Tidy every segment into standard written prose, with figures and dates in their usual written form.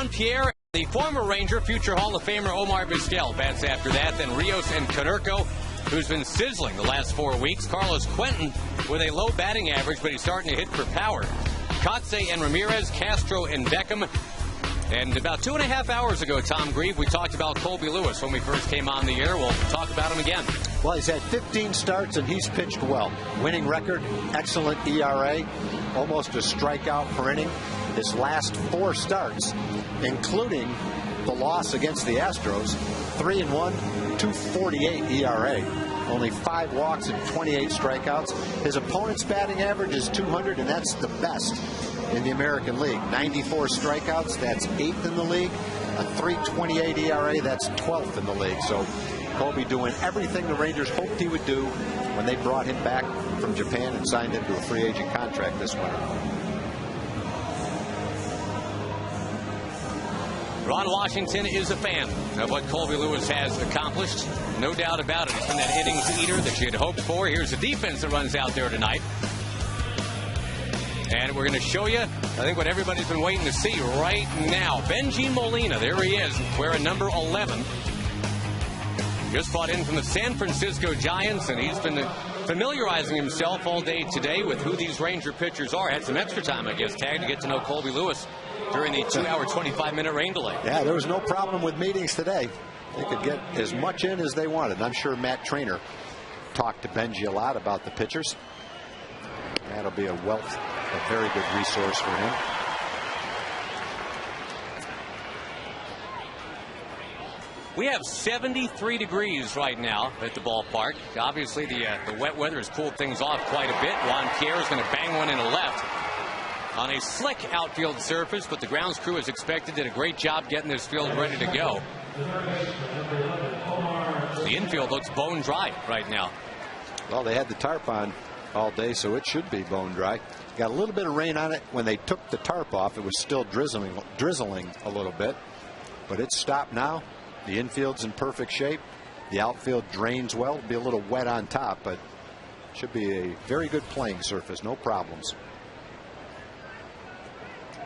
Pierre, the former Ranger, future Hall of Famer Omar Vizquel bats after that. Then Rios and Konerko, who's been sizzling the last 4 weeks. Carlos Quentin with a low batting average, but he's starting to hit for power. Kotze and Ramirez, Castro and Beckham. And about 2.5 hours ago, Tom Grieve, we talked about Colby Lewis when we first came on the air. We'll talk about him again. Well, he's had 15 starts and he's pitched well. Winning record, excellent ERA, almost a strikeout per inning. His last 4 starts, including the loss against the Astros, 3-1, 2.48 ERA. Only 5 walks and 28 strikeouts. His opponent's batting average is 200, and that's the best in the American League. 94 strikeouts, that's 8th in the league. A 3.28 ERA, that's 12th in the league. So Colby doing everything the Rangers hoped he would do when they brought him back from Japan and signed him to a free agent contract this winter. Ron Washington is a fan of what Colby Lewis has accomplished. No doubt about it. He's been that innings eater that you had hoped for. Here's the defense that runs out there tonight. And we're going to show you, I think, what everybody's been waiting to see right now. Benji Molina, there he is, wearing number 11. Just brought in from the San Francisco Giants, and he's been familiarizing himself all day today with who these Ranger pitchers are. Had some extra time, I guess, Tag, to get to know Colby Lewis during the 2-hour, 25-minute rain delay. Yeah, there was no problem with meetings today. They could get as much in as they wanted. I'm sure Matt Trainer talked to Benji a lot about the pitchers. That'll be a wealth, a very good resource for him. We have 73 degrees right now at the ballpark. Obviously, the wet weather has cooled things off quite a bit. Juan Pierre is going to bang one in a left on a slick outfield surface, but the grounds crew, as expected, did a great job getting this field ready to go. The infield looks bone dry right now. Well, they had the tarp on all day, so it should be bone dry. Got a little bit of rain on it. When they took the tarp off, it was still drizzling a little bit, but it's stopped now. The infield's in perfect shape. The outfield drains well. It'll be a little wet on top, but should be a very good playing surface. No problems.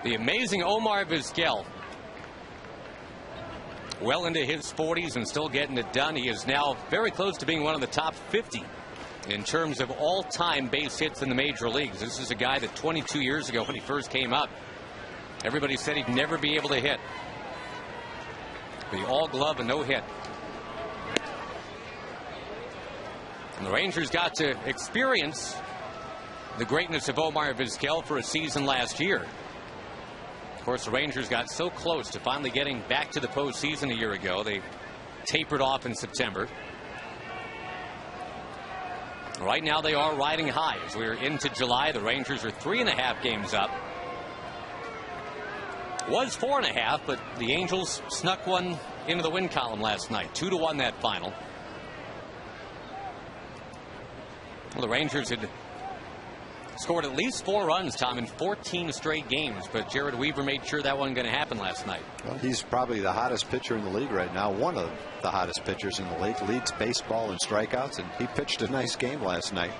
The amazing Omar Vizquel, well into his 40s and still getting it done. He is now very close to being one of the top 50 in terms of all-time base hits in the major leagues. This is a guy that 22 years ago, when he first came up, everybody said he'd never be able to hit. The all-glove and no hit. And the Rangers got to experience the greatness of Omar Vizquel for a season last year. Of course, the Rangers got so close to finally getting back to the postseason a year ago. They tapered off in September. Right now they are riding high. As we're into July, the Rangers are 3.5 games up. Was 4.5, but the Angels snuck one into the win column last night. 2-1 that final. Well, the Rangers had scored at least 4 runs, Tom, in 14 straight games, but Jared Weaver made sure that wasn't going to happen last night. Well, he's probably the hottest pitcher in the league right now. One of the hottest pitchers in the league. Leads baseball in strikeouts, and he pitched a nice game last night.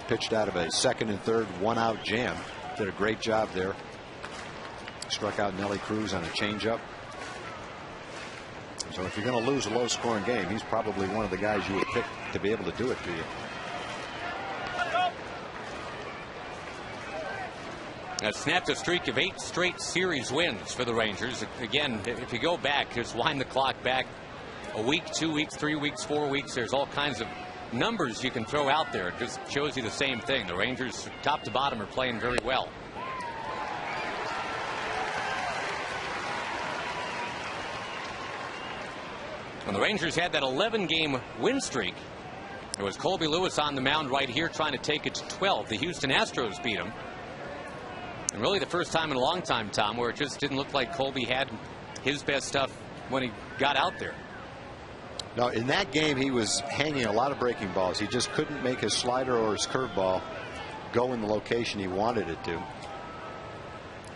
Pitched out of a second and third 1-out jam. Did a great job there. Struck out Nelly Cruz on a changeup. So if you're going to lose a low-scoring game, he's probably one of the guys you would pick to be able to do it to you. Snapped a streak of 8 straight series wins for the Rangers. Again, if you go back, just wind the clock back a week, 2 weeks, 3 weeks, 4 weeks, there's all kinds of numbers you can throw out there. It just shows you the same thing. The Rangers, top to bottom, are playing very well. When the Rangers had that 11-game win streak, there was Colby Lewis on the mound right here trying to take it to 12. The Houston Astros beat him. And really the first time in a long time, Tom, where it just didn't look like Colby had his best stuff when he got out there. No, in that game he was hanging a lot of breaking balls. He just couldn't make his slider or his curveball go in the location he wanted it to.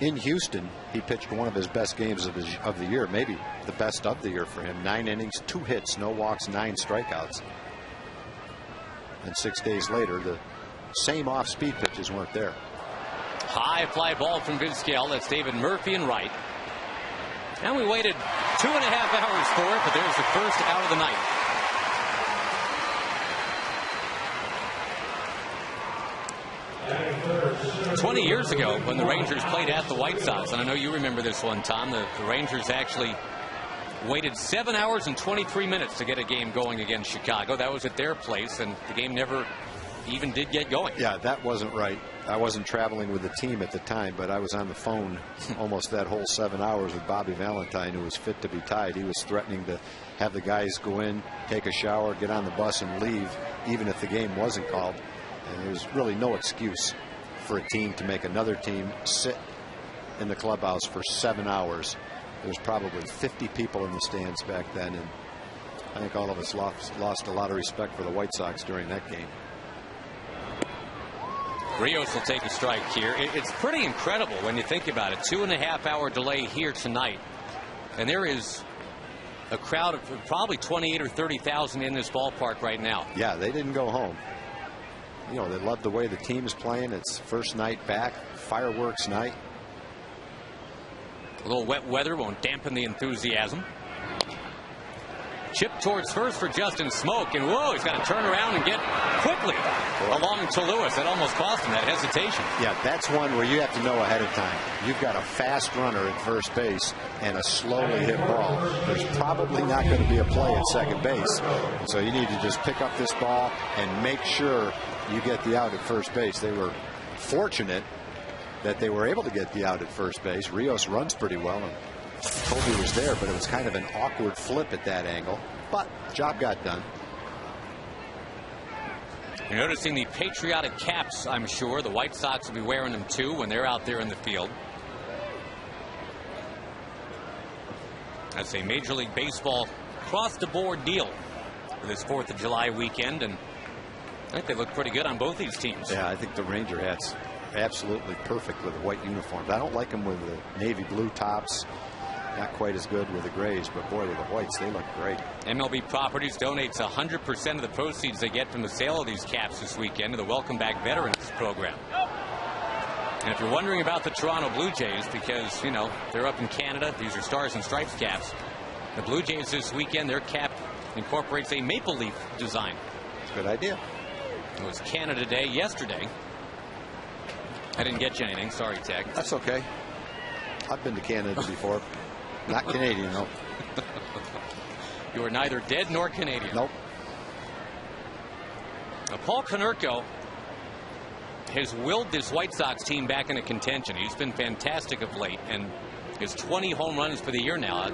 In Houston, he pitched one of his best games of the year, maybe the best of the year for him. 9 innings, 2 hits, no walks, 9 strikeouts. And 6 days later, the same off-speed pitches weren't there. High fly ball from Vizquel. That's David Murphy in right. And we waited 2.5 hours for it, but there's the first out of the night. Batting first. 20 years ago, when the Rangers played at the White Sox, and I know you remember this one, Tom, the Rangers actually waited 7 hours and 23 minutes to get a game going against Chicago. That was at their place, and the game never even did get going. Yeah, that wasn't right. I wasn't traveling with the team at the time, but I was on the phone almost that whole 7 hours with Bobby Valentine, who was fit to be tied. He was threatening to have the guys go in, take a shower, get on the bus, and leave, even if the game wasn't called. And there was really no excuse for a team to make another team sit in the clubhouse for 7 hours. There was probably 50 people in the stands back then, and I think all of us lost a lot of respect for the White Sox during that game. Rios will take a strike here. It's pretty incredible when you think about it. 2.5 hour delay here tonight, and there is a crowd of probably 28 or 30,000 in this ballpark right now. Yeah, they didn't go home. You know, they love the way the team is playing. It's first night back, fireworks night. A little wet weather won't dampen the enthusiasm. Chip towards first for Justin Smoke, and whoa, he's got to turn around and get quickly along to Lewis. That almost cost him that hesitation. Yeah, that's one where you have to know ahead of time. You've got a fast runner at first base and a slowly hit ball. There's probably not going to be a play at second base, so you need to just pick up this ball and make sure you get the out at first base. They were fortunate that they were able to get the out at first base. Rios runs pretty well, and Kobe was there, but it was kind of an awkward flip at that angle. But job got done. You're noticing the patriotic caps, I'm sure. The White Sox will be wearing them too when they're out there in the field. That's a Major League Baseball across-the-board deal for this 4th of July weekend, and I think they look pretty good on both these teams. Yeah, I think the Ranger hats absolutely perfect with the white uniforms. I don't like them with the navy blue tops. Not quite as good with the grays, but boy, with the whites, they look great. MLB Properties donates 100% of the proceeds they get from the sale of these caps this weekend to the Welcome Back Veterans Program. And if you're wondering about the Toronto Blue Jays, because, you know, they're up in Canada, these are Stars and Stripes caps. The Blue Jays this weekend, their cap incorporates a maple leaf design. Good idea. It was Canada Day yesterday. I didn't get you anything. Sorry, Tech. That's okay. I've been to Canada before. Not Canadian, though. You are neither dead nor Canadian. Nope. Now, Paul Konerko has willed this White Sox team back into contention. He's been fantastic of late, and his 20 home runs for the year now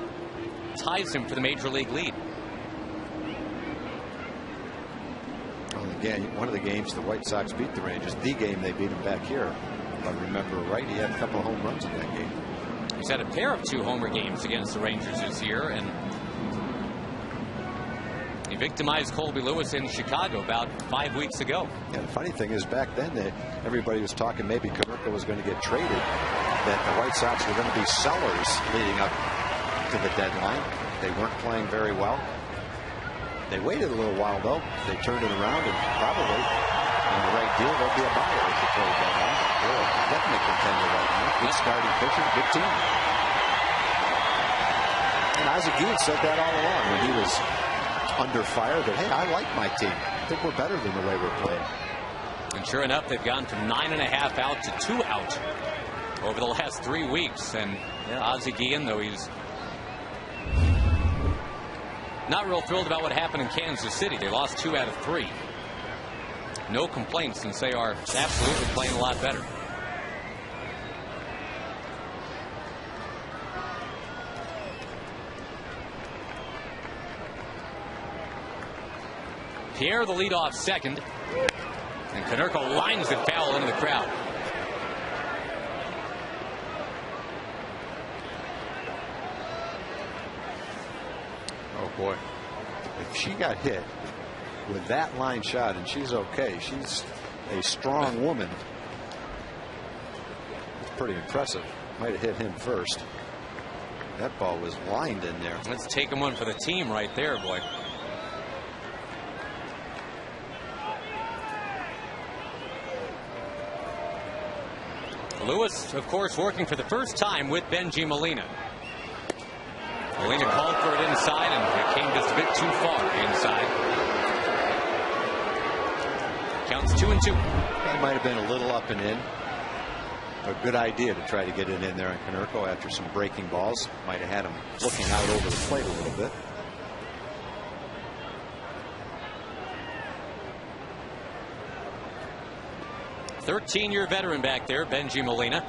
ties him for the Major League lead. Well, again, one of the games the White Sox beat the Rangers, the game they beat them back here. If I remember right, he had a couple of home runs in that game. He's had a pair of 2-homer games against the Rangers this year, and he victimized Colby Lewis in Chicago about 5 weeks ago. Yeah, the funny thing is, back then, everybody was talking maybe Konerko was going to get traded, that the White Sox were going to be sellers leading up to the deadline. They weren't playing very well. They waited a little while, though. They turned it around, and probably in the right deal, there'll be a buyer at the trade deadline. They're a definite contender right now. Good starting pitcher, good team. And Ozzie Guillen said that all along when he was under fire, that, hey, I like my team. I think we're better than the way we're playing. And sure enough, they've gone from 9.5 out to 2 out over the last 3 weeks. And Ozzie Guillen, though he's not real thrilled about what happened in Kansas City. They lost 2 out of 3. No complaints, since they are absolutely playing a lot better. Pierre, the leadoff second, and Konerko lines it foul into the crowd. Oh boy, if she got hit with that line shot, and she's okay, she's a strong woman. It's pretty impressive. Might have hit him first. That ball was lined in there. Let's take him one for the team right there, boy. Lewis, of course, working for the first time with Bengie Molina. Molina called for it inside, and it came just a bit too far inside. Counts 2-2. That might have been a little up and in. A good idea to try to get it in there on Konerko after some breaking balls. Might have had him looking out over the plate a little bit. Thirteen-year veteran back there, Benji Molina.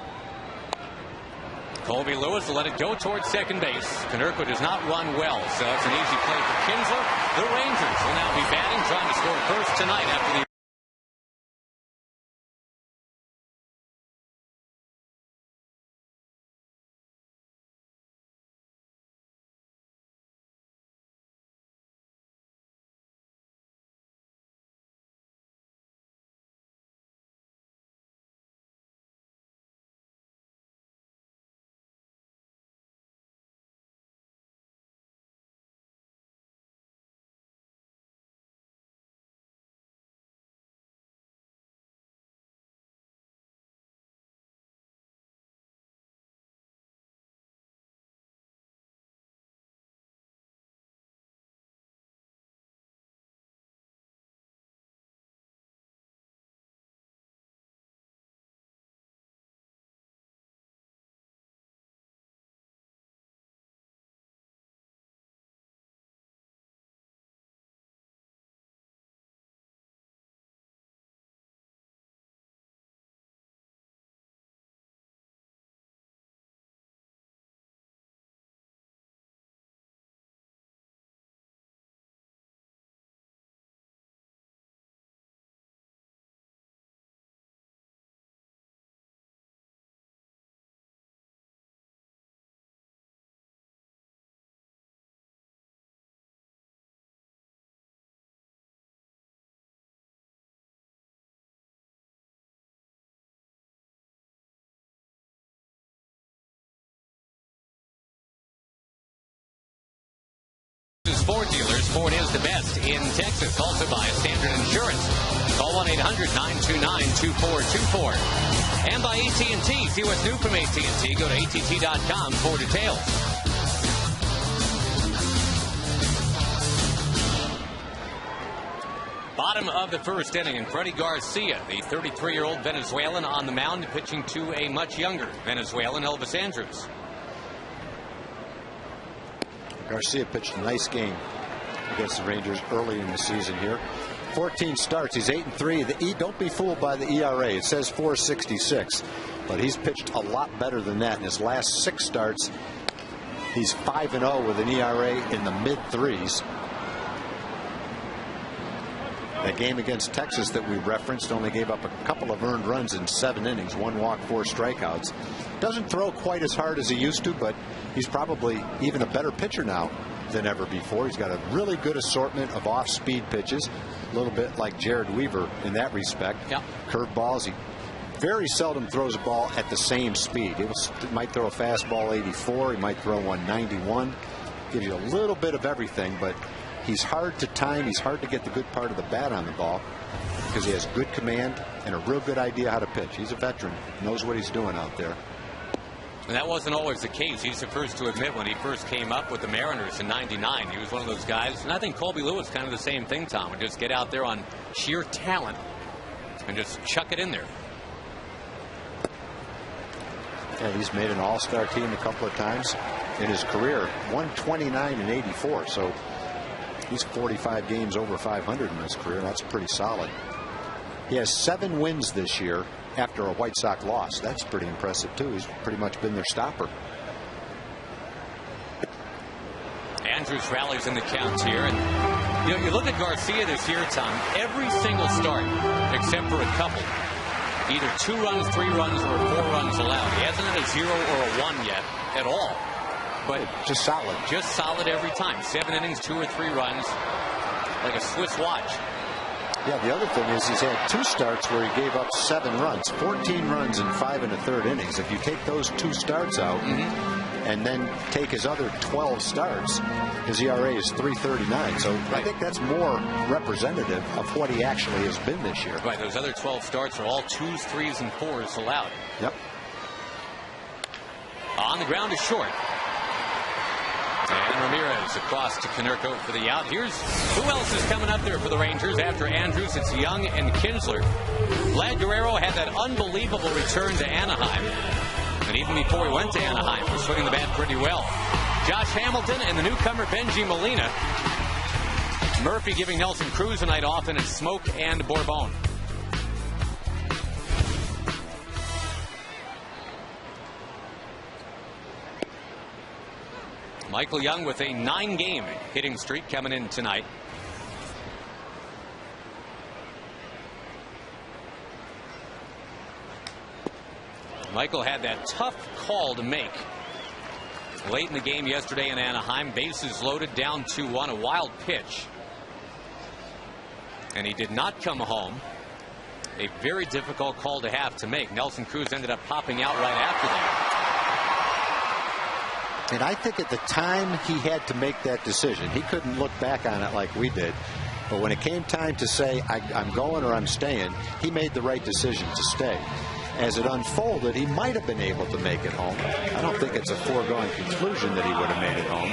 Colby Lewis will let it go towards second base. Konerko does not run well, so it's an easy play for Kinsler. The Rangers will now be batting, trying to score first tonight after the Ford dealers. Ford is the best in Texas. Also by Standard Insurance. Call 1-800-929-2424. And by AT&T. See what's new from AT&T. Go to att.com for details. Bottom of the first inning, and Freddie Garcia, the 33-year-old Venezuelan, on the mound, pitching to a much younger Venezuelan, Elvis Andrus. Garcia pitched a nice game against the Rangers early in the season here. 14 starts. He's 8-3. Don't be fooled by the ERA. It says 4.66, but he's pitched a lot better than that. In his last 6 starts, he's 5-0 with an ERA in the mid-3s. The game against Texas that we referenced only gave up a couple of earned runs in 7 innings, 1 walk, 4 strikeouts. Doesn't throw quite as hard as he used to, but he's probably even a better pitcher now than ever before. He's got a really good assortment of off-speed pitches, a little bit like Jared Weaver in that respect. Yep. Curveballs. He very seldom throws a ball at the same speed. He might throw a fastball 84. He might throw one 91. Gives you a little bit of everything, but he's hard to time. He's hard to get the good part of the bat on the ball because he has good command and a real good idea how to pitch. He's a veteran, knows what he's doing out there. And that wasn't always the case. He's the first to admit when he first came up with the Mariners in '99. He was one of those guys. And I think Colby Lewis kind of the same thing, Tom. Would just get out there on sheer talent and just chuck it in there. And he's made an all-star team a couple of times in his career. 129 and 84. So he's 45 games over 500 in his career. That's pretty solid. He has 7 wins this year after a White Sox loss. That's pretty impressive, too. He's pretty much been their stopper. Andrus rallies in the count here. And you look at Garcia this year, Tom, every single start, except for a couple, either 2 runs, 3 runs, or 4 runs allowed. He hasn't had a 0 or a 1 yet at all. But just solid. Just solid every time. 7 innings, 2 or 3 runs, like a Swiss watch. Yeah, the other thing is he's had 2 starts where he gave up 7 runs, 14 runs in 5 1/3 innings. If you take those 2 starts out and then take his other 12 starts, his ERA is 3.39. So I think that's more representative of what he actually has been this year. Right, those other 12 starts are all 2s, 3s, and 4s allowed. Yep. On the ground is short. Ramirez across to Konerko for the out. Here's who else is coming up there for the Rangers after Andrews. It's Young and Kinsler. Vlad Guerrero had that unbelievable return to Anaheim. And even before he went to Anaheim, was swinging the bat pretty well. Josh Hamilton and the newcomer Benji Molina. Murphy giving Nelson Cruz a night off, and it's Smoke and Bourbon. Michael Young with a 9-game hitting streak coming in tonight. Michael had that tough call to make late in the game yesterday in Anaheim. Bases loaded, down 2-1, a wild pitch. And he did not come home. A very difficult call to have to make. Nelson Cruz ended up popping out right after that. And I think at the time he had to make that decision. He couldn't look back on it like we did. But when it came time to say, I'm going or I'm staying, he made the right decision to stay. As it unfolded, he might have been able to make it home. I don't think it's a foregone conclusion that he would have made it home.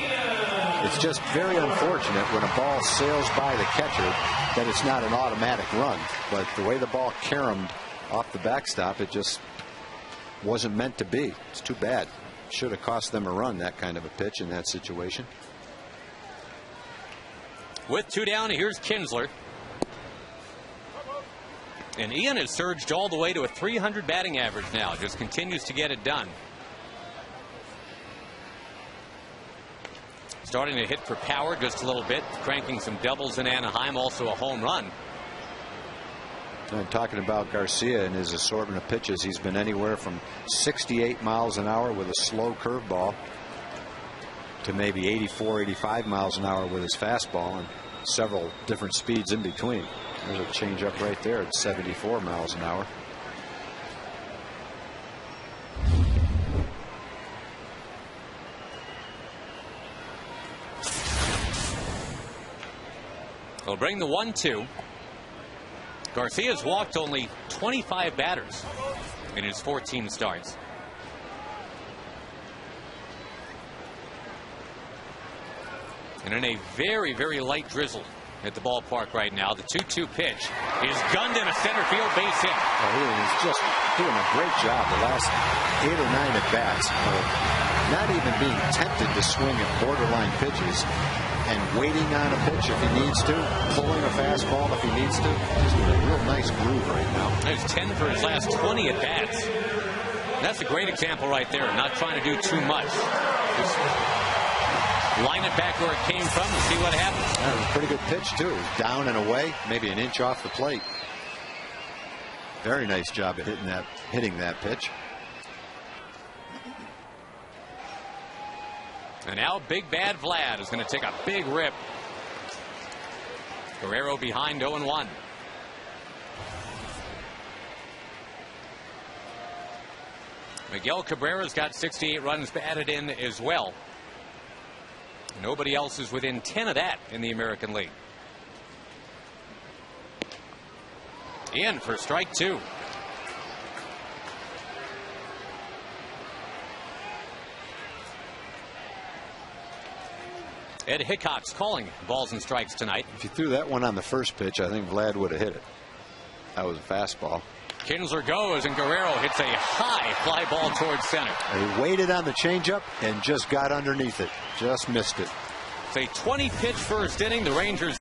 It's just very unfortunate when a ball sails by the catcher that it's not an automatic run. But the way the ball caromed off the backstop, it just wasn't meant to be. It's too bad. Should have cost them a run, that kind of a pitch in that situation. With 2 down, here's Kinsler. And Ian has surged all the way to a .300 batting average now. Just continues to get it done. Starting to hit for power just a little bit. Cranking some doubles in Anaheim. Also a home run. I'm talking about Garcia and his assortment of pitches. He's been anywhere from 68 miles an hour with a slow curveball to maybe 84, 85 miles an hour with his fastball, and several different speeds in between. There's a changeup right there at 74 miles an hour. We'll bring the 1-2. Garcia's walked only 25 batters in his 14 starts. And in a very, very light drizzle at the ballpark right now, the 2-2 pitch is gunned in a center field base hit. Well, he is just doing a great job the last 8 or 9 at bats of not even being tempted to swing at borderline pitches and waiting on a pitch if he needs to, pulling a fastball if he needs to. Just in a real nice groove right now. There's 10 for his last 20 at bats. That's a great example right there. Not trying to do too much. Just line it back where it came from and see what happens. That was a pretty good pitch too. Down and away, maybe an inch off the plate. Very nice job of hitting that pitch. And now Big Bad Vlad is going to take a big rip. Guerrero behind 0-1. Miguel Cabrera's got 68 runs batted in as well. Nobody else is within 10 of that in the American League. In for strike 2. Ed Hickok's calling balls and strikes tonight. If you threw that one on the first pitch, I think Vlad would have hit it. That was a fastball. Kinsler goes, and Guerrero hits a high fly ball towards center. He waited on the changeup and just got underneath it. Just missed it. It's a 20-pitch first inning. The Rangers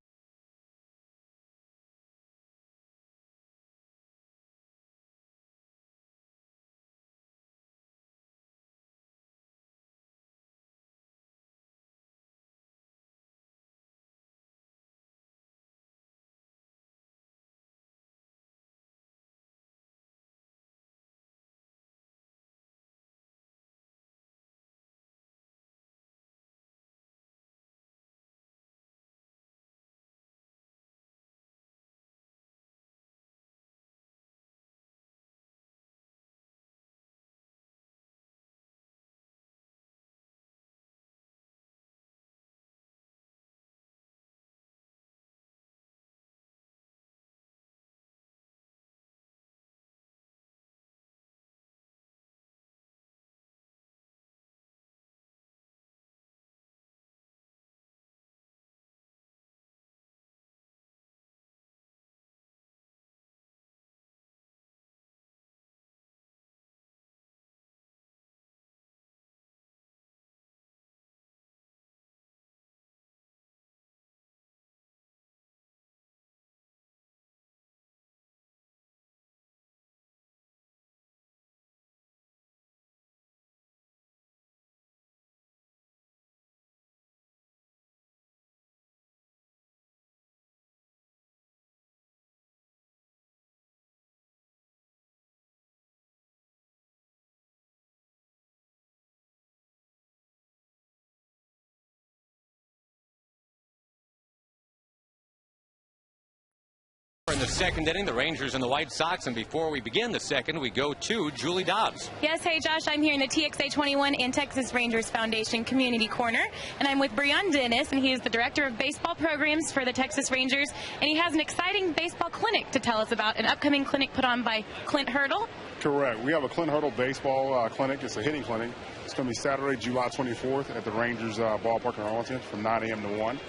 In the second inning, the Rangers and the White Sox. And before we begin the second, we go to Julie Dobbs. Yes, hey Josh, I'm here in the TXA21 and Texas Rangers Foundation Community Corner, and I'm with Breon Dennis, and he is the Director of Baseball Programs for the Texas Rangers, and he has an exciting baseball clinic to tell us about, an upcoming clinic put on by Clint Hurdle. Correct. We have a Clint Hurdle baseball clinic. It's a hitting clinic. It's going to be Saturday, July 24th at the Rangers ballpark in Arlington from 9 a.m. to 1.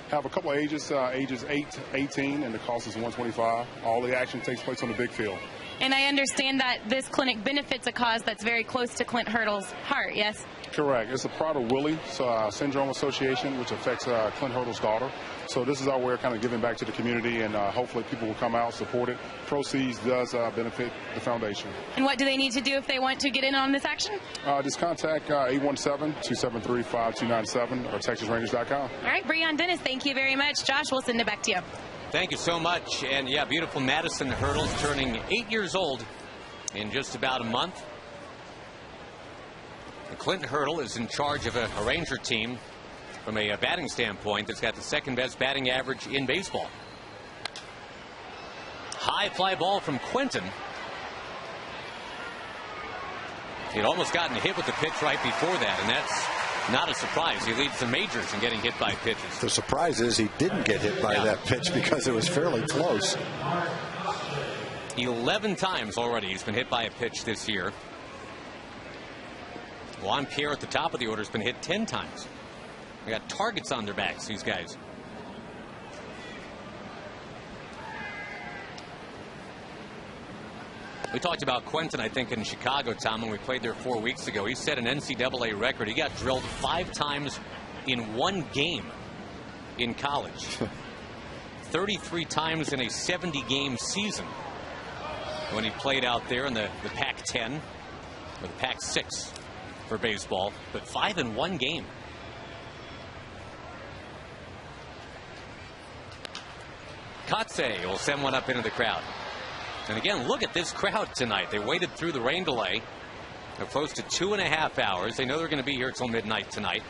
Have a couple of ages 8 to 18, and the cost is $125. All the action takes place on the big field. And I understand that this clinic benefits a cause that's very close to Clint Hurdle's heart, yes? Correct. It's a Prader-Willi syndrome association, which affects Clint Hurdle's daughter. So this is our way of kind of giving back to the community, and hopefully people will come out, support it. Proceeds does benefit the foundation. And what do they need to do if they want to get in on this action? Just contact 817-273-5297 or TexasRangers.com. All right, Breon Dennis, thank you very much. Josh, we'll send it back to you. Thank you so much. And yeah, beautiful Madison Hurdle's turning 8 years old in just about a month. And Clint Hurdle is in charge of a Ranger team from a batting standpoint that's got the second best batting average in baseball. High fly ball from Quentin. He'd almost gotten hit with the pitch right before that, and that's not a surprise. He leads the majors in getting hit by pitches. The surprise is he didn't get hit by that pitch because it was fairly close. 11 times already he's been hit by a pitch this year. Juan Pierre at the top of the order has been hit 10 times. They got targets on their backs, these guys. We talked about Quentin, I think, in Chicago, Tom, when we played there 4 weeks ago. He set an NCAA record. He got drilled 5 times in one game in college. 33 times in a 70-game season when he played out there in the Pac-10 or the Pac-6 for baseball, but 5 in one game. Kotze will send one up into the crowd. And again, look at this crowd tonight. They waited through the rain delay. They're close to 2.5 hours. They know they're going to be here till midnight tonight.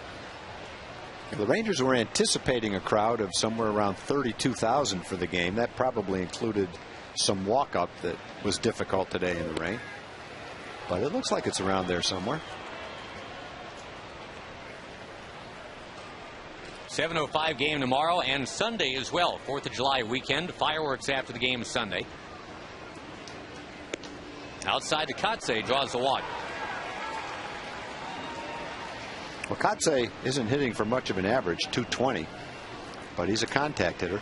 The Rangers were anticipating a crowd of somewhere around 32,000 for the game. That probably included some walk-up that was difficult today in the rain. But it looks like it's around there somewhere. 7:05 game tomorrow and Sunday as well. 4th of July weekend. Fireworks after the game Sunday. Outside to Kotze, draws the walk. Well, Kotze isn't hitting for much of an average, 220, but he's a contact hitter.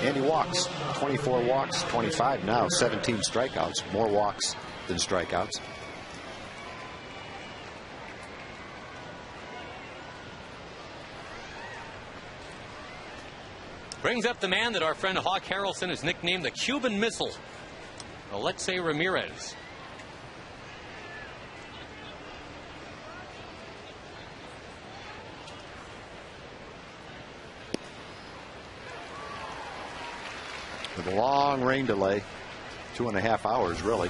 And he walks. 24 walks, 25 now, 17 strikeouts. More walks than strikeouts. Brings up the man that our friend Hawk Harrelson has nicknamed the Cuban Missile, Alexei Ramirez. With a long rain delay, 2.5 hours really.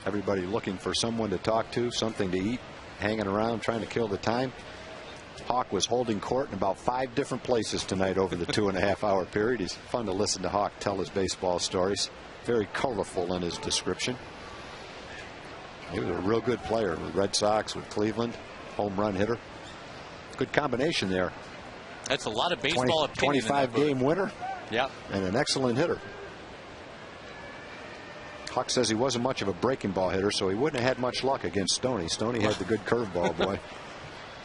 Everybody looking for someone to talk to, something to eat, hanging around, trying to kill the time. Hawk was holding court in about 5 different places tonight over the 2.5 hour period. It's fun to listen to Hawk tell his baseball stories. Very colorful in his description. He was a real good player with Red Sox, with Cleveland, home run hitter. Good combination there. That's a lot of baseball opinion. 25 game winner. Yep. And an excellent hitter. Hawk says he wasn't much of a breaking ball hitter, so he wouldn't have had much luck against Stoney. Stoney had the good curveball, boy.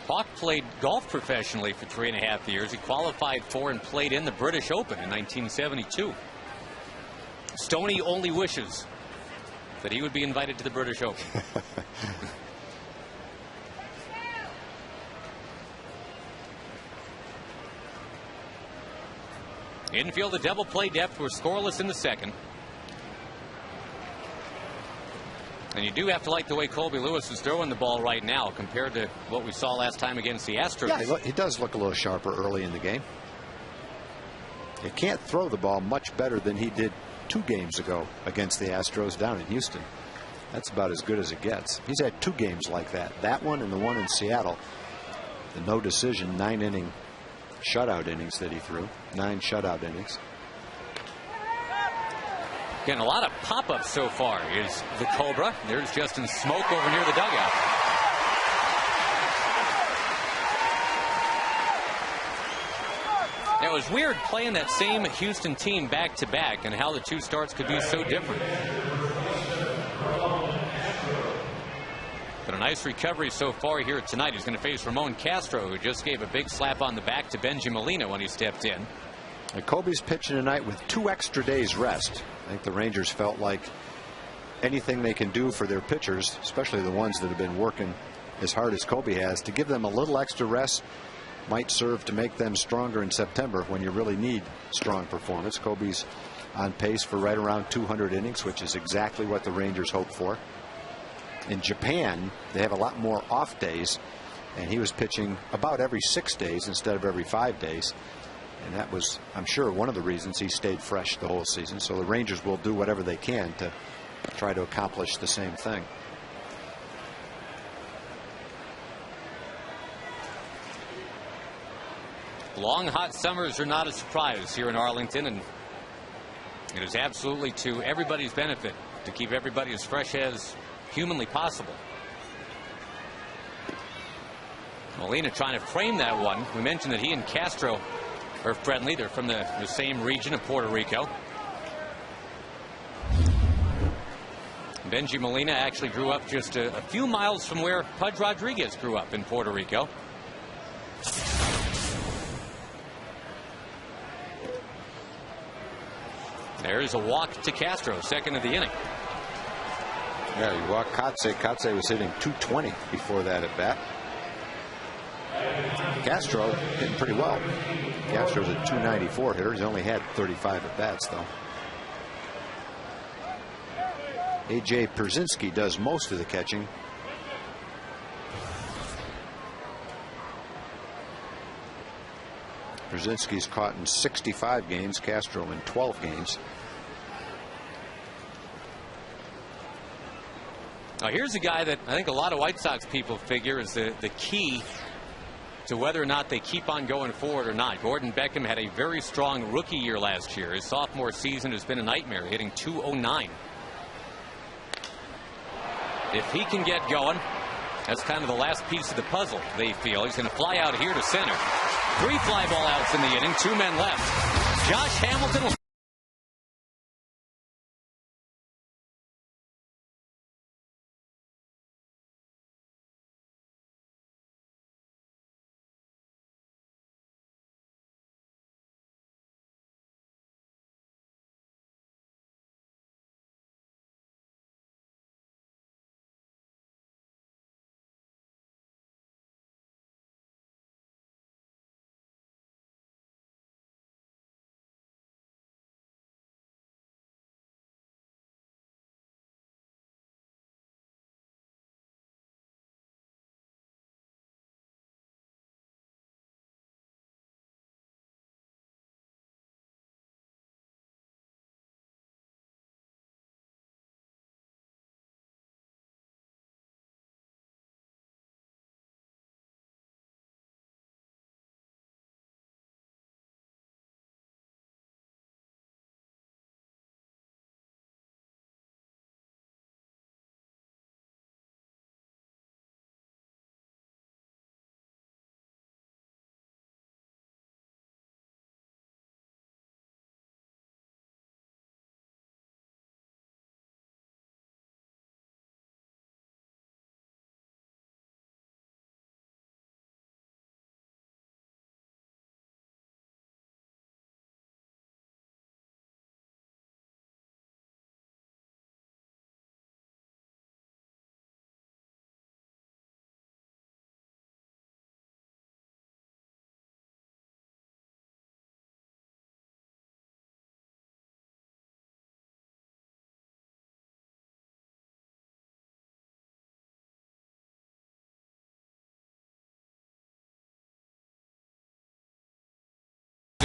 Hawk played golf professionally for 3.5 years. He qualified for and played in the British Open in 1972. Stoney only wishes that he would be invited to the British Open. Infield, the double play depth were scoreless in the second. And you do have to like the way Colby Lewis is throwing the ball right now compared to what we saw last time against the Astros. Yeah, he does look a little sharper early in the game. He can't throw the ball much better than he did 2 games ago against the Astros down in Houston. That's about as good as it gets. He's had 2 games like that. That one and the one in Seattle. The no decision 9-inning shutout innings that he threw. 9 shutout innings. Getting a lot of pop-ups so far is the Cobra. There's Justin Smoke over near the dugout. It was weird playing that same Houston team back-to-back and how the two starts could be so different. But a nice recovery so far here tonight. He's going to face Ramon Castro, who just gave a big slap on the back to Benji Molina when he stepped in. And Kobe's pitching tonight with 2 extra days rest. I think the Rangers felt like anything they can do for their pitchers, especially the ones that have been working as hard as Kobe has, to give them a little extra rest might serve to make them stronger in September when you really need strong performance. Kobe's on pace for right around 200 innings, which is exactly what the Rangers hoped for. In Japan, they have a lot more off days, and he was pitching about every 6 days instead of every 5 days. And that was, I'm sure, one of the reasons he stayed fresh the whole season. So the Rangers will do whatever they can to try to accomplish the same thing. Long, hot summers are not a surprise here in Arlington, and it is absolutely to everybody's benefit to keep everybody as fresh as humanly possible. Molina trying to frame that one. We mentioned that he and Castro are friendly. They're from the same region of Puerto Rico. Benji Molina actually grew up just a few miles from where Pudge Rodriguez grew up in Puerto Rico. There's a walk to Castro, second of the inning. Yeah, you walk Kotze. Kotze was hitting 220 before that at bat. Castro hitting pretty well. Castro's a 294 hitter. He's only had 35 at bats, though. A.J. Pierzynski does most of the catching. Pierzynski's caught in 65 games, Castro in 12 games. Now here's a guy that I think a lot of White Sox people figure is the key to whether or not they keep on going forward or not. Gordon Beckham had a very strong rookie year last year. His sophomore season has been a nightmare, hitting .209. If he can get going, that's kind of the last piece of the puzzle, they feel. He's going to fly out here to center. 3 fly ball outs in the inning, 2 men left. Josh Hamilton will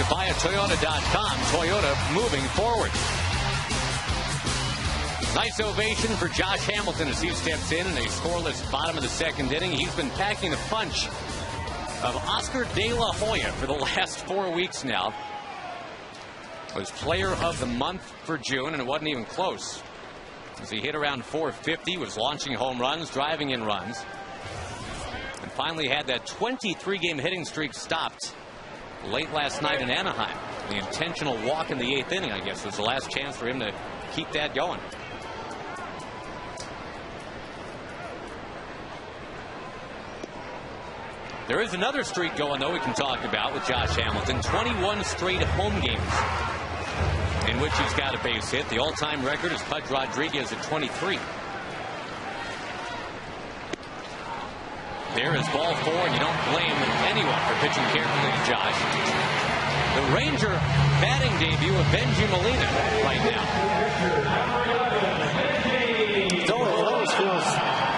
via Toyota.com. Toyota moving forward. Nice ovation for Josh Hamilton as he steps in a scoreless bottom of the second inning. He's been packing a punch of Oscar De La Hoya for the last 4 weeks now. Was player of the month for June, and it wasn't even close. As he hit around 450, was launching home runs, driving in runs, and finally had that 23-game hitting streak stopped late last night in Anaheim. The intentional walk in the 8th inning, I guess, was the last chance for him to keep that going. There is another streak going, though, we can talk about with Josh Hamilton. 21 straight home games in which he's got a base hit. The all-time record is Pudge Rodriguez at 23. There is ball 4, and you don't blame anyone for pitching carefully to Josh. The Ranger batting debut of Benji Molina right now. It always feels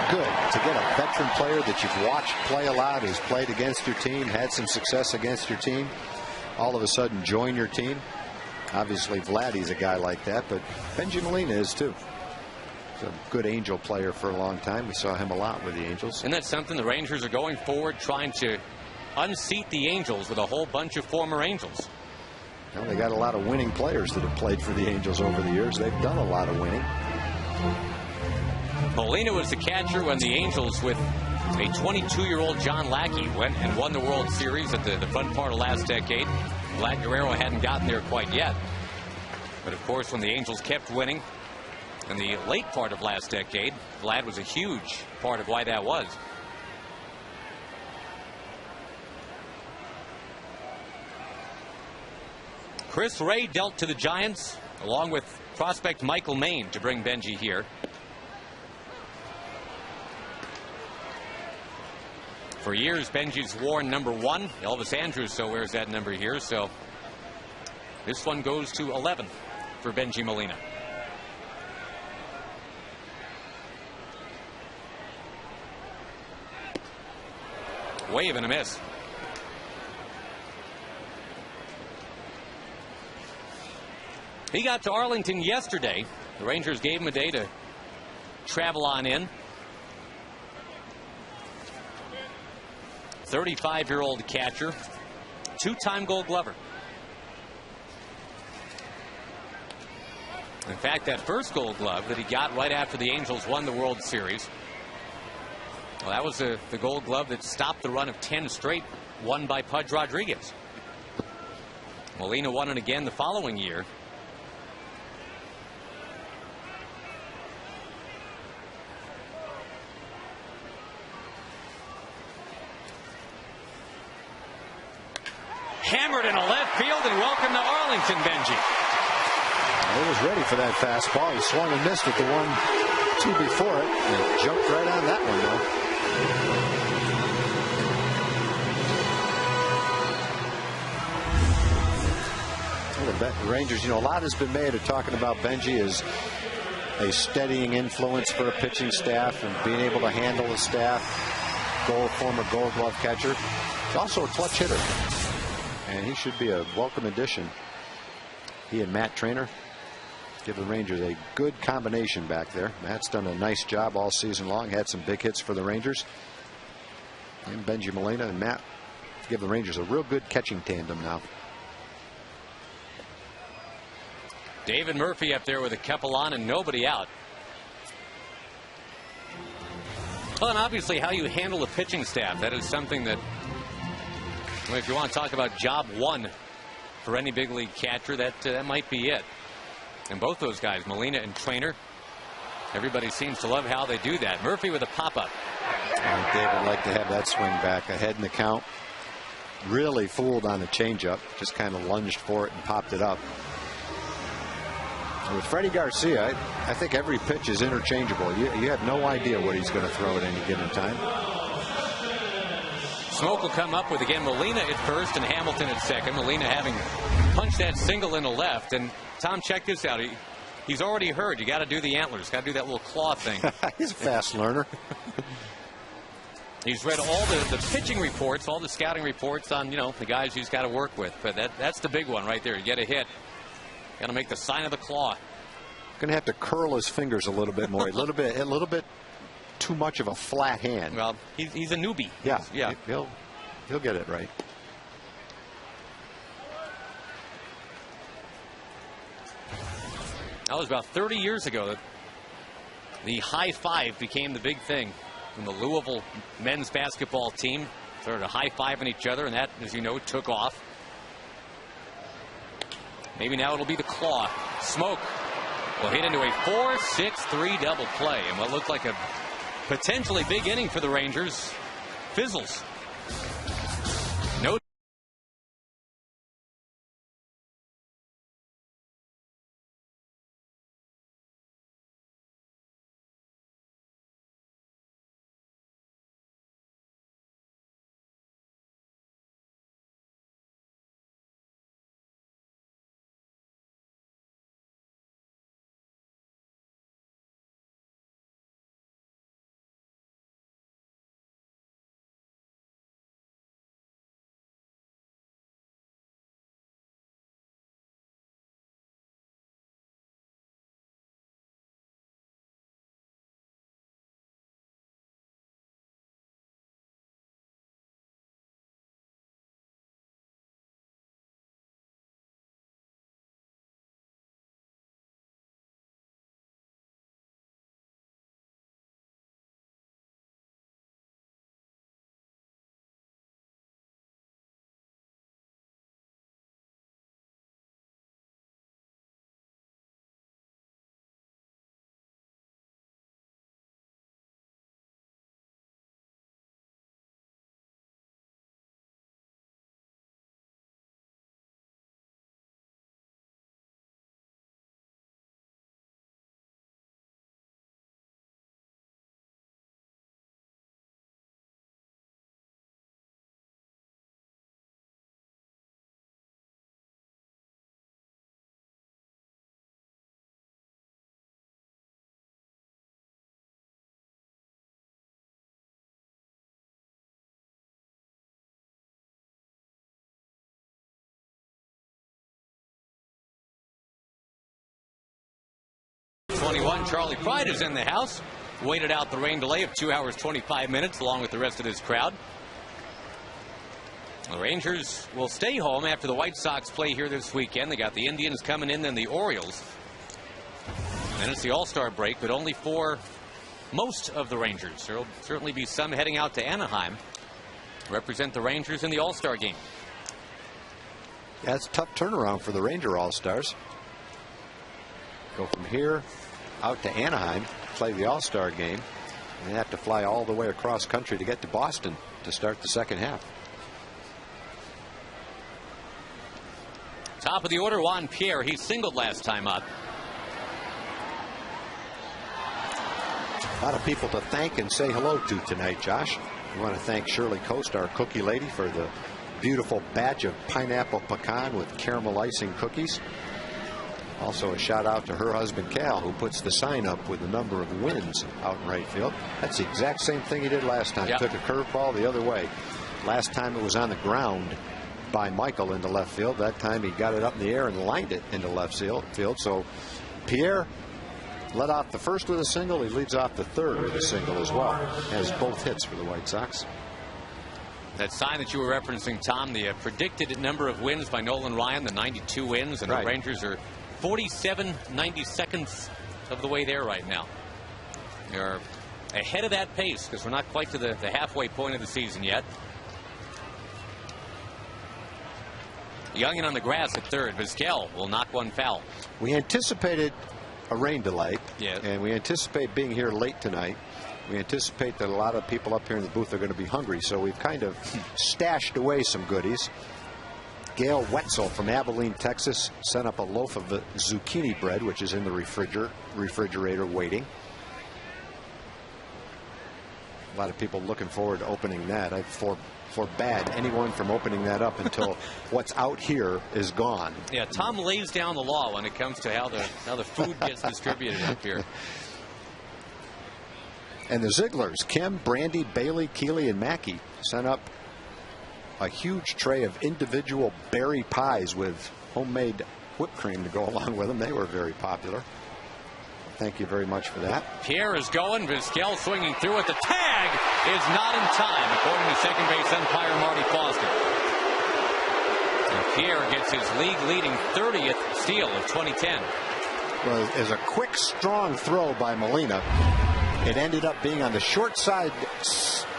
good to get a veteran player that you've watched play a lot, who's played against your team, had some success against your team, all of a sudden join your team. Obviously, Vladdy's a guy like that, but Benji Molina is too. He's a good Angel player for a long time. We saw him a lot with the Angels. And that's something the Rangers are going forward, trying to unseat the Angels with a whole bunch of former Angels. Well, they got a lot of winning players that have played for the Angels over the years. They've done a lot of winning. Molina was the catcher when the Angels, with a 22-year-old John Lackey, went and won the World Series at the front part of last decade. Vlad Guerrero hadn't gotten there quite yet. But, of course, when the Angels kept winning in the late part of last decade, Vlad was a huge part of why that was. Chris Ray dealt to the Giants, along with prospect Michael Maine, to bring Benji here. For years, Benji's worn number 1. Elvis Andrus so wears that number here. So this one goes to 11 for Benji Molina. Wave and a miss. He got to Arlington yesterday. The Rangers gave him a day to travel on in. 35-year-old catcher, 2-time Gold Glover. In fact, that first Gold Glove that he got right after the Angels won the World Series, well, that was the Gold Glove that stopped the run of 10 straight won by Pudge Rodriguez. Molina won it again the following year. Hammered in a left field, and welcome to Arlington, Benji. He was ready for that fastball. He swung and missed at the 1-2 before it, and jumped right on that one, though. Well, the Rangers, a lot has been made of talking about Benji as a steadying influence for a pitching staff and being able to handle the staff. Former Gold Glove catcher. He's also a clutch hitter. And he should be a welcome addition. He and Matt Trainer give the Rangers a good combination back there. Matt's done a nice job all season long. Had some big hits for the Rangers. And Benji Molina and Matt give the Rangers a real good catching tandem now. David Murphy up there with a couple on and nobody out. Well, and obviously how you handle a pitching staff, that is something that, well, if you want to talk about job 1 for any big league catcher, that might be it. And both those guys, Molina and Trainer, everybody seems to love how they do that. Murphy with a pop-up. I think David would like to have that swing back ahead in the count. Really fooled on the changeup. Just kind of lunged for it and popped it up. With Freddie Garcia, I think every pitch is interchangeable. You have no idea what he's going to throw at any given time. Smoke will come up with, again, Molina at first and Hamilton at second. Molina having punched that single into left. And Tom, check this out. He's already heard you got to do the antlers, got to do that little claw thing. He's a fast learner. He's read all the pitching reports, all the scouting reports on, the guys he's got to work with. But that's the big one right there. You get a hit, got to make the sign of the claw. Going to have to curl his fingers a little bit more. a little bit too much of a flat hand. Well, he's a newbie. Yeah. He'll get it right. That was about 30 years ago that the high five became the big thing. When the Louisville men's basketball team started high-fiving each other, and that, as you know, took off. Maybe now it'll be the claw. Smoke will hit into a 4-6-3 double play, and what looked like a potentially big inning for the Rangers fizzles. No. Charlie Pride is in the house. Waited out the rain delay of 2 hours 25 minutes along with the rest of this crowd. The Rangers will stay home after the White Sox play here this weekend. They got the Indians coming in, then the Orioles. Then it's the All-Star break, but only for most of the Rangers. There will certainly be some heading out to Anaheim to represent the Rangers in the All-Star game. Yeah, it's a tough turnaround for the Ranger All-Stars. Go from here out to Anaheim, play the All-Star game, and they have to fly all the way across country to get to Boston to start the second half. Top of the order, Juan Pierre. He singled last time up. A lot of people to thank and say hello to tonight, Josh. We want to thank Shirley Coast, our cookie lady, for the beautiful batch of pineapple pecan with caramel icing cookies. Also a shout out to her husband Cal, who puts the sign up with the number of wins out in right field. That's the exact same thing he did last time. Yep. Took a curveball the other way. Last time it was on the ground by Michael into left field. That time he got it up in the air and lined it into left field. So Pierre led off the first with a single. He leads off the third with a single as well. Has both hits for the White Sox. That sign that you were referencing, Tom, the predicted number of wins by Nolan Ryan, the 92 wins, and right. The Rangers are 47/92 of the way there right now. They're ahead of that pace because we're not quite to the halfway point of the season yet. Youngin on the grass at third. Vizquel will knock one foul. We anticipated a rain delay, yes, and we anticipate being here late tonight. We anticipate that a lot of people up here in the booth are going to be hungry, so we've kind of stashed away some goodies. Gail Wetzel from Abilene, Texas, sent up a loaf of the zucchini bread, which is in the refrigerator waiting. A lot of people looking forward to opening that. I forbade anyone from opening that up until what's out here is gone. Yeah, Tom lays down the law when it comes to how the food gets distributed up here. And the Zigglers, Kim, Brandy, Bailey, Keeley, and Mackey, sent up a huge tray of individual berry pies with homemade whipped cream to go along with them. They were very popular. Thank you very much for that. Pierre is going. Vizquel swinging through it. The tag is not in time, according to second base umpire Marty Foster. And Pierre gets his league-leading 30th steal of 2010. is a quick, strong throw by Molina. It ended up being on the short side,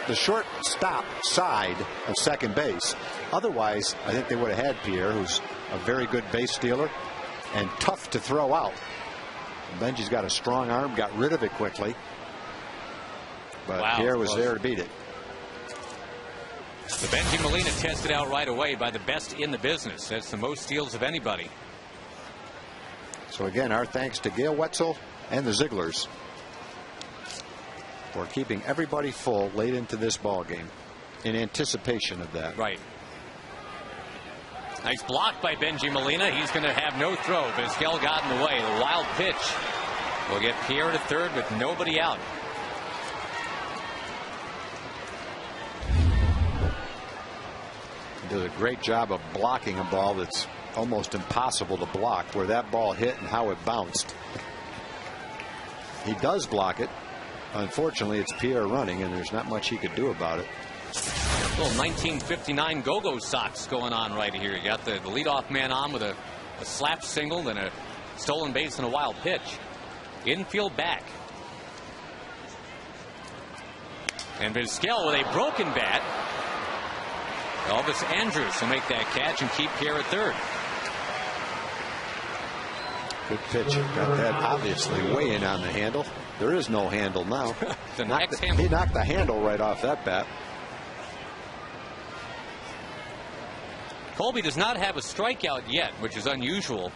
the short stop side of second base. Otherwise, I think they would have had Pierre, who's a very good base stealer and tough to throw out. Benji's got a strong arm, got rid of it quickly. But wow, Pierre was there to beat it. The Benji Molina tested out right away by the best in the business. That's the most steals of anybody. So again, our thanks to Gail Wetzel and the Zigglers for keeping everybody full late into this ball game in anticipation of that. Right. Nice block by Benji Molina. He's going to have no throw. Vizquel got in the way. The wild pitch will get Pierre to third with nobody out. He does a great job of blocking a ball that's almost impossible to block, where that ball hit and how it bounced. He does block it. Unfortunately, it's Pierre running, and there's not much he could do about it. Little 1959 go-go socks going on right here. You got the leadoff man on with a slap single, then a stolen base and a wild pitch. Infield back. And Vizquel with a broken bat. Elvis Andrus will make that catch and keep Pierre at third. Good pitch. Got that obviously way in on the handle. There is no handle now. He knocked the handle right off that bat. Colby does not have a strikeout yet, which is unusual.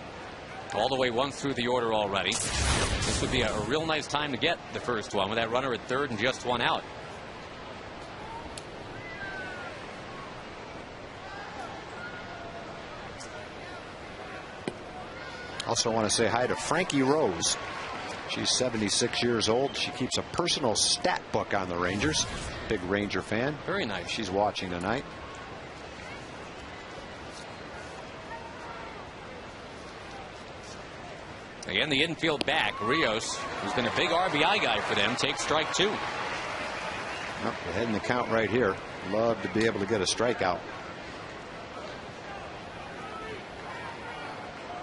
All the way once through the order already. This would be a real nice time to get the first one with that runner at third and just one out. Also want to say hi to Frankie Rose. She's 76 years old. She keeps a personal stat book on the Rangers. Big Ranger fan. Very nice. She's watching tonight. Again, the infield back. Rios, who's been a big RBI guy for them, takes strike two. Well, ahead in the count right here. Love to be able to get a strikeout.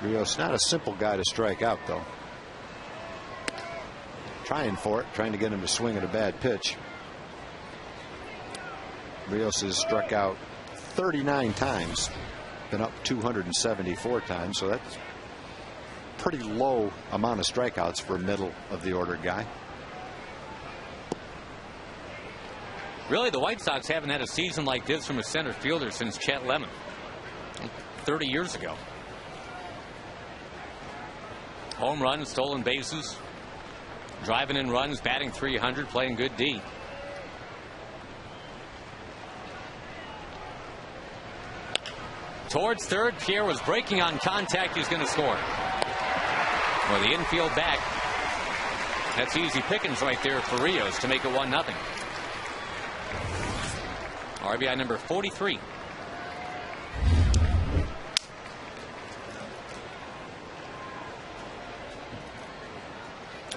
Rios not a simple guy to strike out, though. Trying for it, trying to get him to swing at a bad pitch. Rios has struck out 39 times, been up 274 times, so that's pretty low amount of strikeouts for a middle of the order guy. Really, the White Sox haven't had a season like this from a center fielder since Chet Lemon 30 years ago. Home runs, stolen bases, driving in runs, batting .300, playing good D. Towards third, Pierre was breaking on contact. He's going to score. Well, the infield back. That's easy pickings right there for Rios to make it 1-0. RBI number 43.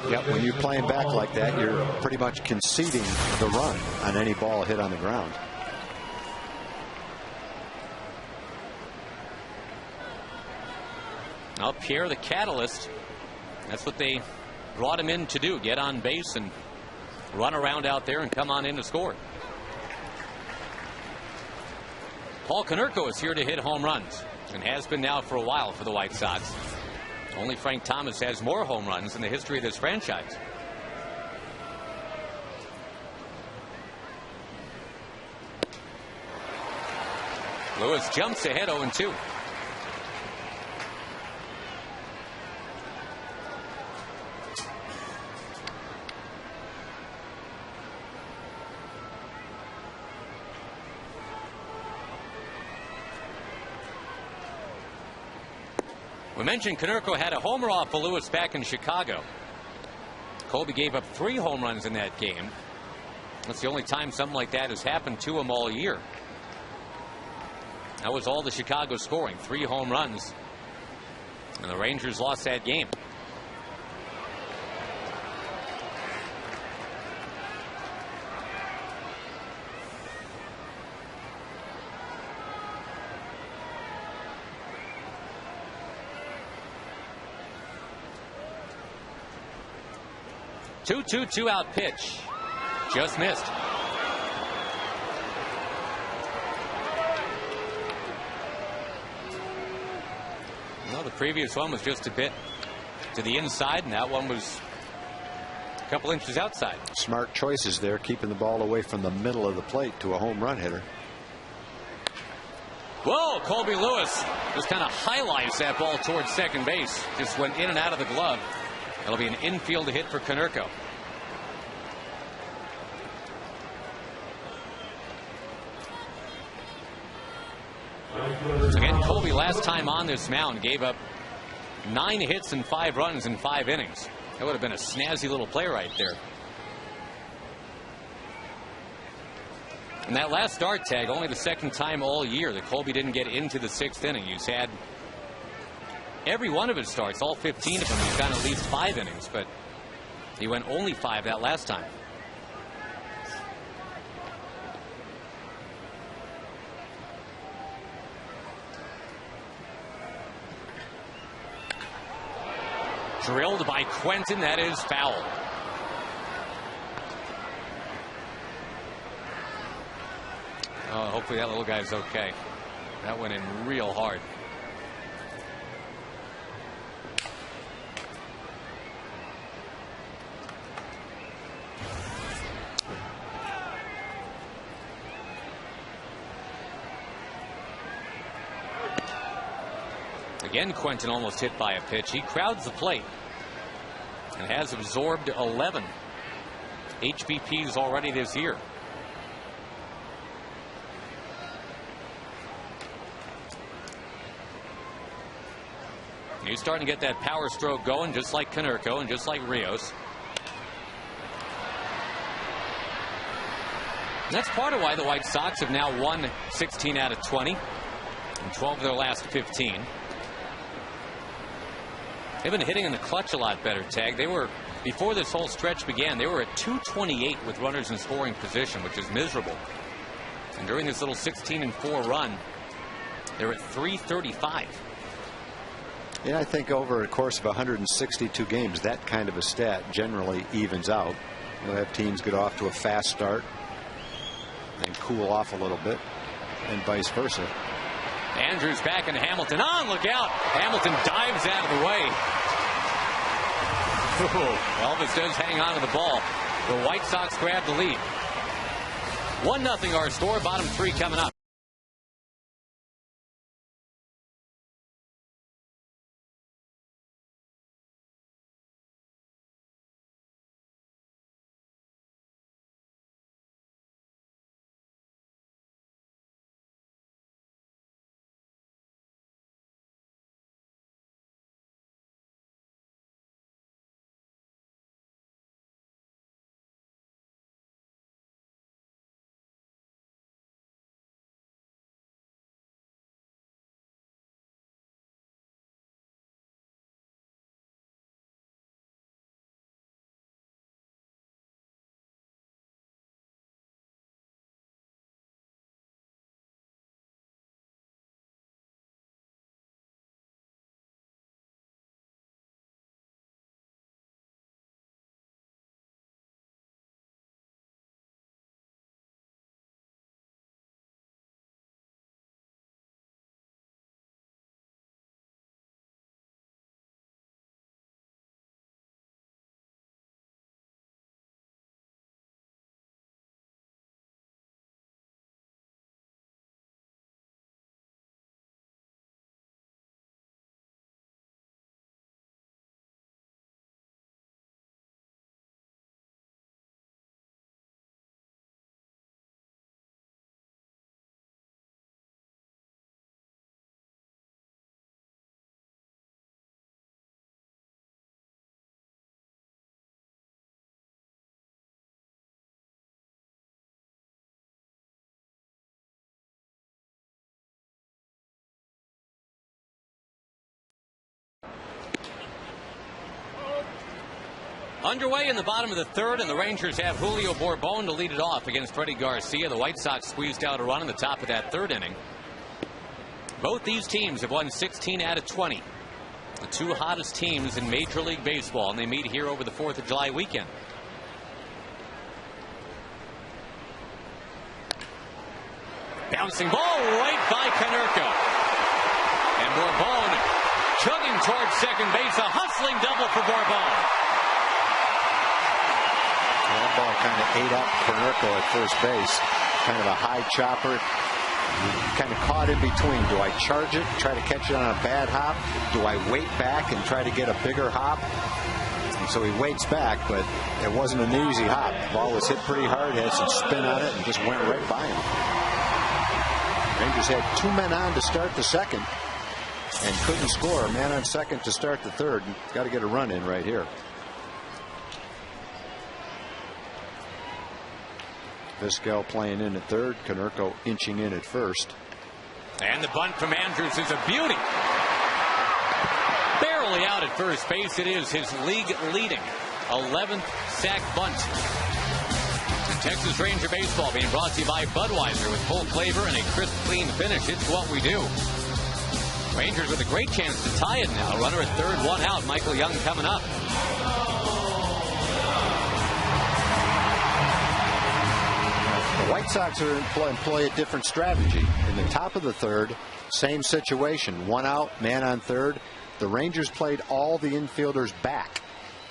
Yep, when you're playing back like that, you're pretty much conceding the run on any ball hit on the ground. Now Pierre, the catalyst. That's what they brought him in to do. Get on base and run around out there and come on in to score. Paul Konerko is here to hit home runs and has been now for a while for the White Sox. Only Frank Thomas has more home runs in the history of this franchise. Lewis jumps ahead 0-2. We mentioned Konerko had a homer off of Lewis back in Chicago. Colby gave up 3 home runs in that game. That's the only time something like that has happened to him all year. That was all the Chicago scoring, 3 home runs. And the Rangers lost that game. 2-2 out pitch. Just missed. Well, the previous one was just a bit to the inside, and that one was a couple inches outside. Smart choices there, keeping the ball away from the middle of the plate to a home run hitter. Whoa, Colby Lewis just kind of highlights that ball towards second base. Just went in and out of the glove. That'll be an infield hit for Konerko. Again, Colby last time on this mound gave up 9 hits and 5 runs in 5 innings. That would have been a snazzy little play right there. And that last start, Tag, only the second time all year that Colby didn't get into the 6th inning. He's had every one of his starts, all 15 of them, he's gone at least 5 innings, but he went only 5 that last time. Drilled by Quentin. That is foul. Oh, hopefully that little guy's okay. That went in real hard. Again, Quentin almost hit by a pitch. He crowds the plate and has absorbed 11 HBPs already this year. He's starting to get that power stroke going, just like Konerko and just like Rios. And that's part of why the White Sox have now won 16 out of 20 and 12 of their last 15. They've been hitting in the clutch a lot better, Tag. They were, before this whole stretch began, they were at 228 with runners in scoring position, which is miserable. And during this little 16-4 run, they're at 335. Yeah, I think over a course of 162 games, that kind of a stat generally evens out. You'll have teams get off to a fast start and cool off a little bit, and vice versa. Andrews back and Hamilton on. Look out. Hamilton dives out of the way. Ooh, Elvis does hang on to the ball. The White Sox grab the lead. 1-0 our score. Bottom 3 coming up. Underway in the bottom of the 3rd, and the Rangers have Julio Borbon to lead it off against Freddie Garcia. The White Sox squeezed out a run in the top of that 3rd inning. Both these teams have won 16 out of 20. The 2 hottest teams in Major League Baseball, and they meet here over the 4th of July weekend. Bouncing ball right by Konerko. And Bourbon chugging towards second base. A hustling double for Bourbon. That ball kind of ate up Konerko at first base. Kind of a high chopper. Kind of caught in between. Do I charge it, try to catch it on a bad hop? Do I wait back and try to get a bigger hop? And so he waits back, but it wasn't an easy hop. The ball was hit pretty hard, had some spin on it, and just went right by him. Rangers had 2 men on to start the second and couldn't score. A man on second to start the third. Got to get a run in right here. Vizquel playing in at third. Konerko inching in at first. And the bunt from Andrews is a beauty. Barely out at first base. It is his league-leading 11th sack bunt. And Texas Ranger Baseball being brought to you by Budweiser with full flavor and a crisp, clean finish. It's what we do. Rangers with a great chance to tie it now. Runner at third, 1 out. Michael Young coming up. The White Sox employ a different strategy. In the top of the third, same situation. 1 out, man on third. The Rangers played all the infielders back,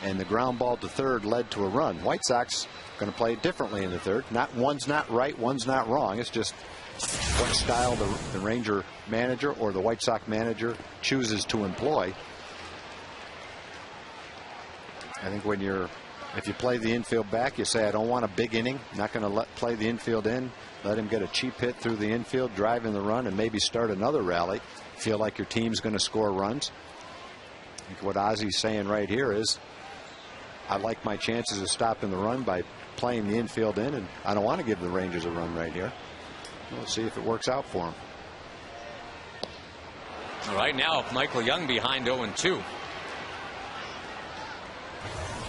and the ground ball to third led to a run. White Sox going to play it differently in the third. One's not right, one's not wrong. It's just what style the Ranger manager or the White Sox manager chooses to employ. I think if you play the infield back, you say, I don't want a big inning. Not going to play the infield in. Let him get a cheap hit through the infield, drive in the run, and maybe start another rally. Feel like your team's going to score runs. I think what Ozzy's saying right here is, I like my chances of stopping the run by playing the infield in, and I don't want to give the Rangers a run right here. We'll see if it works out for him. Right now, Michael Young behind 0-2.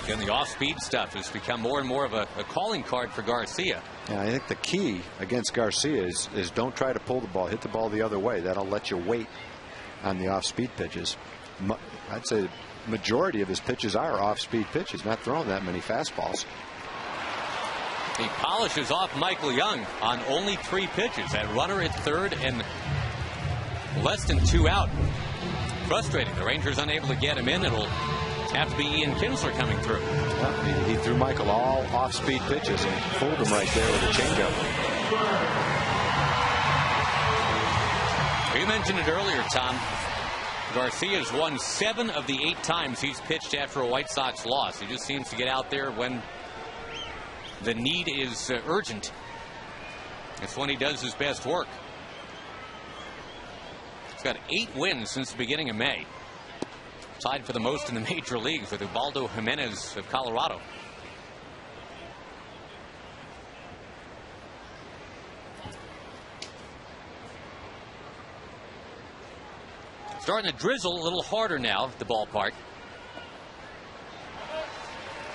And the off-speed stuff has become more and more of a calling card for Garcia. Yeah, I think the key against Garcia is don't try to pull the ball. Hit the ball the other way. That'll let you wait on the off-speed pitches. I'd say the majority of his pitches are off-speed pitches, not throwing that many fastballs. He polishes off Michael Young on only 3 pitches. That runner at third and less than 2 out. Frustrating. The Rangers unable to get him in. It'll have to be Ian Kinsler coming through. Yeah, he threw Michael all off-speed pitches and fooled him right there with a changeup. You mentioned it earlier, Tom. Garcia's won 7 of the 8 times he's pitched after a White Sox loss. He just seems to get out there when the need is urgent. It's when he does his best work. He's got 8 wins since the beginning of May. Tied for the most in the major leagues with Ubaldo Jimenez of Colorado. Starting to drizzle a little harder now at the ballpark.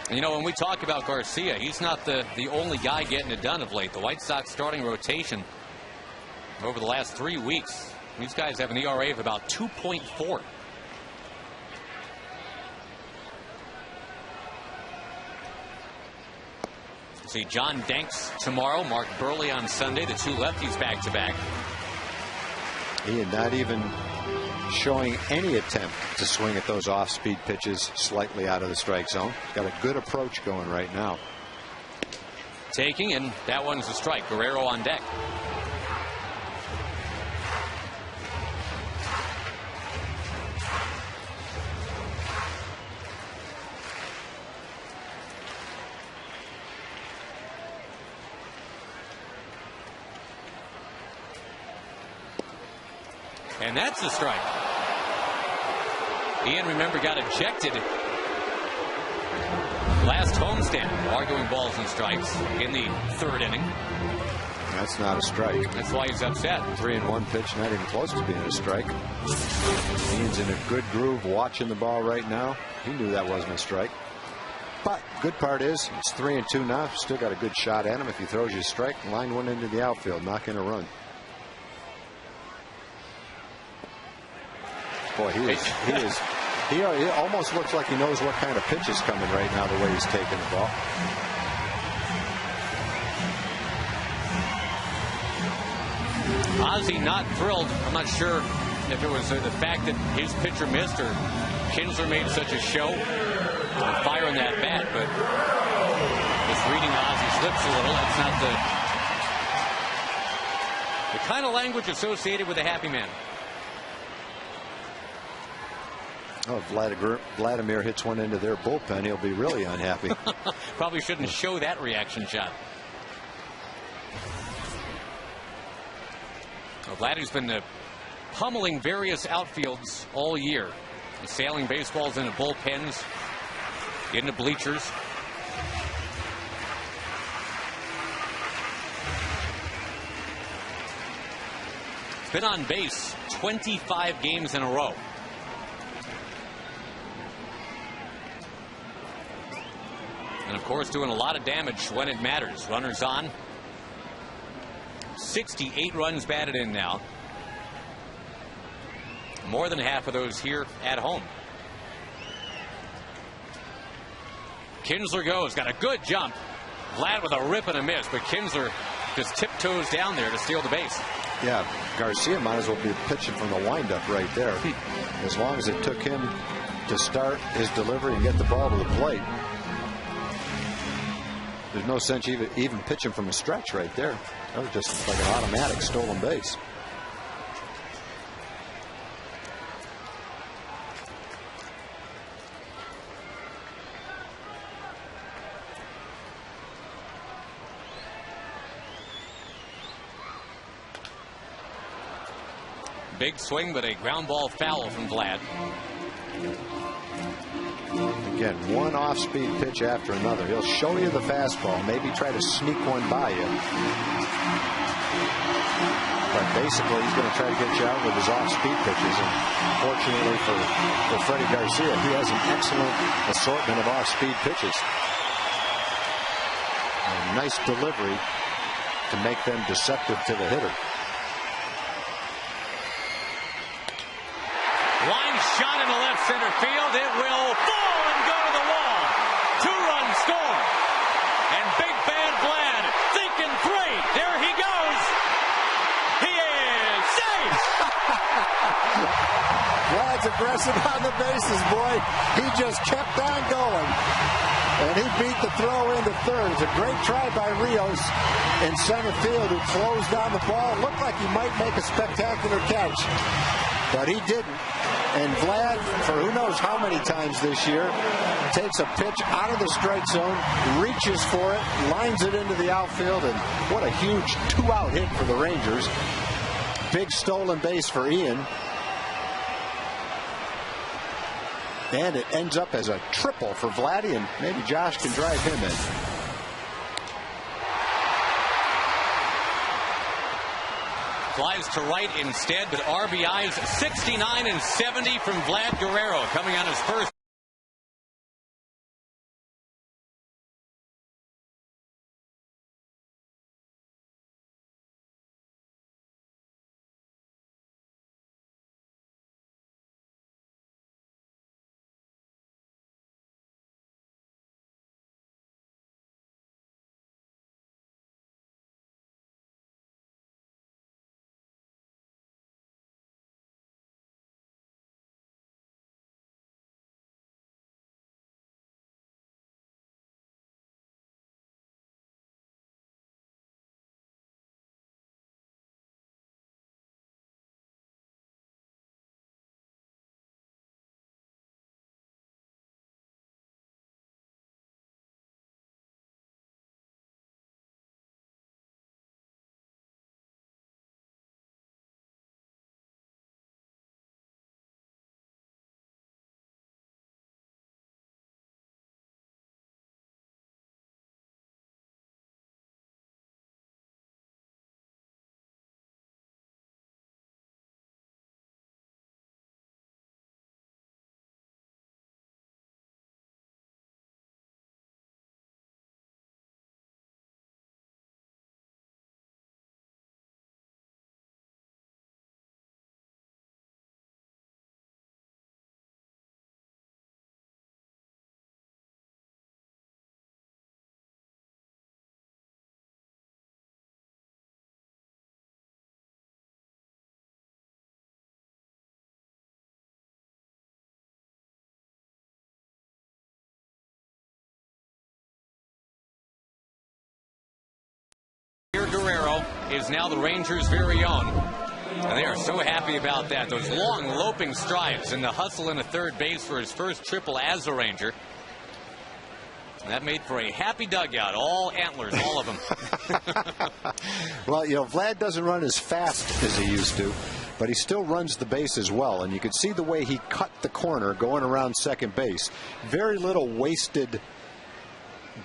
And, you know, when we talk about Garcia, he's not the only guy getting it done of late. The White Sox starting rotation over the last 3 weeks, these guys have an ERA of about 2.4. See John Danks tomorrow, Mark Burley on Sunday, the 2 lefties back-to-back. He had not even showing any attempt to swing at those off-speed pitches slightly out of the strike zone. Got a good approach going right now. Taking, and that one's a strike. Guerrero on deck. And that's a strike. Ian, remember, got ejected last homestand, arguing balls and strikes in the 3rd inning. That's not a strike. That's why he's upset. 3-1 pitch, not even close to being a strike. Ian's in a good groove watching the ball right now. He knew that wasn't a strike. But good part is it's 3-2 now. Still got a good shot at him. If he throws you a strike, line one into the outfield, not going to run. Boy, he almost looks like he knows what kind of pitch is coming right now, the way he's taking the ball. Ozzie not thrilled. I'm not sure if it was the fact that his pitcher missed or Kinsler made such a show of firing that bat, but just reading Ozzie's lips a little. That's not the kind of language associated with a happy man. Oh, Vladimir hits one into their bullpen, he'll be really unhappy. Probably shouldn't show that reaction shot. Well, Vladdy's been pummeling various outfields all year. He's sailing baseballs into bullpens, into bleachers. He's been on base 25 games in a row. And of course, doing a lot of damage when it matters. Runners on. 68 runs batted in now. More than half of those here at home. Kinsler goes, got a good jump. Vlad with a rip and a miss, but Kinsler just tiptoes down there to steal the base. Yeah, Garcia might as well be pitching from the windup right there. As long as it took him to start his delivery and get the ball to the plate. There's no sense even pitching from a stretch right there. That was just like an automatic stolen base. Big swing, but a ground ball foul from Vlad. Again, one off-speed pitch after another. He'll show you the fastball, maybe try to sneak one by you. But basically, he's going to try to get you out with his off-speed pitches. And fortunately for Freddie Garcia, he has an excellent assortment of off-speed pitches. A nice delivery to make them deceptive to the hitter. Line shot into left center field. It will fall and go to the wall. Two-run score. And Big Bad Vlad thinking three. There he goes. He is safe. Vlad's aggressive on the bases, boy. He just kept on going. And he beat the throw into third. It's a great try by Rios in center field, who closed down the ball. Looked like he might make a spectacular catch, but he didn't. And Vlad, for who knows how many times this year, takes a pitch out of the strike zone, reaches for it, lines it into the outfield, and what a huge two-out hit for the Rangers. Big stolen base for Ian. And it ends up as a triple for Vladdy, and maybe Josh can drive him in. Flies to right instead, but RBIs 69 and 70 from Vlad Guerrero, coming on his first. is now the Rangers' very own. And they are so happy about that. Those long loping strides and the hustle into third base for his first triple as a Ranger. That made for a happy dugout. All antlers, all of them. Well, you know, Vlad doesn't run as fast as he used to, but he still runs the base as well. And you could see the way he cut the corner going around second base. Very little wasted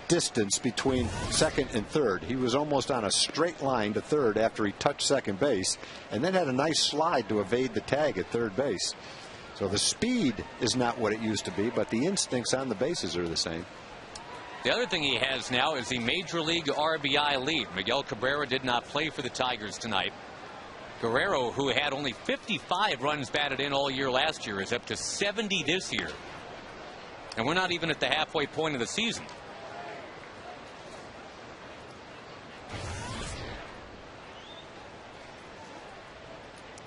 distance between second and third. He was almost on a straight line to third after he touched second base, and then had a nice slide to evade the tag at third base. So the speed is not what it used to be, but the instincts on the bases are the same. The other thing he has now is the Major League RBI lead. Miguel Cabrera did not play for the Tigers tonight. Guerrero, who had only 55 runs batted in all year last year, is up to 70 this year. And we're not even at the halfway point of the season.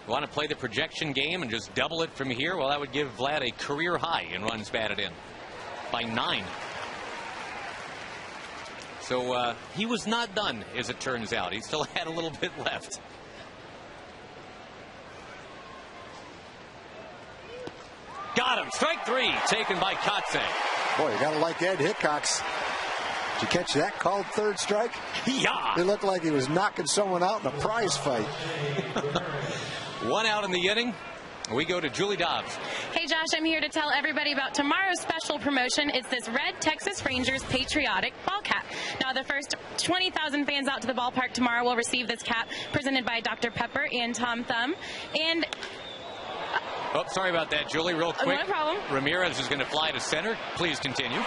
Want to play the projection game and just double it from here? Well, that would give Vlad a career high in runs batted in by 9. So he was not done, as it turns out. He still had a little bit left. Got him. Strike 3 taken by Kotze. Boy, you got to like Ed Hickox. Did you catch that called third strike? Yeah. It looked like he was knocking someone out in a prize fight. 1 out in the inning. We go to Julie Dobbs. Hey, Josh, I'm here to tell everybody about tomorrow's special promotion. It's this red Texas Rangers patriotic ball cap. Now, the first 20,000 fans out to the ballpark tomorrow will receive this cap presented by Dr. Pepper and Tom Thumb. And oh, sorry about that, Julie. Real quick. No problem. Ramirez is going to fly to center. Please continue.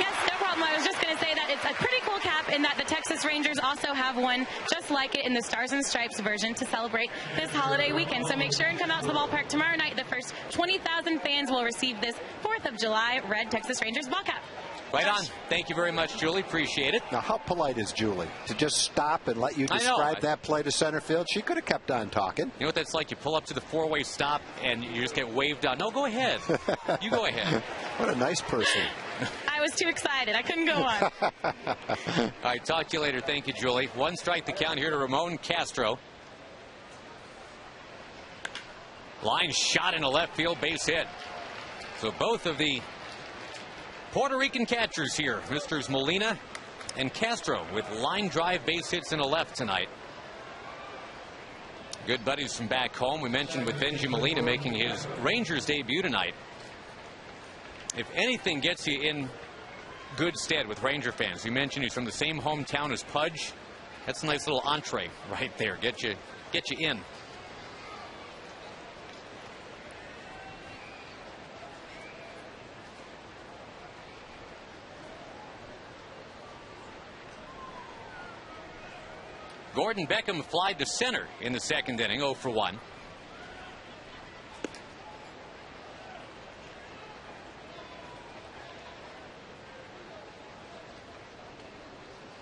Yes, no problem. I was just going to say that it's a pretty cool cap in that the Texas Rangers also have one just like it in the Stars and Stripes version to celebrate this holiday weekend. So make sure and come out to the ballpark tomorrow night. The first 20,000 fans will receive this 4th of July red Texas Rangers ball cap. Right on. Thank you very much, Julie. Appreciate it. Now, how polite is Julie to just stop and let you describe that play to center field? She could have kept on talking. You know what that's like? You pull up to the four-way stop and you just get waved on. No, go ahead. You go ahead. What a nice person. I was too excited. I couldn't go on. All right, talk to you later. Thank you, Julie. 1 strike to count here to Ramon Castro. Line shot in a left field, base hit. So both of the Puerto Rican catchers here, Misters Molina and Castro, with line drive base hits in a left tonight. Good buddies from back home. We mentioned with Benji Molina making his Rangers debut tonight. If anything gets you in good stead with Ranger fans, you mentioned he's from the same hometown as Pudge. That's a nice little entree right there. Get you in. Gordon Beckham flied to center in the second inning, 0 for 1.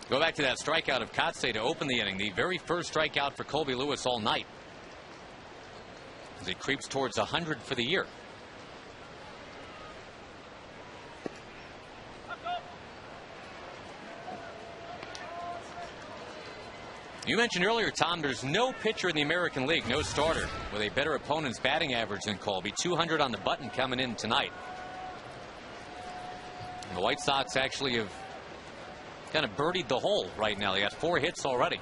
Go back to that strikeout of Kotze to open the inning. The very first strikeout for Colby Lewis all night, as he creeps towards 100 for the year. You mentioned earlier, Tom, there's no pitcher in the American League, no starter, with a better opponent's batting average than Colby. 200 on the button coming in tonight. And the White Sox actually have kind of birdied the hole right now. They got 4 hits already.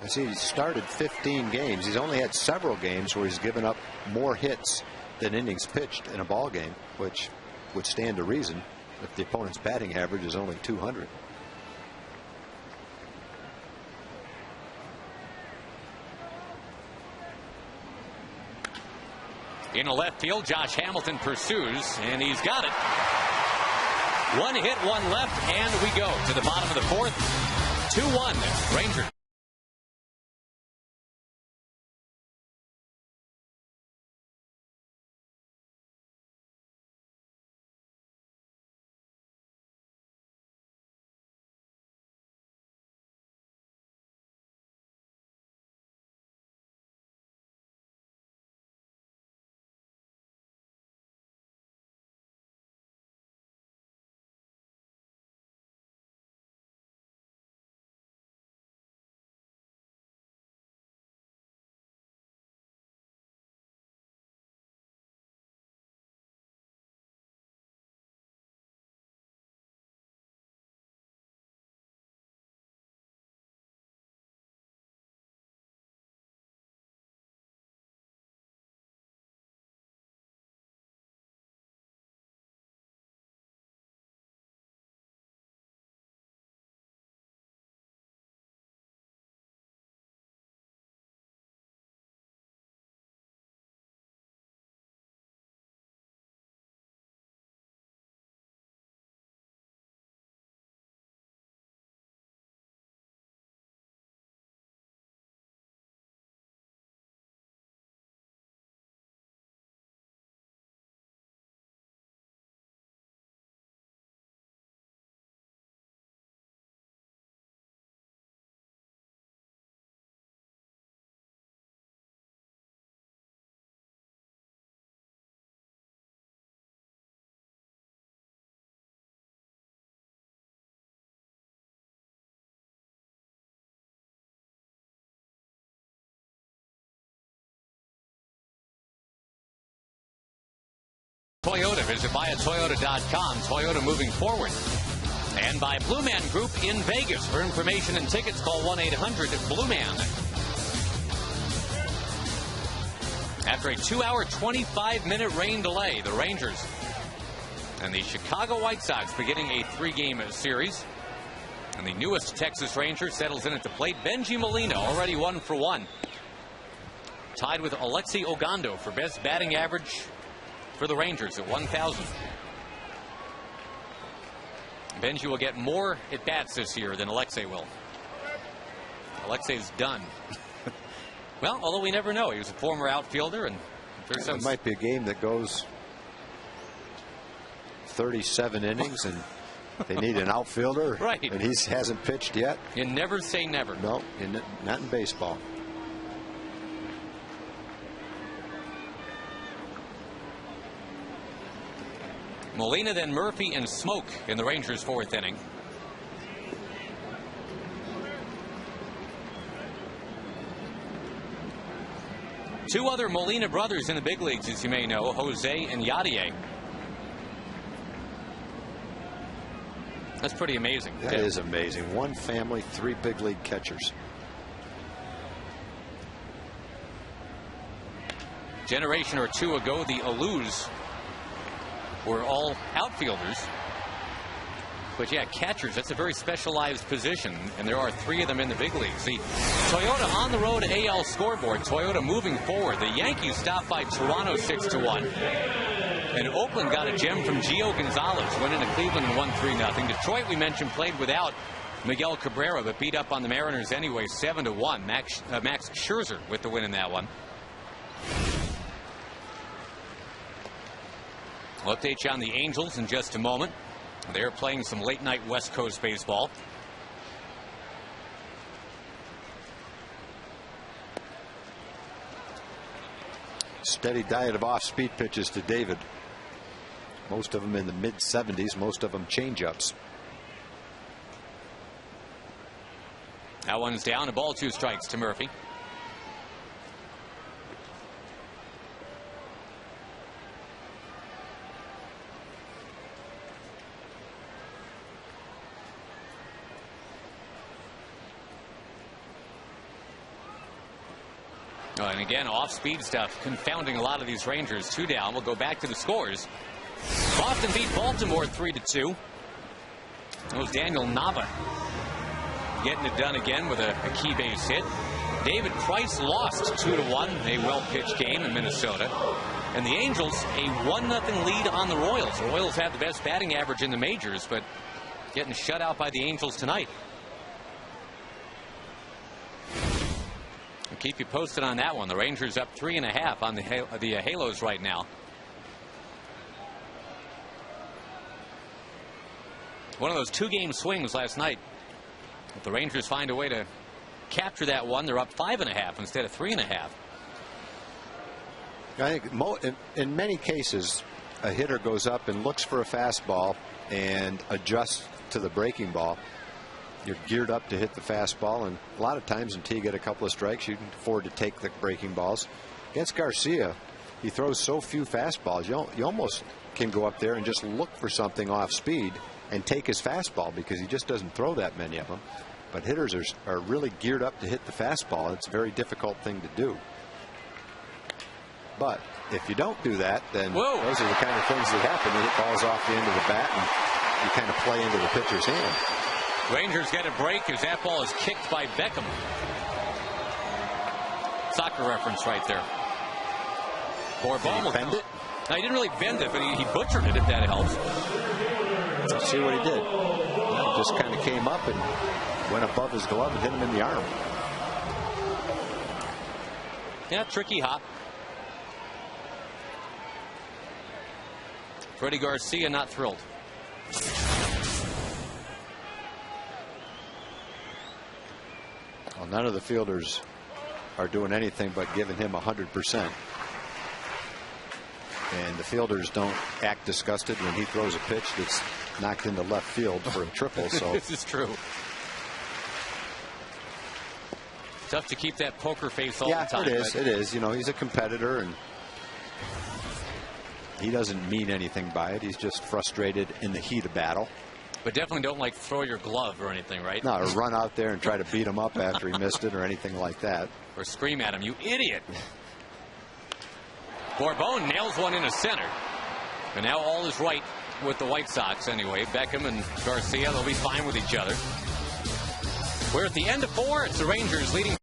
I see he started 15 games. He's only had several games where he's given up more hits than innings pitched in a ball game, which would stand to reason if the opponent's batting average is only 200. In the left field, Josh Hamilton pursues, and he's got it. 1 hit, 1 left, and we go to the bottom of the 4th. 2-1 Rangers. visit buyatoyota.com. Toyota moving forward. And by Blue Man Group in Vegas. For information and tickets, call 1-800-BLUE-MAN. After a 2-hour, 25-minute rain delay, the Rangers and the Chicago White Sox beginning a 3-game series. And the newest Texas Ranger settles in at the plate. Benji Molina already 1 for 1. Tied with Alexei Ogando for best batting average for the Rangers at 1,000. Benji will get more at-bats this year than Alexei will. Alexei's done. Well, although we never know. He was a former outfielder, and there's some... It might be a game that goes 37 innings, and they need an outfielder. Right. And he hasn't pitched yet. You never say never. No, not in baseball. Molina, then Murphy and Smoke in the Rangers' 4th inning. Two other Molina brothers in the big leagues, as you may know, Jose and Yadier. That's pretty amazing. That is amazing. One family, 3 big league catchers. Generation or two ago, the Alus were all outfielders. But yeah, catchers, that's a very specialized position, and there are 3 of them in the big leagues. The Toyota on the road AL scoreboard, Toyota moving forward. The Yankees stopped by Toronto 6-1. And Oakland got a gem from Gio Gonzalez, went into Cleveland and won 3-0. Detroit, we mentioned, played without Miguel Cabrera, but beat up on the Mariners anyway, 7-1. Max Scherzer with the win in that one. We'll update you on the Angels in just a moment. They're playing some late night West Coast baseball. Steady diet of off-speed pitches to David. Most of them in the mid-70s, most of them change-ups. That one's down. A ball, 2 strikes to Murphy. And again, off-speed stuff confounding a lot of these Rangers. 2 down. We'll go back to the scores. Boston beat Baltimore 3-2. That was Daniel Nava getting it done again with a key base hit. David Price lost 2-1, a well-pitched game in Minnesota. And the Angels, a 1-0 lead on the Royals. The Royals have the best batting average in the majors, but getting shut out by the Angels tonight. I'll keep you posted on that one. The Rangers up 3.5 on the Halos right now. One of those 2-game swings last night. If the Rangers find a way to capture that one, they're up 5.5 instead of 3.5. I think in many cases, a hitter goes up and looks for a fastball and adjusts to the breaking ball. You're geared up to hit the fastball, and a lot of times until you get a couple of strikes, you can afford to take the breaking balls. Against Garcia, he throws so few fastballs, you almost can go up there and just look for something off speed and take his fastball, because he just doesn't throw that many of them. But hitters are really geared up to hit the fastball. It's a very difficult thing to do. But if you don't do that, then those are the kind of things that happen. You hit balls off the end of the bat, and you kind of play into the pitcher's hand. Rangers get a break as that ball is kicked by Beckham. Soccer reference right there. Did he bend it? No, he didn't really bend it, but he butchered it, if that helps. Let's see what he did. He just kind of came up and went above his glove and hit him in the arm. Yeah, tricky hop. Freddie Garcia not thrilled. Well, none of the fielders are doing anything but giving him 100%. And the fielders don't act disgusted when he throws a pitch that's knocked into left field for a triple. So this is true. Tough to keep that poker face all the time. Yeah, it is. You know, he's a competitor, and He doesn't mean anything by it. He's just frustrated in the heat of battle. But definitely don't like throw your glove or anything, right? No, or run out there and try to beat him up after he missed it or anything like that. Or scream at him, you idiot. Bourbon nails one into center. And now all is right with the White Sox anyway. Beckham and Garcia, they'll be fine with each other. We're at the end of 4. It's the Rangers leading.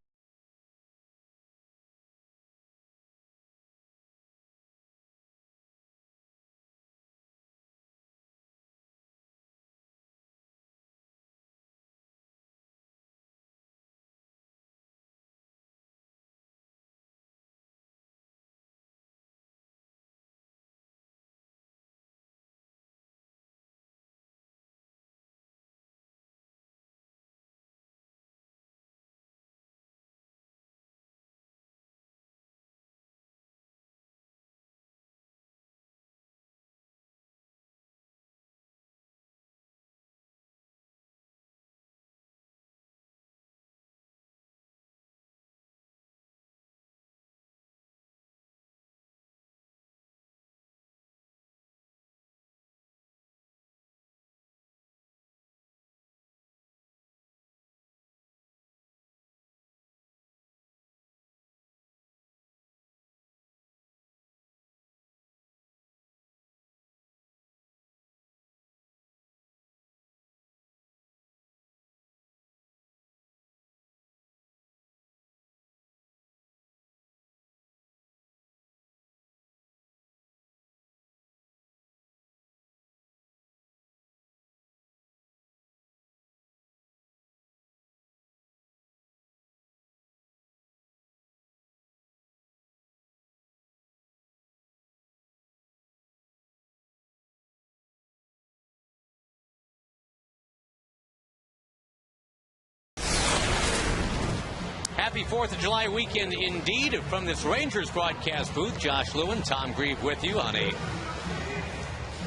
Happy 4th of July weekend indeed from this Rangers broadcast booth. Josh Lewin, Tom Grieve with you on a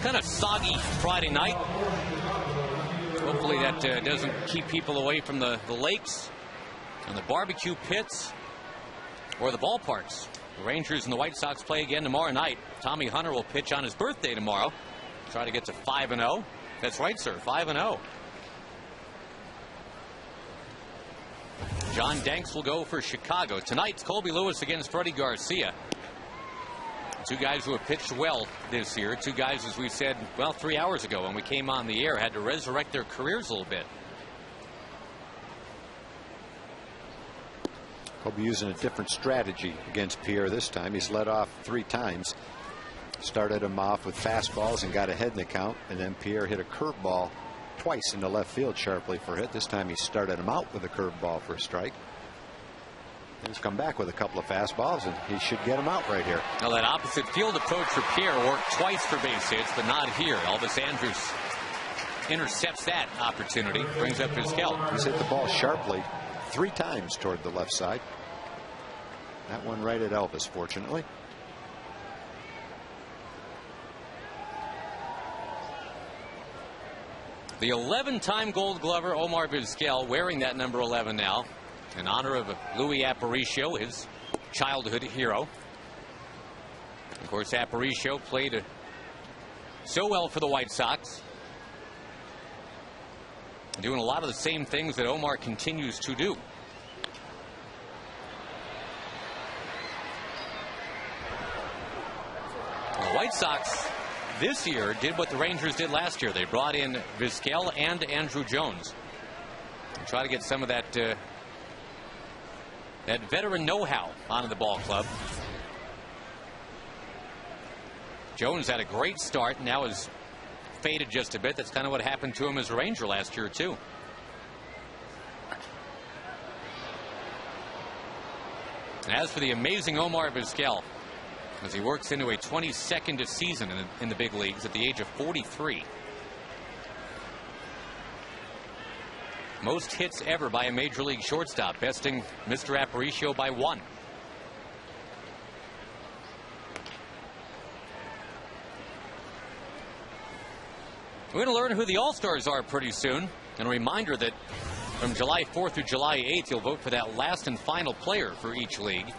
kind of soggy Friday night. Hopefully that doesn't keep people away from the lakes and the barbecue pits or the ballparks. The Rangers and the White Sox play again tomorrow night. Tommy Hunter will pitch on his birthday tomorrow. Try to get to 5-0. That's right, sir, 5-0. John Danks will go for Chicago. Tonight's Colby Lewis against Freddie Garcia. Two guys who have pitched well this year. Two guys, as we said, well, 3 hours ago when we came on the air, had to resurrect their careers a little bit. Colby using a different strategy against Pierre this time. He's led off 3 times. Started him off with fastballs and got ahead in the count. And then Pierre hit a curveball twice into left field sharply for a hit. This time he started him out with a curveball for a strike. He's come back with a couple of fastballs, and he should get him out right here. Now that opposite field approach for Pierre worked twice for base hits, but not here. Elvis Andrus intercepts that opportunity, brings up his scalp. He's hit the ball sharply 3 times toward the left side. That one right at Elvis, fortunately. The 11-time Gold Glover Omar Vizquel wearing that number 11 now in honor of Louis Aparicio, his childhood hero. Of course, Aparicio played so well for the White Sox, doing a lot of the same things that Omar continues to do. The White Sox this year did what the Rangers did last year. They brought in Vizquel and Andrew Jones to try to get some of that that veteran know-how onto the ball club. Jones had a great start, now has faded just a bit. That's kind of what happened to him as a Ranger last year too. And as for the amazing Omar Vizquel, as he works into a 22nd season in the big leagues at the age of 43. Most hits ever by a major league shortstop, besting Mr. Aparicio by 1. We're going to learn who the All-Stars are pretty soon. And a reminder that from July 4th through July 8th, you'll vote for that last and final player for each league.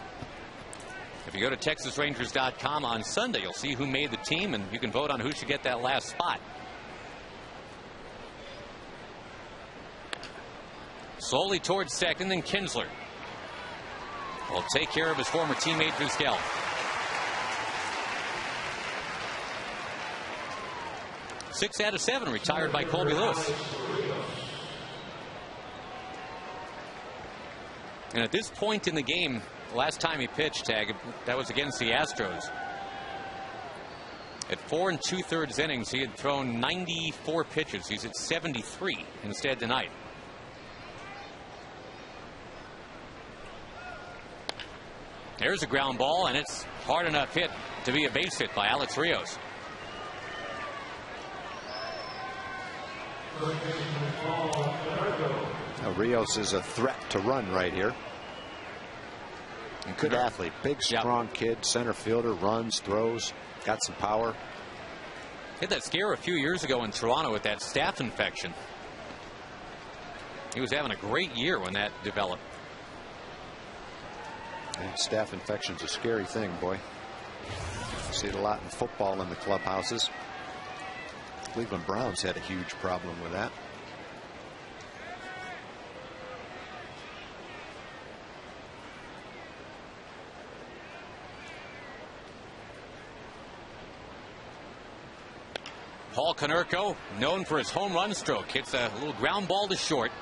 If you go to TexasRangers.com on Sunday, you'll see who made the team, and you can vote on who should get that last spot. Slowly towards second, and Kinsler will take care of his former teammate Vizquel. Six out of 7 retired by Colby Lewis. And at this point in the game, the last time he pitched, Tag, that was against the Astros. At 4 2/3 innings, he had thrown 94 pitches. He's at 73 instead tonight. There's a ground ball, and it's hard enough hit to be a base hit by Alex Rios. Now Rios is a threat to run right here. Good athlete, big, strong kid, center fielder, runs, throws, got some power. Had that scare a few years ago in Toronto with that staph infection. He was having a great year when that developed. And staph infection's a scary thing, boy. See it a lot in football in the clubhouses. Cleveland Browns had a huge problem with that. Paul Konerko, known for his home run stroke, hits a little ground ball to short.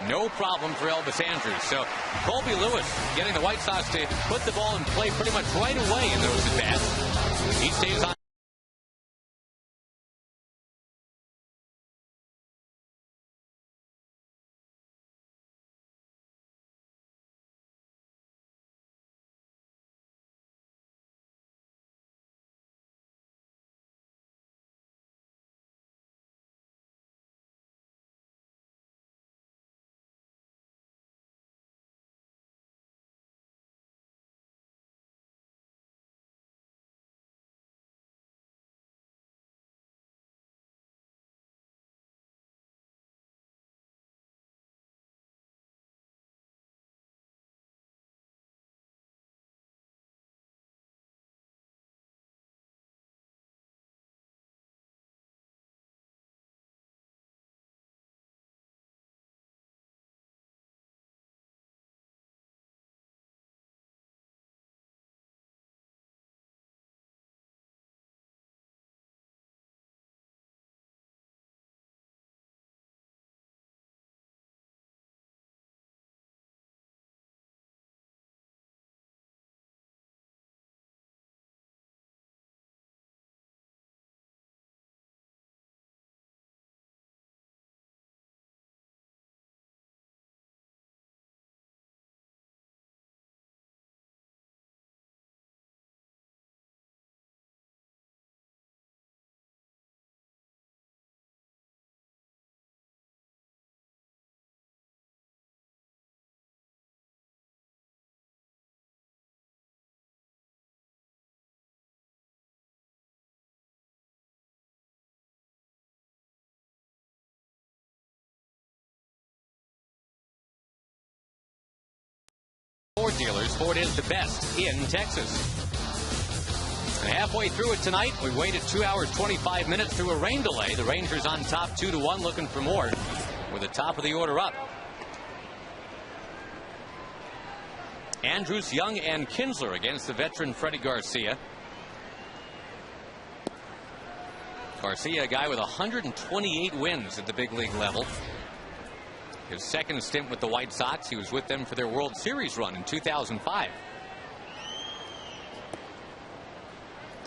No problem for Elvis Andrus. So Colby Lewis getting the White Sox to put the ball in play pretty much right away in those at-bats. He stays on. Ford dealers. Ford is the best in Texas. And halfway through it tonight, we waited 2 hours 25 minutes through a rain delay. The Rangers on top 2-1, looking for more with the top of the order up. Andrus, Young, and Kinsler against the veteran Freddie Garcia. Garcia, a guy with 128 wins at the big league level. His second stint with the White Sox, he was with them for their World Series run in 2005.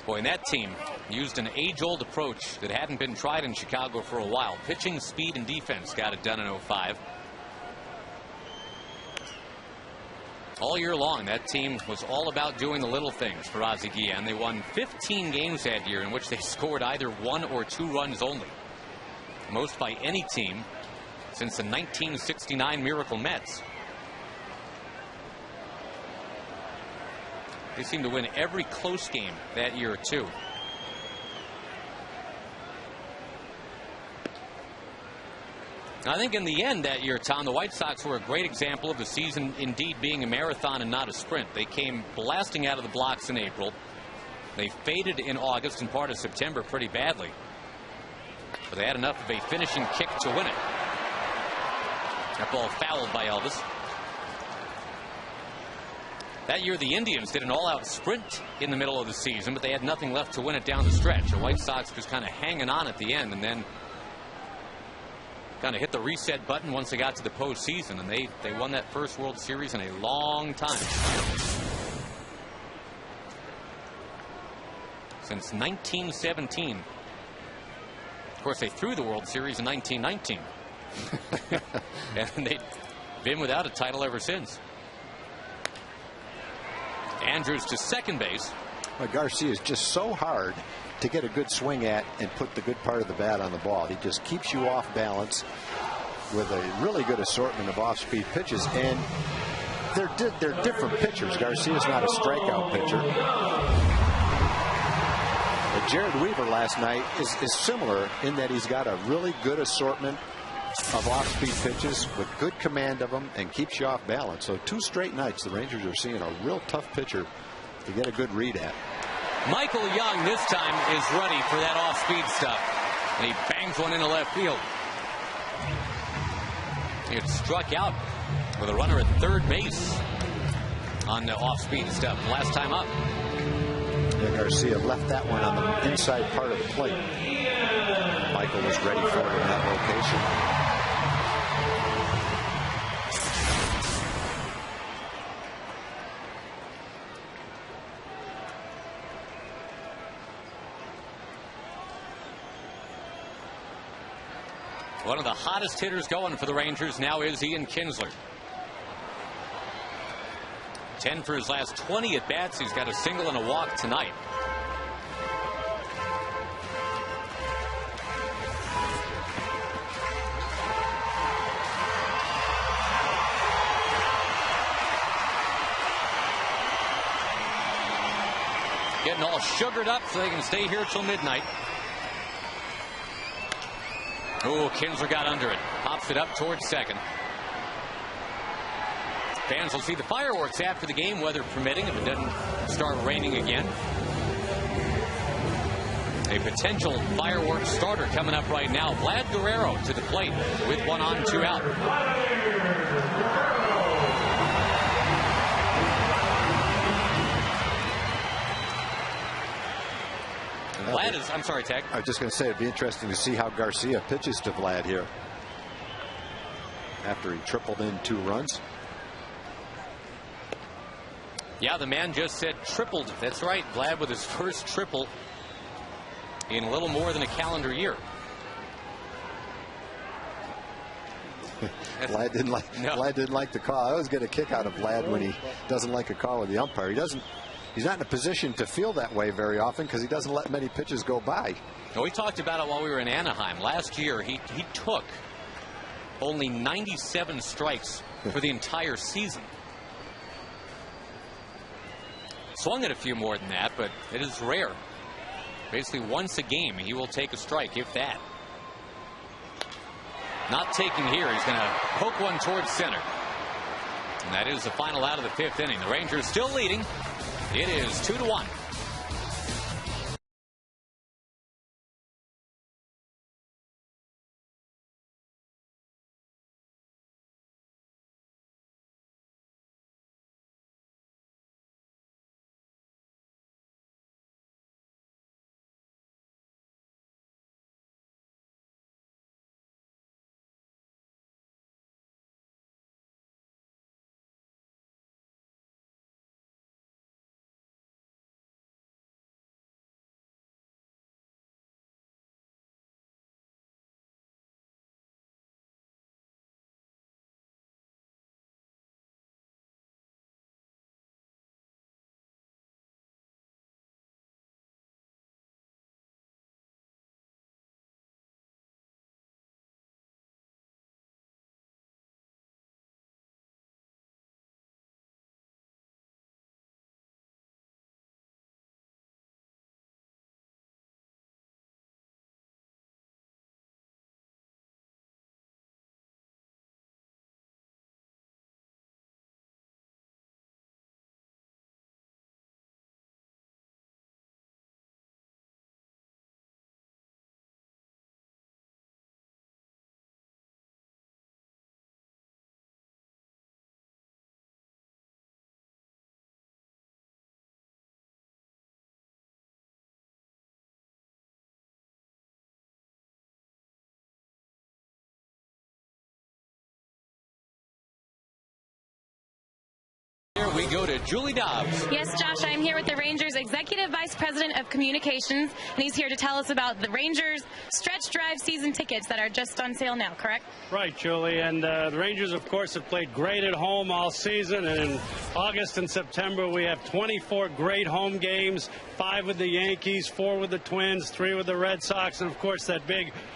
Boy, and that team used an age-old approach that hadn't been tried in Chicago for a while. Pitching, speed, and defense got it done in 05. All year long, that team was all about doing the little things for Ozzie Guillen. They won 15 games that year in which they scored either 1 or 2 runs only. Most by any team since the 1969 Miracle Mets. They seemed to win every close game that year, too. I think in the end that year, Tom, the White Sox were a great example of the season indeed being a marathon and not a sprint. They came blasting out of the blocks in April. They faded in August and part of September pretty badly. But they had enough of a finishing kick to win it. That ball fouled by Elvis. That year, the Indians did an all-out sprint in the middle of the season, but they had nothing left to win it down the stretch. The White Sox was kind of hanging on at the end and then kind of hit the reset button once they got to the postseason, and they won that first World Series in a long time. Since 1917. Of course, they threw the World Series in 1919. And they've been without a title ever since. Andrews to second base. Well, Garcia is just so hard to get a good swing at and put the good part of the bat on the ball. He just keeps you off balance with a really good assortment of off-speed pitches, and they're different pitchers. Garcia's not a strikeout pitcher. But Jared Weaver last night is similar in that he's got a really good assortment of off-speed pitches with good command of them and keeps you off balance. So 2 straight nights the Rangers are seeing a real tough pitcher to get a good read at. Michael Young this time is ready for that off-speed stuff. And he bangs one into left field. He had struck out with a runner at third base on the off-speed stuff last time up. Yeah, Garcia left that one on the inside part of the plate. Michael was ready for it in that location. One of the hottest hitters going for the Rangers now is Ian Kinsler. 10 for his last 20 at bats. He's got a single and a walk tonight. Getting all sugared up so they can stay here till midnight. Oh, Kinsler got under it. Pops it up towards second. Fans will see the fireworks after the game, weather permitting, if it doesn't start raining again. A potential fireworks starter coming up right now. Vlad Guerrero to the plate with 1 on, 2 out. Vlad is, I'm sorry, Tech. I was just going to say it'd be interesting to see how Garcia pitches to Vlad here after he tripled in 2 runs. Yeah, the man just said tripled. That's right. Vlad with his first triple in a little more than a calendar year. Vlad didn't like the call. I always get a kick out of Vlad when he doesn't like a call of the umpire. He's not in a position to feel that way very often because he doesn't let many pitches go by. Well, we talked about it while we were in Anaheim. Last year, he took only 97 strikes for the entire season. Swung at a few more than that, but it is rare. Basically, once a game, he will take a strike, if that. Not taking here. He's going to poke one towards center. And that is the final out of the 5th inning. The Rangers still leading. It is 2-1. we go to Julie Dobbs. Yes, Josh, I am here with the Rangers Executive Vice President of Communications, and he's here to tell us about the Rangers Stretch Drive season tickets that are just on sale now, correct? Right, Julie, and the Rangers, of course, have played great at home all season, and in August and September we have 24 great home games, 5 with the Yankees, 4 with the Twins, 3 with the Red Sox, and of course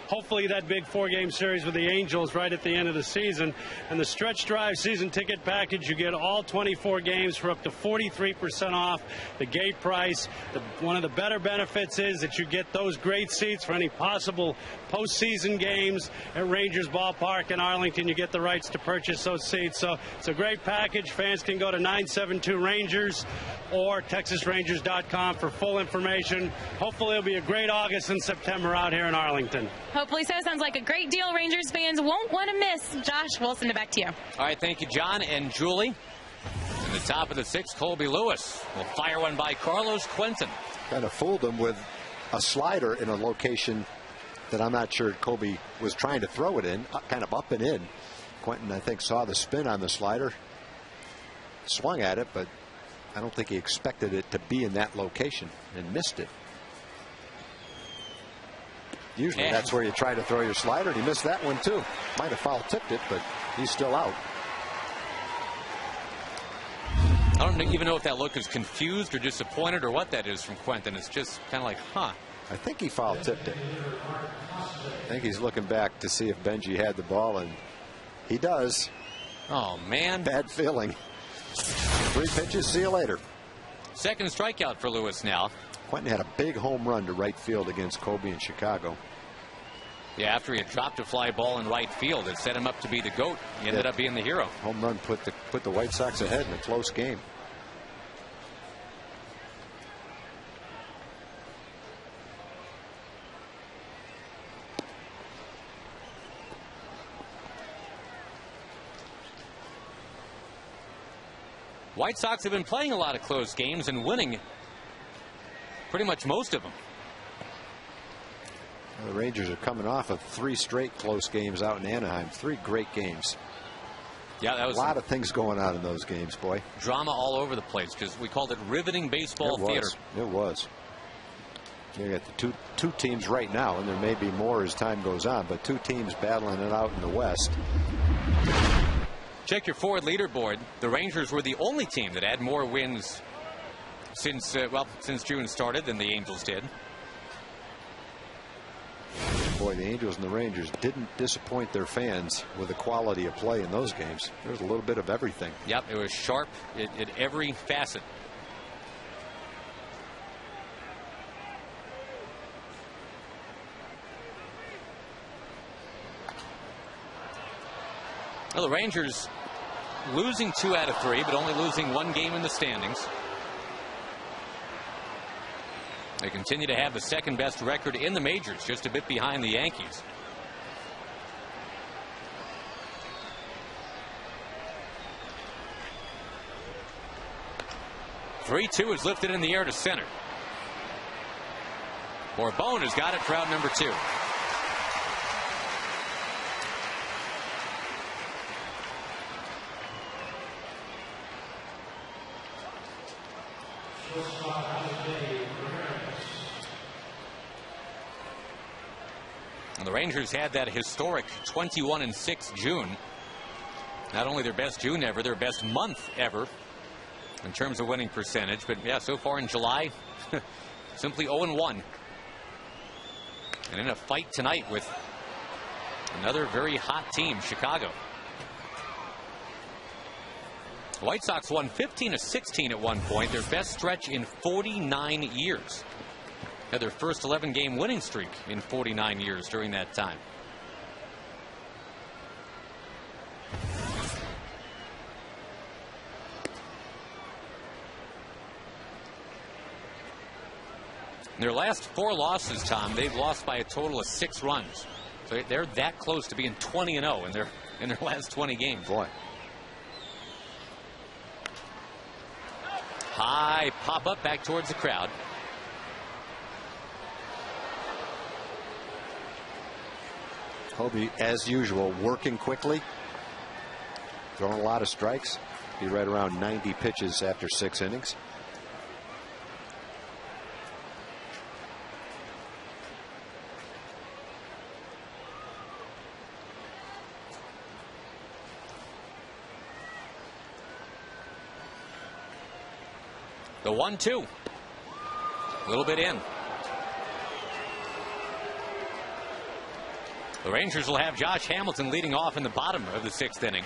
hopefully that big 4-game series with the Angels right at the end of the season. And the Stretch Drive season ticket package, you get all 24 games for up to 43% off the gate price. One of the better benefits is that you get those great seats for any possible postseason games at Rangers Ballpark in Arlington. You get the rights to purchase those seats. So it's a great package. Fans can go to 972 Rangers or TexasRangers.com for full information. Hopefully it'll be a great August and September out here in Arlington. Hopefully so. Sounds like a great deal Rangers fans won't want to miss. Josh, we'll send it back to you. All right, thank you, John and Julie. In the top of the 6th, Colby Lewis will fire one by Carlos Quentin. Kind of fooled him with a slider in a location that I'm not sure Colby was trying to throw it in, kind of up and in. Quentin, I think, saw the spin on the slider, swung at it, but I don't think he expected it to be in that location and missed it. Usually that's where you try to throw your slider, and he missed that one too. Might have foul tipped it, but he's still out. I don't even know if that look is confused or disappointed or what that is from Quentin. It's just kind of like, huh. I think he foul tipped it. I think he's looking back to see if Benji had the ball, and he does. Oh, man. Bad feeling. 3 pitches, see you later. Second strikeout for Lewis now. Quentin had a big home run to right field against Kobe in Chicago. Yeah, after he had dropped a fly ball in right field, it set him up to be the GOAT. He ended up being the hero. Home run put the White Sox ahead in a close game. White Sox have been playing a lot of close games and winning pretty much most of them. The Rangers are coming off of 3 straight close games out in Anaheim. 3 great games. Yeah, that was a lot of things going on in those games, boy. Drama all over the place, because we called it riveting baseball theater. It was. You got the two teams right now, and there may be more as time goes on, but 2 teams battling it out in the West. Check your forward leaderboard. The Rangers were the only team that had more wins since June started than the Angels did. Boy, the Angels and the Rangers didn't disappoint their fans with the quality of play in those games. There was a little bit of everything. Yep, it was sharp at every facet. Well, the Rangers losing 2 out of 3, but only losing 1 game in the standings. They continue to have the 2nd best record in the majors, just a bit behind the Yankees. "3-2" is lifted in the air to center. Borbone has got it for out number 2. And the Rangers had that historic 21-6 June. Not only their best June ever, their best month ever in terms of winning percentage. But yeah, so far in July, simply 0-1. And in a fight tonight with another very hot team, Chicago. The White Sox won 15-16 at one point, their best stretch in 49 years. Had their first 11-game winning streak in 49 years during that time. In their last 4 losses, Tom, they've lost by a total of 6 runs. So they're that close to being 20-0 in their last 20 games. Boy. High pop up back towards the crowd. Kobe, as usual, working quickly, throwing a lot of strikes. Be right around 90 pitches after 6 innings. The 1-2. A little bit in. The Rangers will have Josh Hamilton leading off in the bottom of the 6th inning.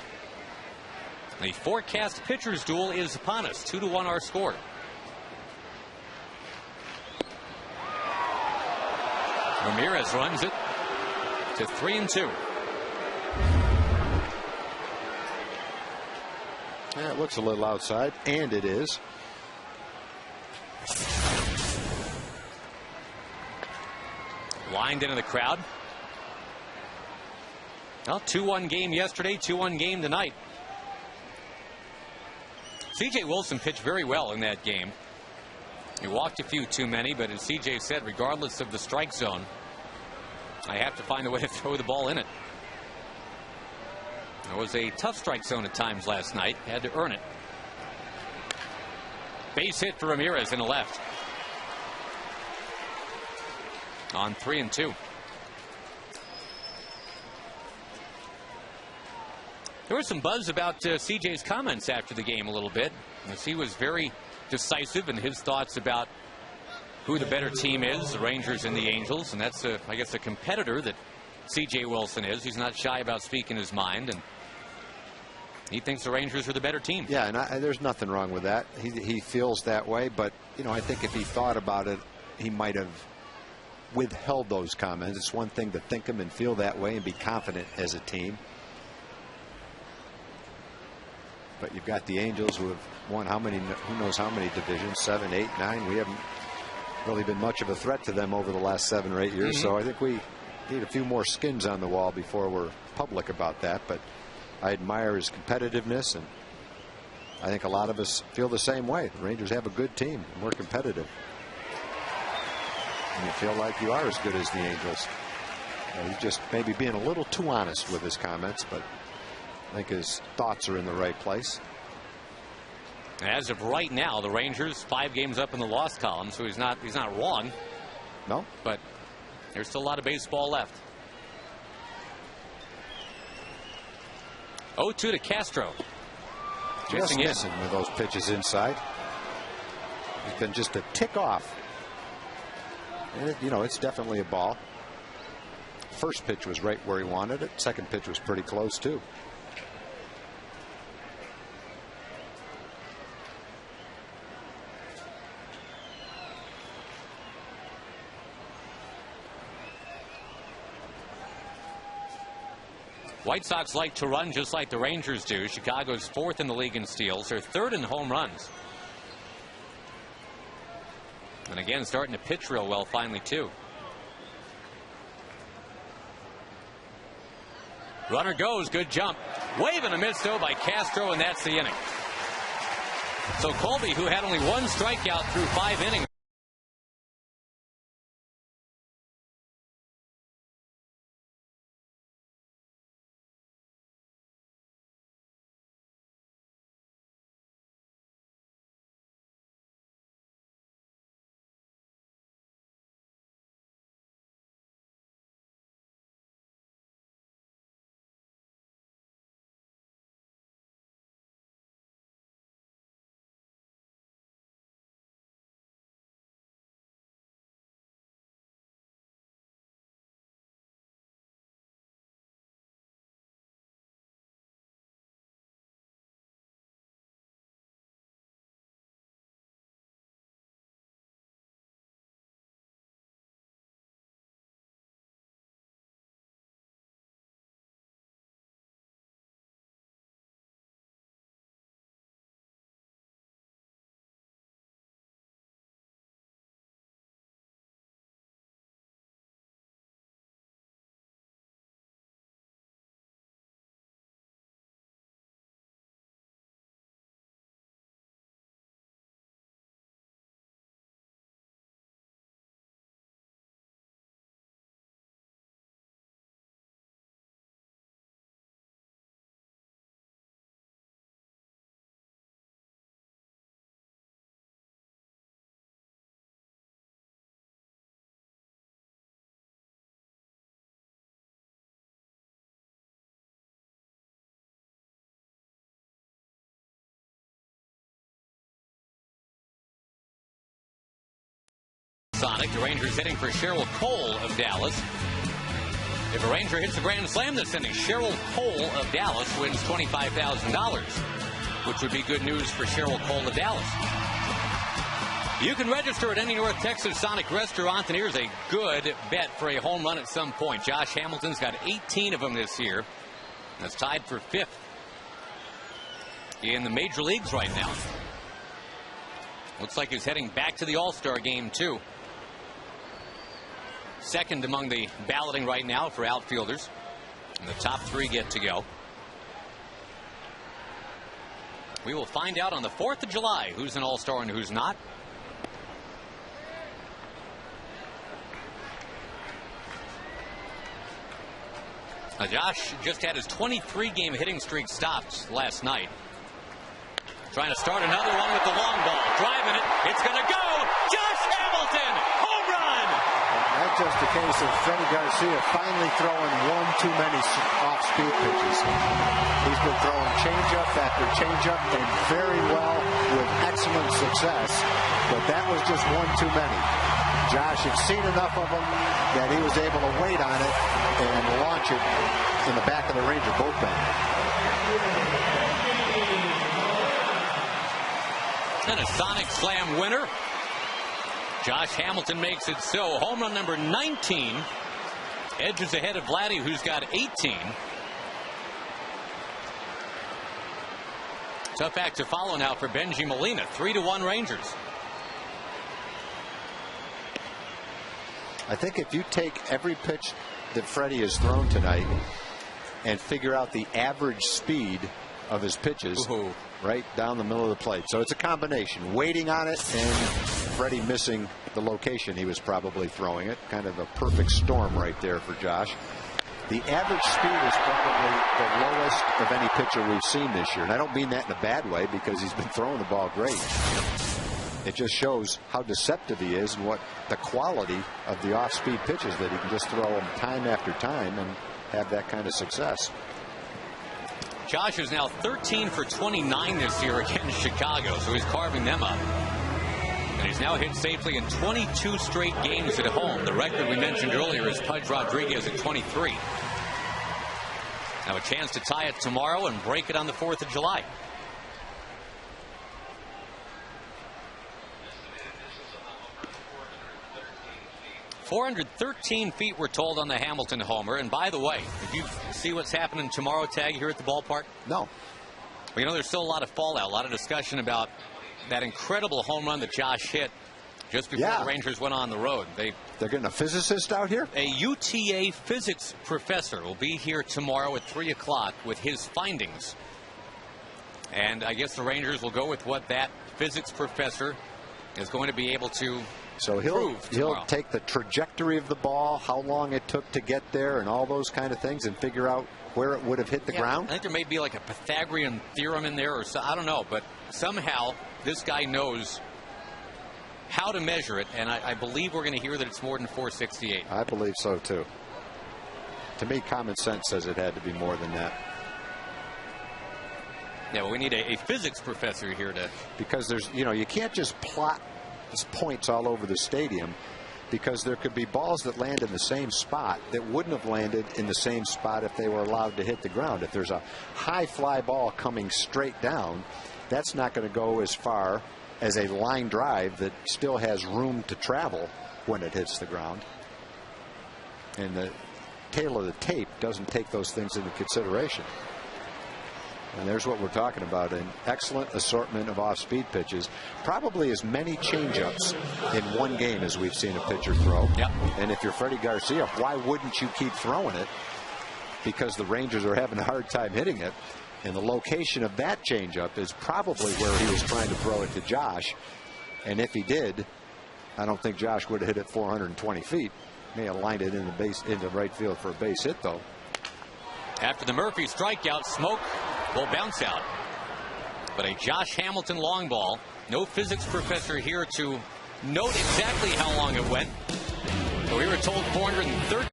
The forecast pitchers duel is upon us. 2-1 our score. Ramirez runs it to 3-2. Yeah, it looks a little outside, and it is. Lined into the crowd. Well, 2-1 game yesterday, 2-1 game tonight. C.J. Wilson pitched very well in that game. He walked a few too many, but as C.J. said, regardless of the strike zone, I have to find a way to throw the ball in it. It was a tough strike zone at times last night. Had to earn it. Base hit for Ramirez in the left. On 3-2. There was some buzz about CJ's comments after the game a little bit, as he was very decisive in his thoughts about who the better team is, the Rangers and the Angels, and that's, I guess, a competitor that CJ Wilson is. He's not shy about speaking his mind, and he thinks the Rangers are the better team. Yeah, and there's nothing wrong with that. He feels that way, but, you know, I think if he thought about it, he might have withheld those comments. It's one thing to think them and feel that way and be confident as a team. But you've got the Angels, who have won how many, who knows how many divisions, 7, 8, 9. We haven't really been much of a threat to them over the last 7 or 8 years. So I think we need a few more skins on the wall before we're public about that. But I admire his competitiveness, and I think a lot of us feel the same way. The Rangers have a good team, and we're competitive. And you feel like you are as good as the Angels. He's just maybe being a little too honest with his comments, but I think his thoughts are in the right place. As of right now, the Rangers 5 games up in the loss column, so he's not wrong. No, but there's still a lot of baseball left. 0-2 to Castro. Just missing with those pitches inside. He's been just a tick off. And you know, it's definitely a ball. First pitch was right where he wanted it. Second pitch was pretty close too. White Sox like to run just like the Rangers do. Chicago's 4th in the league in steals. They're 3rd in home runs. And again, starting to pitch real well finally, too. Runner goes. Good jump. Wave and a miss, though, by Castro, and that's the inning. So Colby, who had only 1 strikeout through 5 innings, Sonic. The Rangers hitting for Cheryl Cole of Dallas. If a Ranger hits a grand slam this inning, Cheryl Cole of Dallas wins $25,000, which would be good news for Cheryl Cole of Dallas. You can register at any North Texas Sonic restaurant, and here's a good bet for a home run at some point. Josh Hamilton's got 18 of them this year. That's tied for 5th in the major leagues right now. Looks like he's heading back to the All-Star game, too. Second among the balloting right now for outfielders. And the top 3 get to go. We will find out on the 4th of July who's an All-Star and who's not. Josh just had his 23-game hitting streak stopped last night. Trying to start another one with the long ball. Driving it. It's going to go. Josh Hamilton. Home run. That's just a case of Freddie Garcia finally throwing one too many off-speed pitches. He's been throwing changeup after changeup and very well with excellent success. But that was just one too many. Josh had seen enough of them that he was able to wait on it and launch it in the back of the Ranger bullpen. And a Sonic Slam winner. Josh Hamilton makes it so. Home run number 19. Edges ahead of Vladdy, who's got 18. Tough act to follow now for Benji Molina. 3-1 Rangers. I think if you take every pitch that Freddie has thrown tonight and figure out the average speed of his pitches, right down the middle of the plate. So it's a combination. Waiting on it and Freddie missing the location he was probably throwing it. Kind of a perfect storm right there for Josh. The average speed is probably the lowest of any pitcher we've seen this year. And I don't mean that in a bad way because he's been throwing the ball great. It just shows how deceptive he is and what the quality of the off-speed pitches that he can just throw them time after time and have that kind of success. Josh is now 13 for 29 this year against Chicago, so he's carving them up. And he's now hit safely in 22 straight games at home. The record we mentioned earlier is Pudge Rodriguez at 23. Now a chance to tie it tomorrow and break it on the 4th of July. .413 feet we're told on the Hamilton homer. And by the way, did you see what's happening tomorrow, Tag, here at the ballpark? No. Well, you know, there's still a lot of fallout, a lot of discussion about that incredible home run that Josh hit just before the Rangers went on the road. They're getting a physicist out here? A UTA physics professor will be here tomorrow at 3 o'clock with his findings. And I guess the Rangers will go with what that physics professor is going to be able to So he'll take the trajectory of the ball, how long it took to get there, and all those kind of things, and figure out where it would have hit the ground. I think there may be like a Pythagorean theorem in there, or so, I don't know, but somehow this guy knows how to measure it, and I believe we're going to hear that it's more than 468. I believe so too. To me, common sense says it had to be more than that. Yeah, well, we need a physics professor here to. Because there's, you can't just plot points all over the stadium, because there could be balls that land in the same spot that wouldn't have landed in the same spot if they were allowed to hit the ground. If there's a high fly ball coming straight down, that's not going to go as far as a line drive that still has room to travel when it hits the ground. And the tail of the tape doesn't take those things into consideration. And there's what we're talking about, an excellent assortment of off-speed pitches. Probably as many changeups in one game as we've seen a pitcher throw. Yep. And if you're Freddie Garcia, why wouldn't you keep throwing it? Because the Rangers are having a hard time hitting it. And the location of that changeup is probably where he was trying to throw it to Josh. And if he did, I don't think Josh would have hit it 420 feet. May have lined it into right field for a base hit, though. After the Murphy strikeout, Smoke will bounce out. But a Josh Hamilton long ball. No physics professor here to note exactly how long it went. So we were told 413.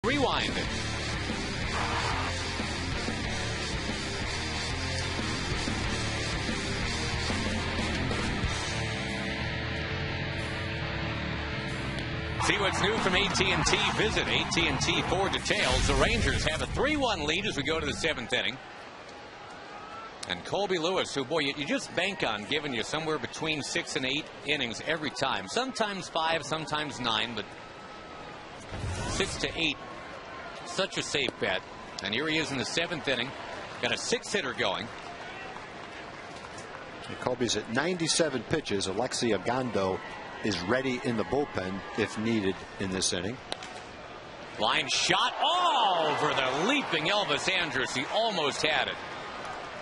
Rewind. See what's new from AT&T. Visit AT&T for details. The Rangers have a 3-1 lead as we go to the 7th inning. And Colby Lewis, who, boy, you just bank on giving you somewhere between 6 and 8 innings every time. Sometimes 5, sometimes 9, but 6 to 8, such a safe bet. And here he is in the 7th inning. Got a 6-hitter going. And Colby's at 97 pitches. Alexi Ogando is ready in the bullpen if needed in this inning. Line shot all over the leaping Elvis Andrus. He almost had it.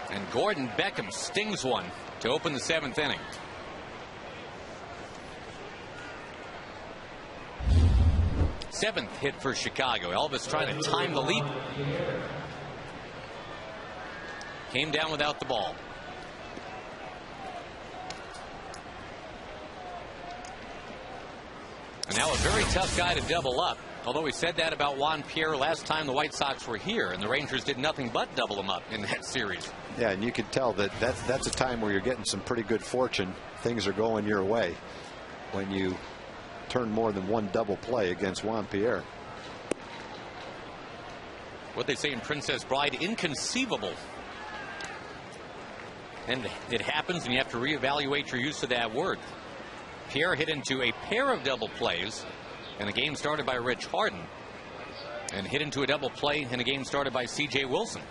And Gordon Beckham stings one to open the 7th inning. Seventh hit for Chicago. Elvis trying to time the leap. Came down without the ball. And now a very tough guy to double up. Although we said that about Juan Pierre last time the White Sox were here, and the Rangers did nothing but double him up in that series. Yeah, and you can tell that's a time where you're getting some pretty good fortune. Things are going your way when you turn more than one double play against Juan Pierre. What they say in Princess Bride, inconceivable. And it happens, and you have to reevaluate your use of that word. Pierre hit into a pair of double plays, and the game started by Rich Harden, and hit into a double play in a game started by C.J. Wilson.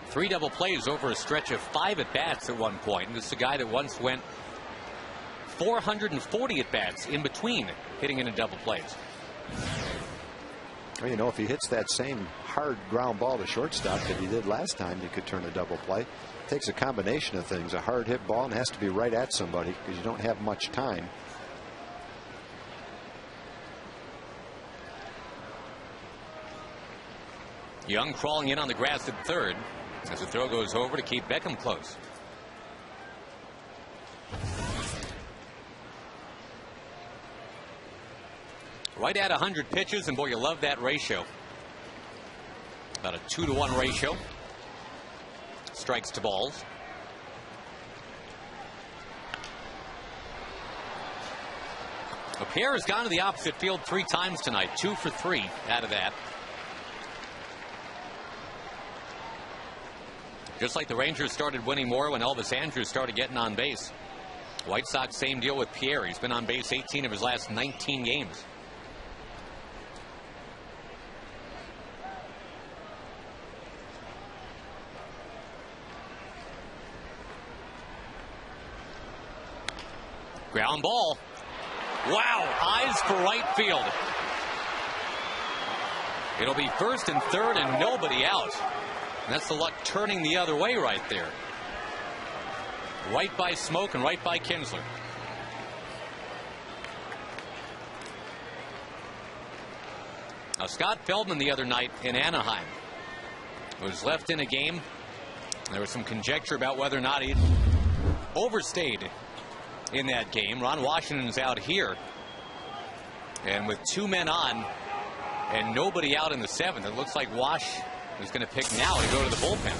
3 double plays over a stretch of 5 at-bats at one point. And this is a guy that once went 440 at-bats in between hitting into double plays. Well, you know, if he hits that same hard ground ball to shortstop that he did last time, he could turn a double play. Takes a combination of things, a hard hit ball, and has to be right at somebody because you don't have much time. Young crawling in on the grass at third as the throw goes over to keep Beckham close. Right at 100 pitches, and boy, you love that ratio. About a 2-to-1 ratio. Strikes to balls. Pierre has gone to the opposite field 3 times tonight. 2 for 3 out of that. Just like the Rangers started winning more when Elvis Andrus started getting on base. White Sox, same deal with Pierre. He's been on base 18 of his last 19 games. Ground ball. Wow, eyes for right field. It'll be first and third and nobody out. And that's the luck turning the other way right there. Right by Smoke and right by Kinsler. Now, Scott Feldman the other night in Anaheim was left in a game. There was some conjecture about whether or not he overstayed in that game. Ron Washington's out here, and with 2 men on and nobody out in the 7th, it looks like Wash is going to pick now to go to the bullpen.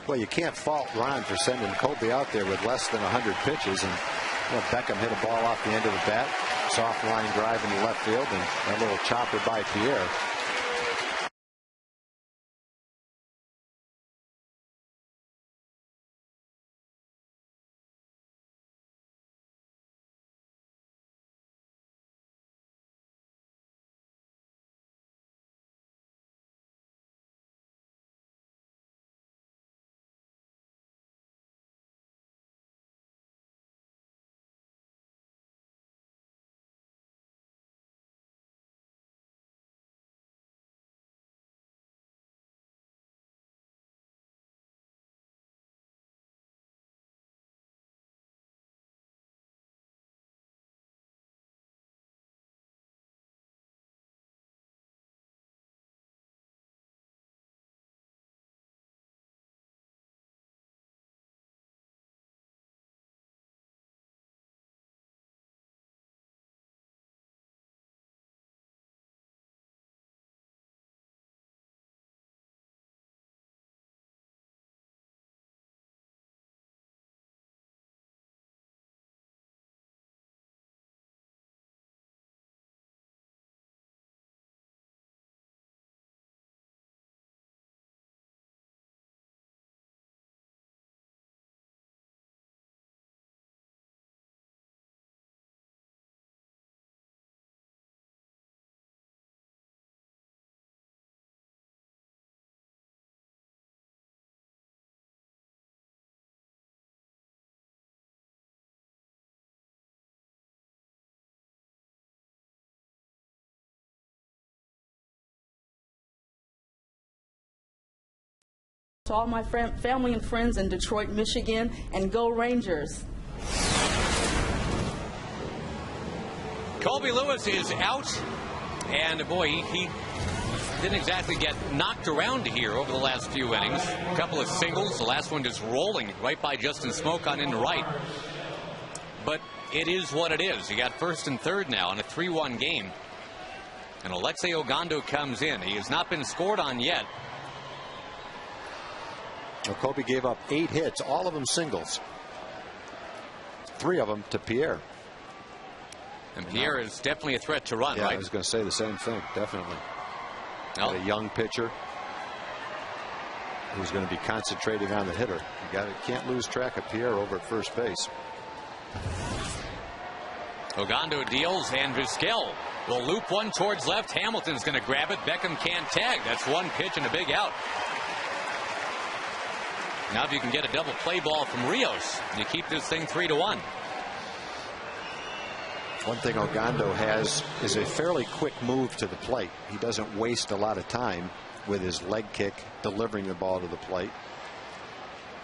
Well, you can't fault Ron for sending Colby out there with less than 100 pitches, and Beckham hit a ball off the end of the bat, soft line drive in the left field, and a little chopper by Pierre. to all my family and friends in Detroit, Michigan, and go Rangers. Colby Lewis is out, and boy, he didn't exactly get knocked around here over the last few innings. A couple of singles, the last one just rolling right by Justin Smoke on into right. But it is what it is. You got first and third now in a 3-1 game. And Alexei Ogando comes in. He has not been scored on yet. Well, Colby gave up 8 hits, all of them singles. 3 of them to Pierre. And Pierre is definitely a threat to run, yeah, right? I was going to say the same thing, definitely. No. A young pitcher who's going to be concentrating on the hitter. You can't lose track of Pierre over at first base. Ogando deals, and Vizquel will loop one towards left. Hamilton's going to grab it. Beckham can't tag. That's one pitch and a big out. Now if you can get a double play ball from Rios, you keep this thing 3-1. One thing Ogando has is a fairly quick move to the plate. He doesn't waste a lot of time with his leg kick delivering the ball to the plate.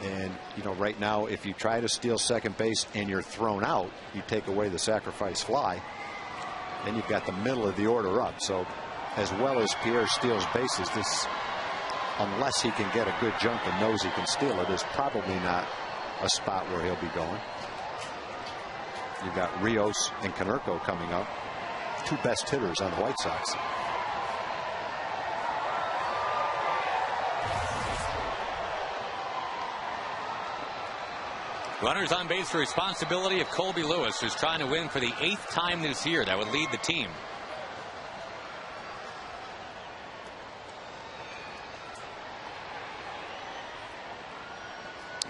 And, you know, right now, if you try to steal second base and you're thrown out, you take away the sacrifice fly, then you've got the middle of the order up. So as well as Pierre steals bases, this, unless he can get a good jump and knows he can steal it, is probably not a spot where he'll be going. You've got Rios and Konerko coming up, 2 best hitters on the White Sox. Runners on base for responsibility of Colby Lewis, who's trying to win for the 8th time this year. That would lead the team.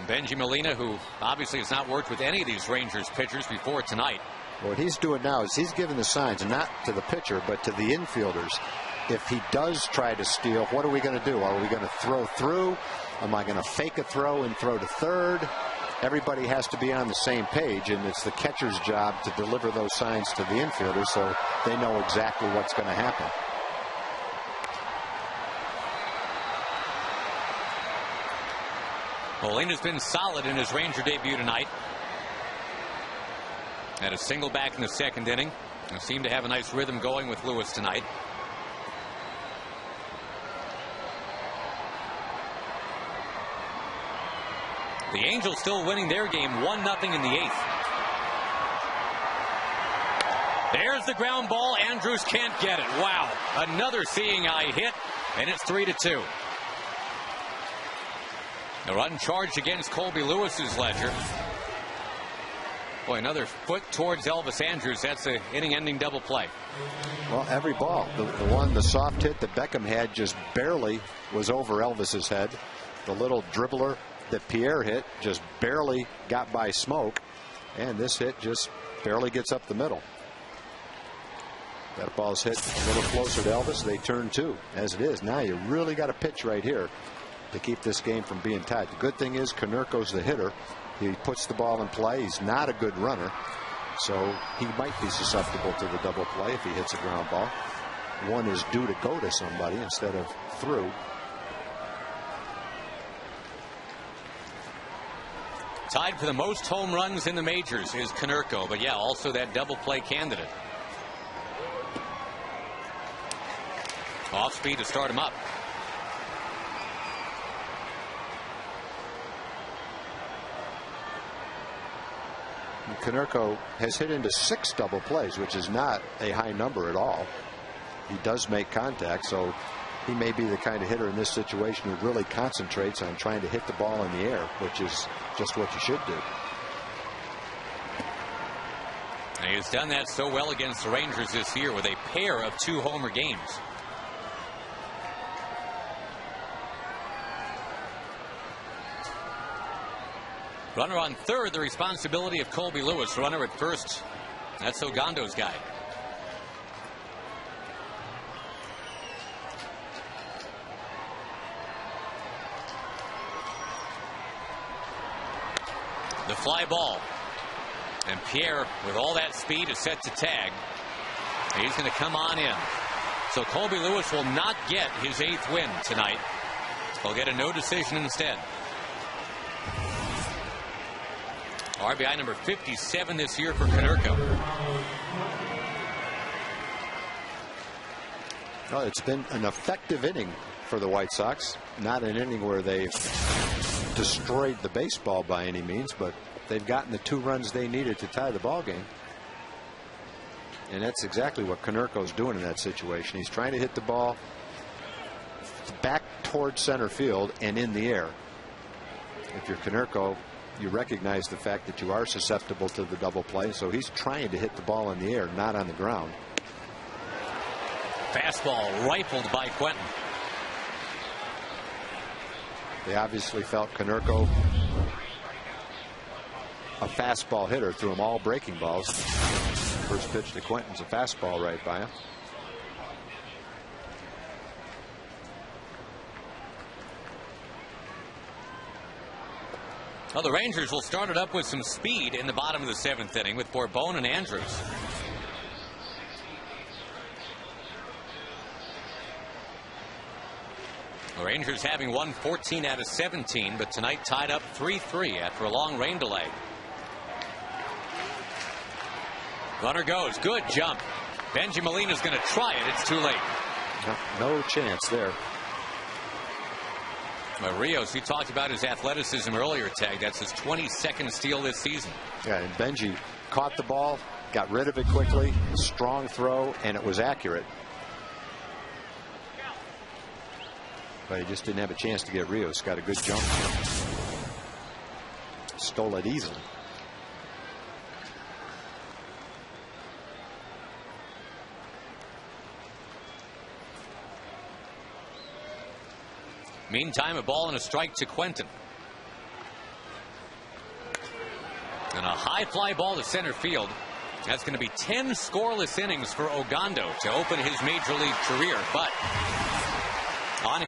Benji Molina, who obviously has not worked with any of these Rangers pitchers before tonight. What he's doing now is he's giving the signs, not to the pitcher, but to the infielders. If he does try to steal, what are we going to do? Are we going to throw through? Am I going to fake a throw and throw to third? Everybody has to be on the same page, and it's the catcher's job to deliver those signs to the infielders so they know exactly what's going to happen. Molina's been solid in his Ranger debut tonight. Had a single back in the 2nd inning. They seem to have a nice rhythm going with Lewis tonight. The Angels still winning their game 1-0 in the 8th. There's the ground ball. Andrews can't get it. Wow. Another seeing eye hit, and it's 3-2. A run charged against Colby Lewis's ledger. Boy, another foot towards Elvis Andrews. That's an inning-ending double play. Well, every ball. The soft hit that Beckham had just barely was over Elvis's head. The little dribbler that Pierre hit just barely got by Smoke. And this hit just barely gets up the middle. That ball's hit a little closer to Elvis. They turn 2 as it is. Now you really got a pitch right here to keep this game from being tied. The good thing is Konerko's the hitter. He puts the ball in play. He's not a good runner, so he might be susceptible to the double play if he hits a ground ball. One is due to go to somebody instead of through. Tied for the most home runs in the majors is Konerko, but yeah, also that double play candidate. Off speed to start him up. Konerko has hit into 6 double plays, which is not a high number at all. He does make contact, so he may be the kind of hitter in this situation who really concentrates on trying to hit the ball in the air, which is just what you should do. And he's done that so well against the Rangers this year with a pair of 2-homer games. Runner on third, the responsibility of Colby Lewis. Runner at first, that's Ogando's guy. The fly ball. And Pierre, with all that speed, is set to tag. He's going to come on in. So Colby Lewis will not get his 8th win tonight. They'll get a no decision instead. RBI number 57 this year for Konerko. Well, it's been an effective inning for the White Sox. Not an inning where they've destroyed the baseball by any means, but they've gotten the 2 runs they needed to tie the ball game. And that's exactly what Konerko's doing in that situation. He's trying to hit the ball back towards center field and in the air. If you're Konerko, you recognize the fact that you are susceptible to the double play, so he's trying to hit the ball in the air, not on the ground. Fastball rifled by Quentin. They obviously felt Konerko a fastball hitter, threw him all breaking balls. First pitch to Quentin's a fastball right by him. Well, the Rangers will start it up with some speed in the bottom of the 7th inning with Bourbon and Andrews. The Rangers having won 14 out of 17, but tonight tied up 3-3 after a long rain delay. Runner goes. Good jump. Benji Molina's going to try it. It's too late. No chance there. Rios, he talked about his athleticism earlier, Tag. That's his 22nd steal this season. Yeah, and Benji caught the ball, got rid of it quickly, strong throw, and it was accurate. But he just didn't have a chance to get Rios. Got a good jump. Stole it easily. Meantime, a ball and a strike to Quentin. And a high fly ball to center field. That's going to be 10 scoreless innings for Ogando to open his major league career. But on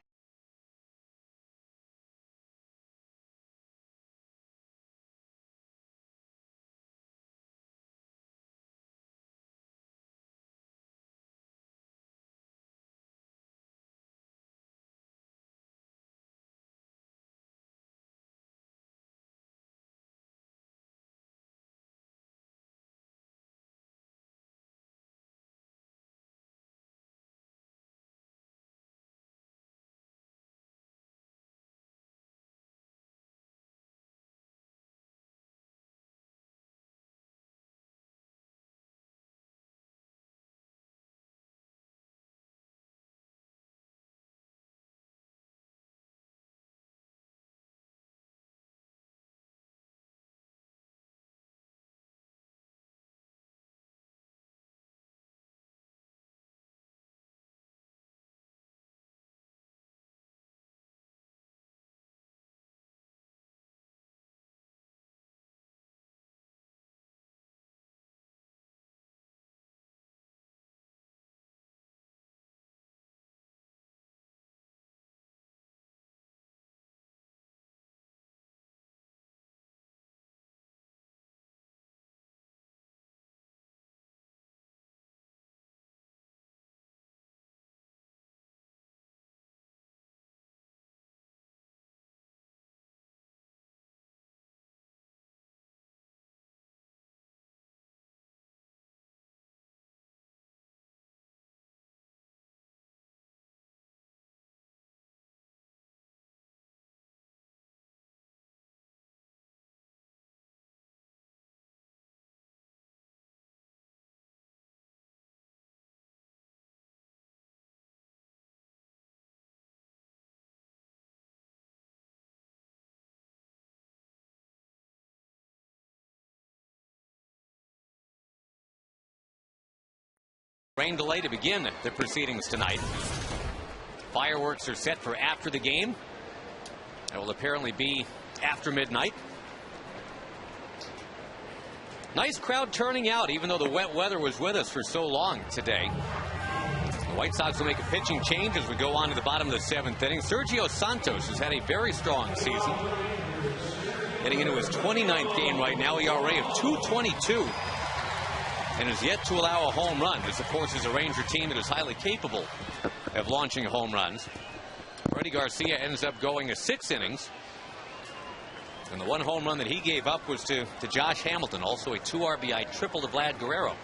rain delay to begin the proceedings tonight. Fireworks are set for after the game. That will apparently be after midnight. Nice crowd turning out, even though the wet weather was with us for so long today. The White Sox will make a pitching change as we go on to the bottom of the 7th inning. Sergio Santos has had a very strong season. Getting into his 29th game right now, ERA of .222. And is yet to allow a home run. This, of course, is a Ranger team that is highly capable of launching home runs. Freddie Garcia ends up going 6 innings. And the one home run that he gave up was to Josh Hamilton, also a 2 RBI triple to Vlad Guerrero.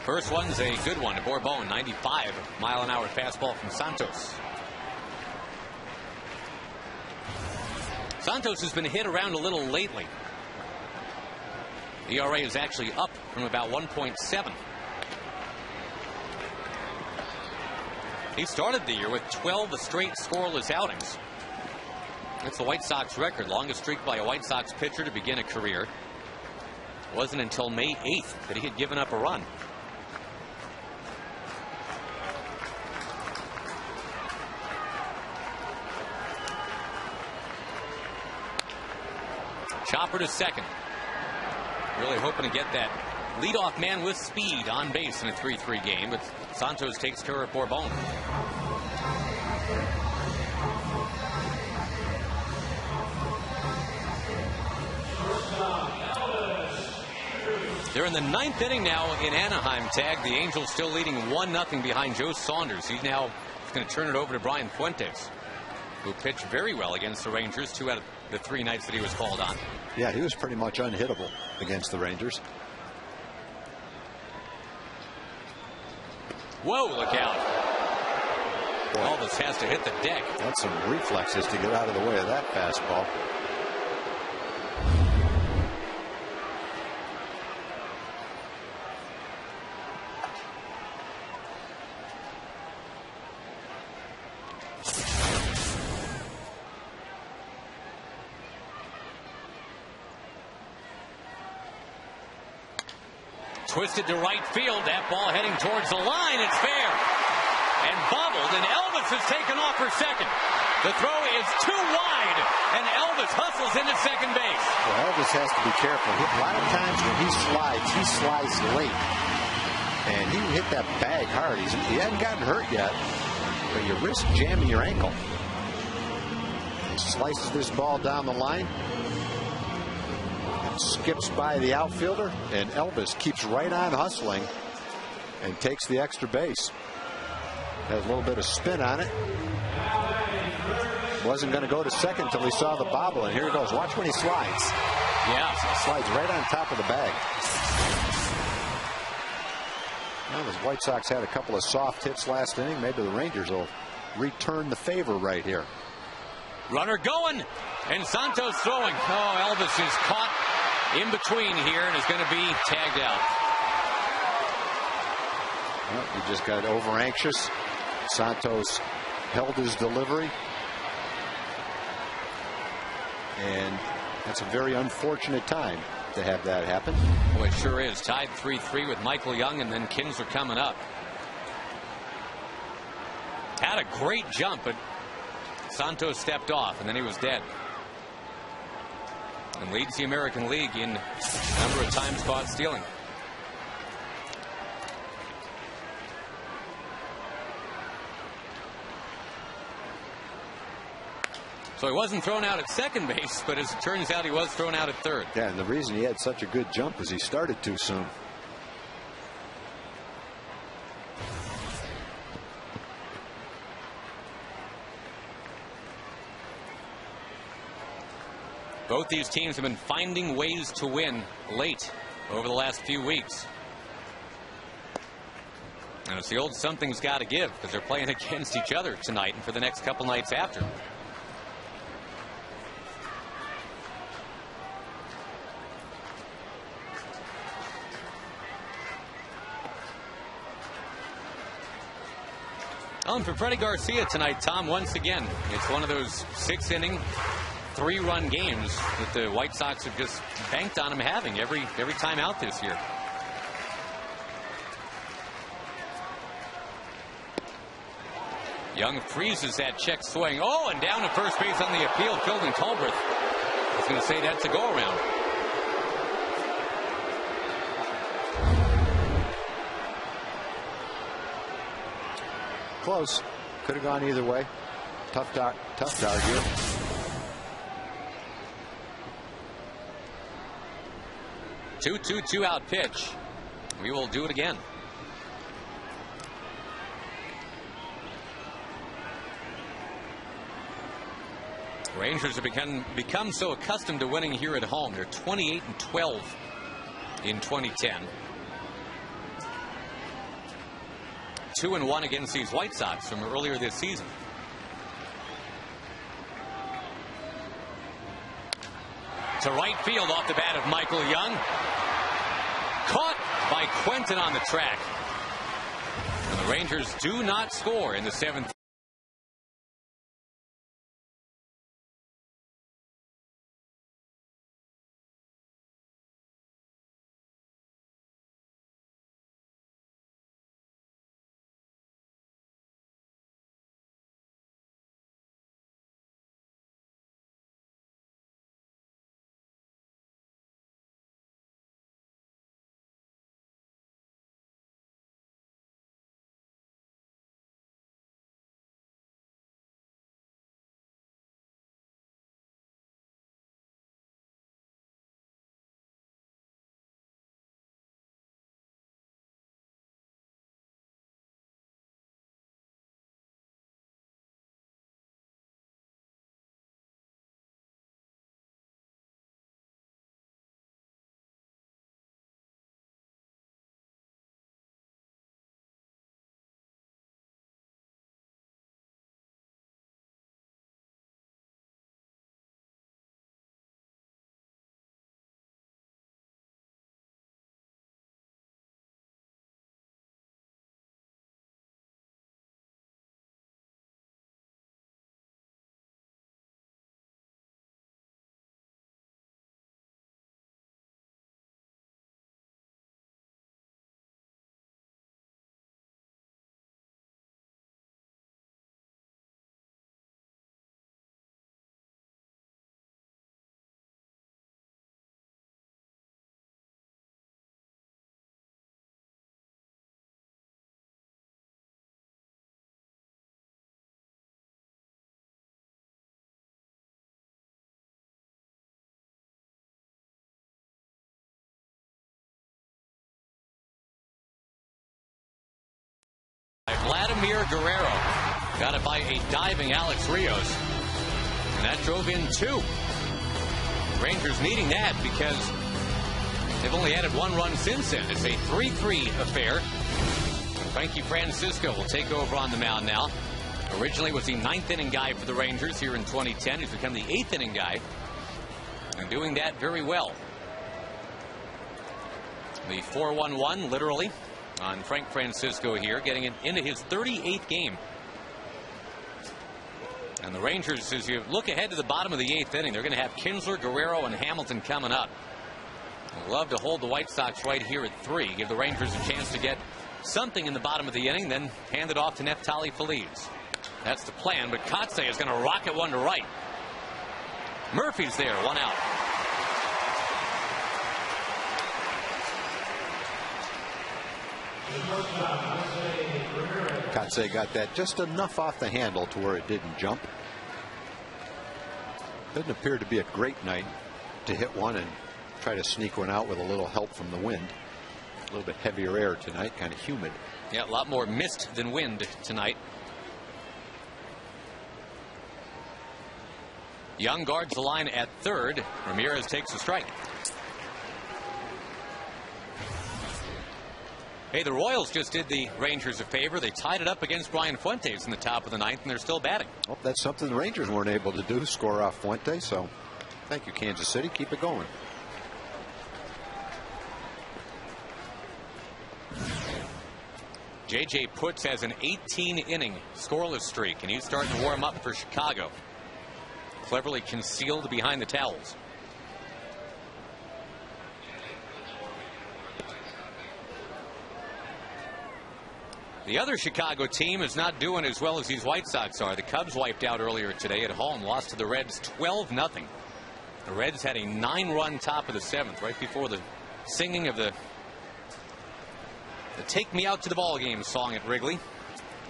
First one's a good one to Bourbon, 95-mile-an-hour fastball from Santos. Santos has been hit around a little lately. The ERA is actually up from about 1.7. He started the year with 12 straight scoreless outings. That's the White Sox record, longest streak by a White Sox pitcher to begin a career. It wasn't until May 8th that he had given up a run. Chopper to second. Really hoping to get that leadoff man with speed on base in a 3-3 game, but Santos takes care of Bourbon. They're in the 9th inning now in Anaheim. Tag. The Angels still leading 1-0 behind Joe Saunders. He's now going to turn it over to Brian Fuentes, who pitched very well against the Rangers 2 out of the 3 nights that he was called on. Yeah, he was pretty much unhittable against the Rangers. Whoa, look out. Elvis has to hit the deck. That's some reflexes to get out of the way of that fastball. Twisted to right field. That ball heading towards the line. It's fair. And bobbled. And Elvis has taken off for second. The throw is too wide. And Elvis hustles into second base. Well, Elvis has to be careful. A lot of times when he slides late. And he hit that bag hard. He hasn't gotten hurt yet. But you risk jamming your ankle. He slices this ball down the line. Skips by the outfielder, and Elvis keeps right on hustling and takes the extra base. Has a little bit of spin on it. Wasn't going to go to second until he saw the bobble, and here he goes. Watch when he slides. Yeah, slides right on top of the bag. Well, the White Sox had a couple of soft hits last inning. Maybe the Rangers will return the favor right here. Runner going, and Santos throwing. Oh, Elvis is caught in between here and is going to be tagged out. Well, he just got over anxious. Santos held his delivery. And that's a very unfortunate time to have that happen. Well, it sure is. Tied 3-3 with Michael Young, and then Kinsler coming up. Had a great jump, but Santos stepped off, and then he was dead. And leads the American League in number of times caught stealing. So he wasn't thrown out at second base, but as it turns out, he was thrown out at third. Yeah, and the reason he had such a good jump is he started too soon. Both these teams have been finding ways to win late over the last few weeks. And it's the old something's got to give, because they're playing against each other tonight and for the next couple nights after. Oh, and for Freddie Garcia tonight, Tom, once again, it's one of those 6-inning, 3-run games that the White Sox have just banked on him having every time out this year. Young freezes that check swing. Oh, and down to first base on the appeal. Philden Tolbert. I was going to say that's a go-around. Close. Could have gone either way. Tough to argue. Two out pitch. We will do it again. Rangers have become so accustomed to winning here at home. They're 28-12 in 2010. 2-1 against these White Sox from earlier this season. To right field off the bat of Michael Young. Caught by Quentin on the track. And the Rangers do not score in the 7th. Vladimir Guerrero got it by a diving Alex Rios, and that drove in 2. Rangers needing that because they've only added 1 run since then. It's a 3-3 affair. Frankie Francisco will take over on the mound now. Originally was the 9th inning guy for the Rangers here in 2010. He's become the 8th inning guy and doing that very well. The 4-1-1 literally on Frank Francisco here, getting it into his 38th game. And the Rangers, as you look ahead to the bottom of the 8th inning, they're going to have Kinsler, Guerrero, and Hamilton coming up. I'd love to hold the White Sox right here at 3, give the Rangers a chance to get something in the bottom of the inning, then hand it off to Neftali Feliz. That's the plan, but Kotze is going to rocket one to right. Murphy's there, 1 out. Kotze got that just enough off the handle to where it didn't jump. Doesn't appear to be a great night to hit one and try to sneak one out with a little help from the wind. A little bit heavier air tonight, kind of humid. Yeah, a lot more mist than wind tonight. Young guards the line at 3rd. Ramirez takes a strike. Hey, the Royals just did the Rangers a favor. They tied it up against Brian Fuentes in the top of the 9th, and they're still batting. Well, that's something the Rangers weren't able to do, score off Fuentes. So thank you, Kansas City. Keep it going. J.J. Putz has an 18-inning scoreless streak, and he's starting to warm up for Chicago. Cleverly concealed behind the towels. The other Chicago team is not doing as well as these White Sox are. The Cubs wiped out earlier today at home, lost to the Reds 12-0. The Reds had a 9-run top of the 7th right before the singing of the Take Me Out to the Ball Game song at Wrigley.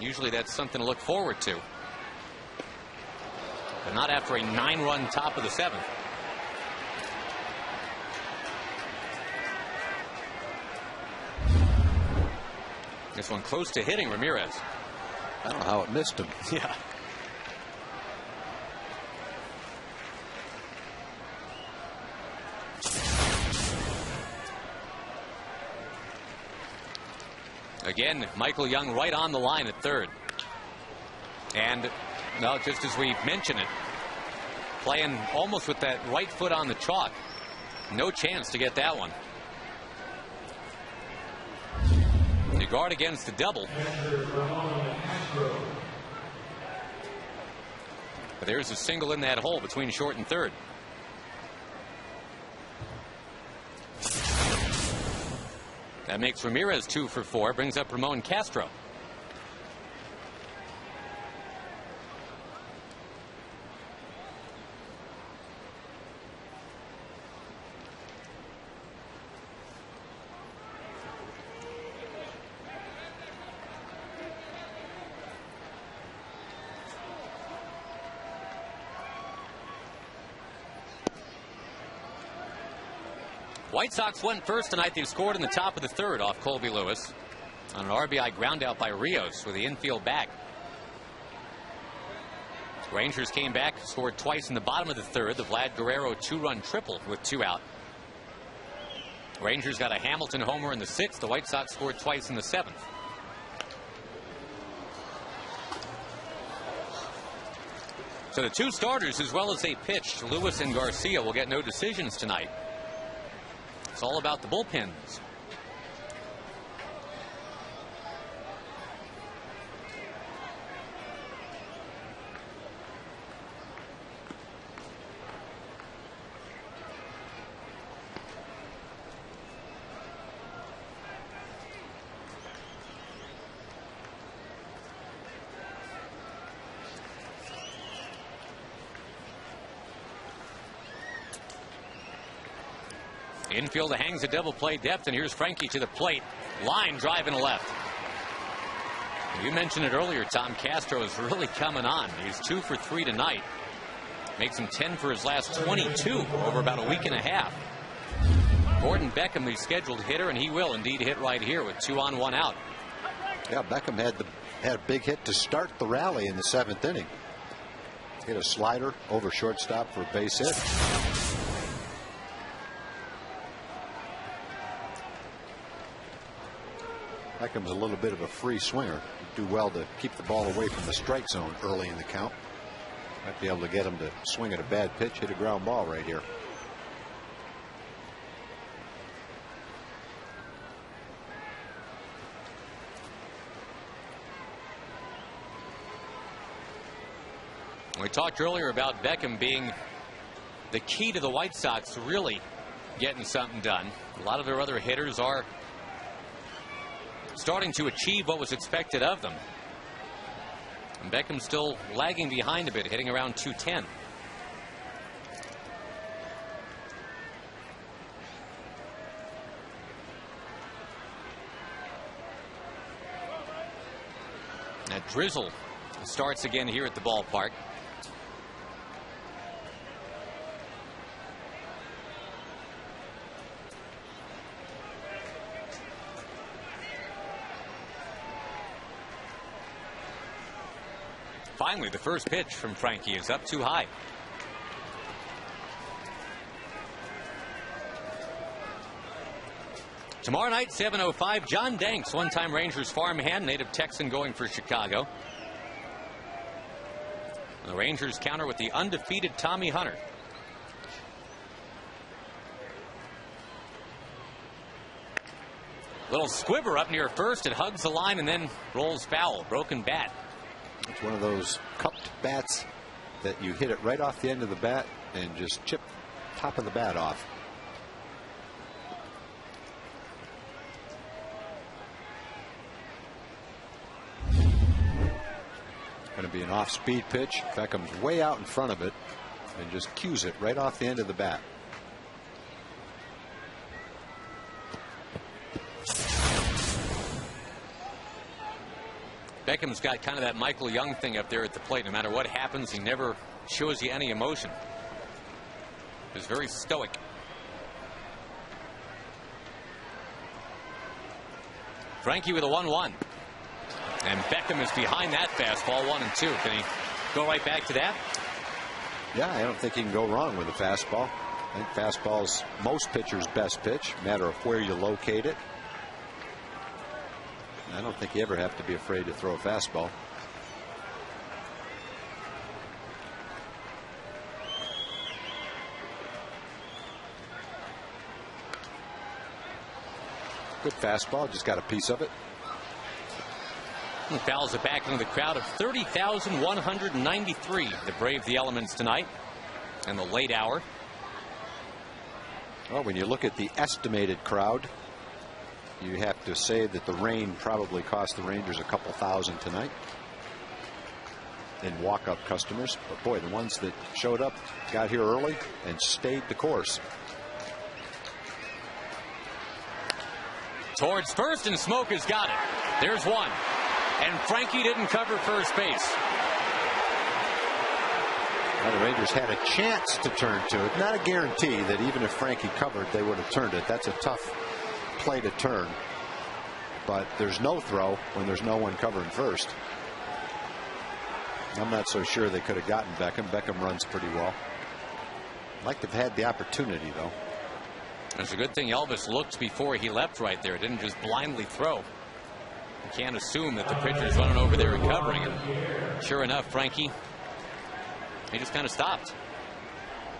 Usually that's something to look forward to, but not after a 9-run top of the 7th. This one close to hitting Ramirez. I don't know how it missed him. Yeah. Again, Michael Young right on the line at third. And, no, just as we mentioned it, playing almost with that right foot on the chalk. No chance to get that one. The guard against the double. But there's a single in that hole between short and third. That makes Ramirez 2 for 4, brings up Ramon Castro. White Sox went first tonight. They've scored in the top of the third off Colby Lewis on an RBI ground out by Rios with the infield back. Rangers came back, scored twice in the bottom of the third. The Vlad Guerrero 2-run triple with 2 out. Rangers got a Hamilton homer in the 6th. The White Sox scored twice in the 7th. So the 2 starters, as well as they pitched, Lewis and Garcia, will get no decisions tonight. It's all about the bullpens. Infield hangs a double play depth, and here's Frankie to the plate. Line drive and left. You mentioned it earlier, Tom. Castro is really coming on. He's 2 for 3 tonight. Makes him 10 for his last 22 over about a week and a half. Gordon Beckham, the scheduled hitter, and he will indeed hit right here with 2 on, 1 out. Yeah, Beckham had a big hit to start the rally in the 7th inning. Hit a slider over shortstop for a base hit. Beckham's a little bit of a free swinger. He'd do well to keep the ball away from the strike zone early in the count. Might be able to get him to swing at a bad pitch, hit a ground ball right here. We talked earlier about Beckham being the key to the White Sox really getting something done. A lot of their other hitters are starting to achieve what was expected of them. And Beckham's still lagging behind a bit, hitting around 210. That drizzle starts again here at the ballpark. Finally, the first pitch from Frankie is up too high. Tomorrow night, 7:05, John Danks, one-time Rangers farmhand, native Texan, going for Chicago. And the Rangers counter with the undefeated Tommy Hunter. Little squibber up near first. It hugs the line and then rolls foul. Broken bat. It's one of those cupped bats that you hit it right off the end of the bat and just chip top of the bat off. Going to be an off-speed pitch. Beckham's way out in front of it and just cues it right off the end of the bat. Beckham's got kind of that Michael Young thing up there at the plate. No matter what happens, he never shows you any emotion. He's very stoic. Frankie with a 1-1. And Beckham is behind that fastball, 1-2. Can he go right back to that? Yeah, I don't think he can go wrong with a fastball. I think fastball's most pitchers' best pitch, matter of where you locate it. I don't think you ever have to be afraid to throw a fastball. Good fastball, just got a piece of it. He fouls it back into the crowd of 30,193 that braved the elements tonight in the late hour. Well, when you look at the estimated crowd, you have to say that the rain probably cost the Rangers a couple thousand tonight in walk-up customers. But boy, the ones that showed up got here early and stayed the course. Towards first, and Smoke has got it. There's one. And Frankie didn't cover first base. Well, the Rangers had a chance to turn to it. Not a guarantee that even if Frankie covered, they would have turned it. That's a tough play to turn. But there's no throw when there's no one covering first. I'm not so sure they could have gotten Beckham. Beckham runs pretty well. Like to have had the opportunity, though. It's a good thing Elvis looked before he left right there. Didn't just blindly throw. You can't assume that the pitcher's running over there and covering him. Sure enough, Frankie, he just kind of stopped.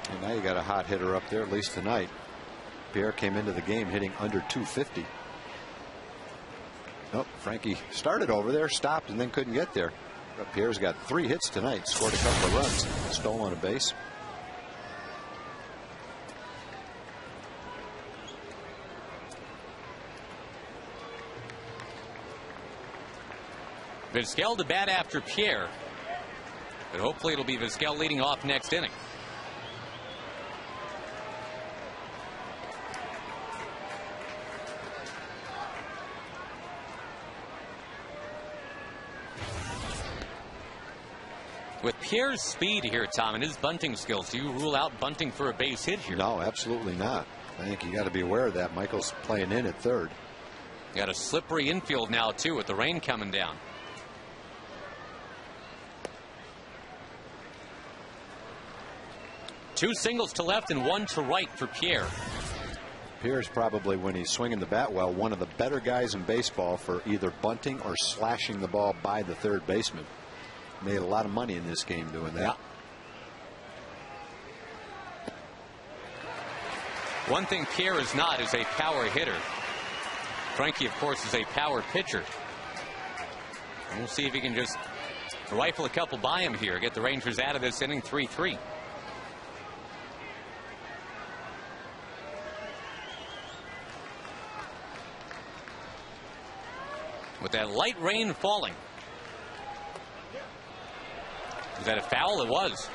And now you got a hot hitter up there, at least tonight. Pierre came into the game hitting under 250. Nope, Frankie started over there, stopped, and then couldn't get there. But Pierre's got 3 hits tonight, scored a couple of runs, stolen a base. Vizquel to bat after Pierre. But hopefully it'll be Vizquel leading off next inning. With Pierre's speed here, Tom, and his bunting skills, do you rule out bunting for a base hit here? No, absolutely not. I think you got to be aware of that. Michael's playing in at third. You got a slippery infield now, too, with the rain coming down. Two singles to left and one to right for Pierre. Pierre's probably, when he's swinging the bat well, one of the better guys in baseball for either bunting or slashing the ball by the third baseman. Made a lot of money in this game doing that. Yeah. One thing Pierre is not is a power hitter. Frankie, of course, is a power pitcher. And we'll see if he can just rifle a couple by him here, get the Rangers out of this inning 3-3. With that light rain falling. Is that a foul? It was.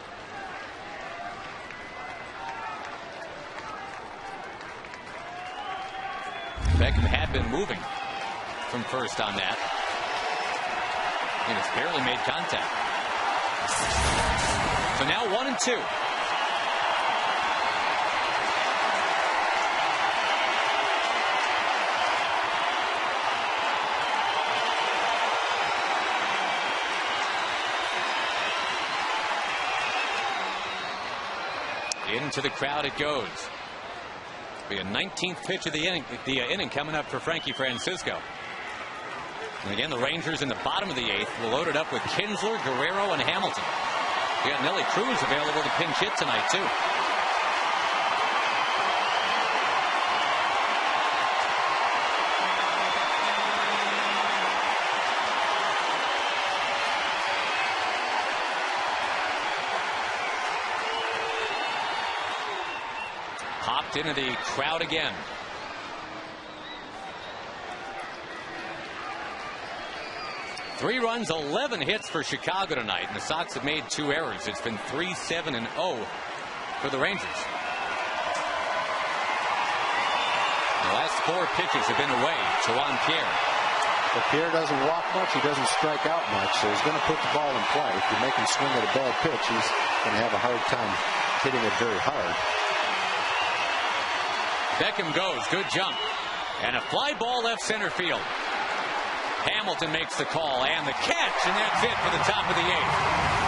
Beckham had been moving from first on that. And it's barely made contact. So now 1-2. Into the crowd it goes. Be a 19th pitch of the inning coming up for Frankie Francisco. And again, the Rangers in the bottom of the 8th will load it up with Kinsler, Guerrero, and Hamilton. We got Nelly Cruz available to pinch hit tonight, too. Popped into the crowd again. Three runs, 11 hits for Chicago tonight, and the Sox have made 2 errors. It's been 3-7-0 for the Rangers. The last 4 pitches have been away to Juan Pierre. But Pierre doesn't walk much. He doesn't strike out much, so he's going to put the ball in play. If you make him swing at a bad pitch, he's going to have a hard time hitting it very hard. Beckham goes. Good jump. And a fly ball left center field. Hamilton makes the call and the catch, and that's it for the top of the 8th.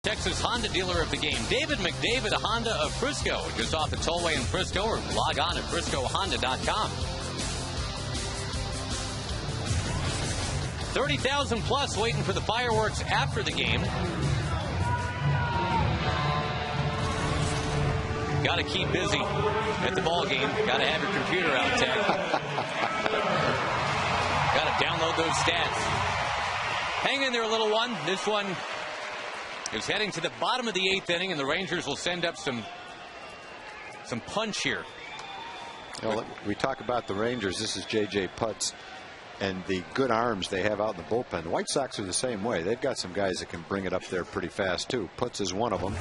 Texas Honda Dealer of the Game, David McDavid Honda of Frisco, just off the tollway in Frisco, or log on at friscohonda.com. 30,000 plus waiting for the fireworks after the game. Got to keep busy at the ball game. Got to have your computer out, Ted. Got to download those stats. Hang in there, little one. This one is heading to the bottom of the 8th inning, and the Rangers will send up some punch here. You know, we talk about the Rangers. This is J.J. Putz and the good arms they have out in the bullpen. The White Sox are the same way. They've got some guys that can bring it up there pretty fast, too. Putz is one of them.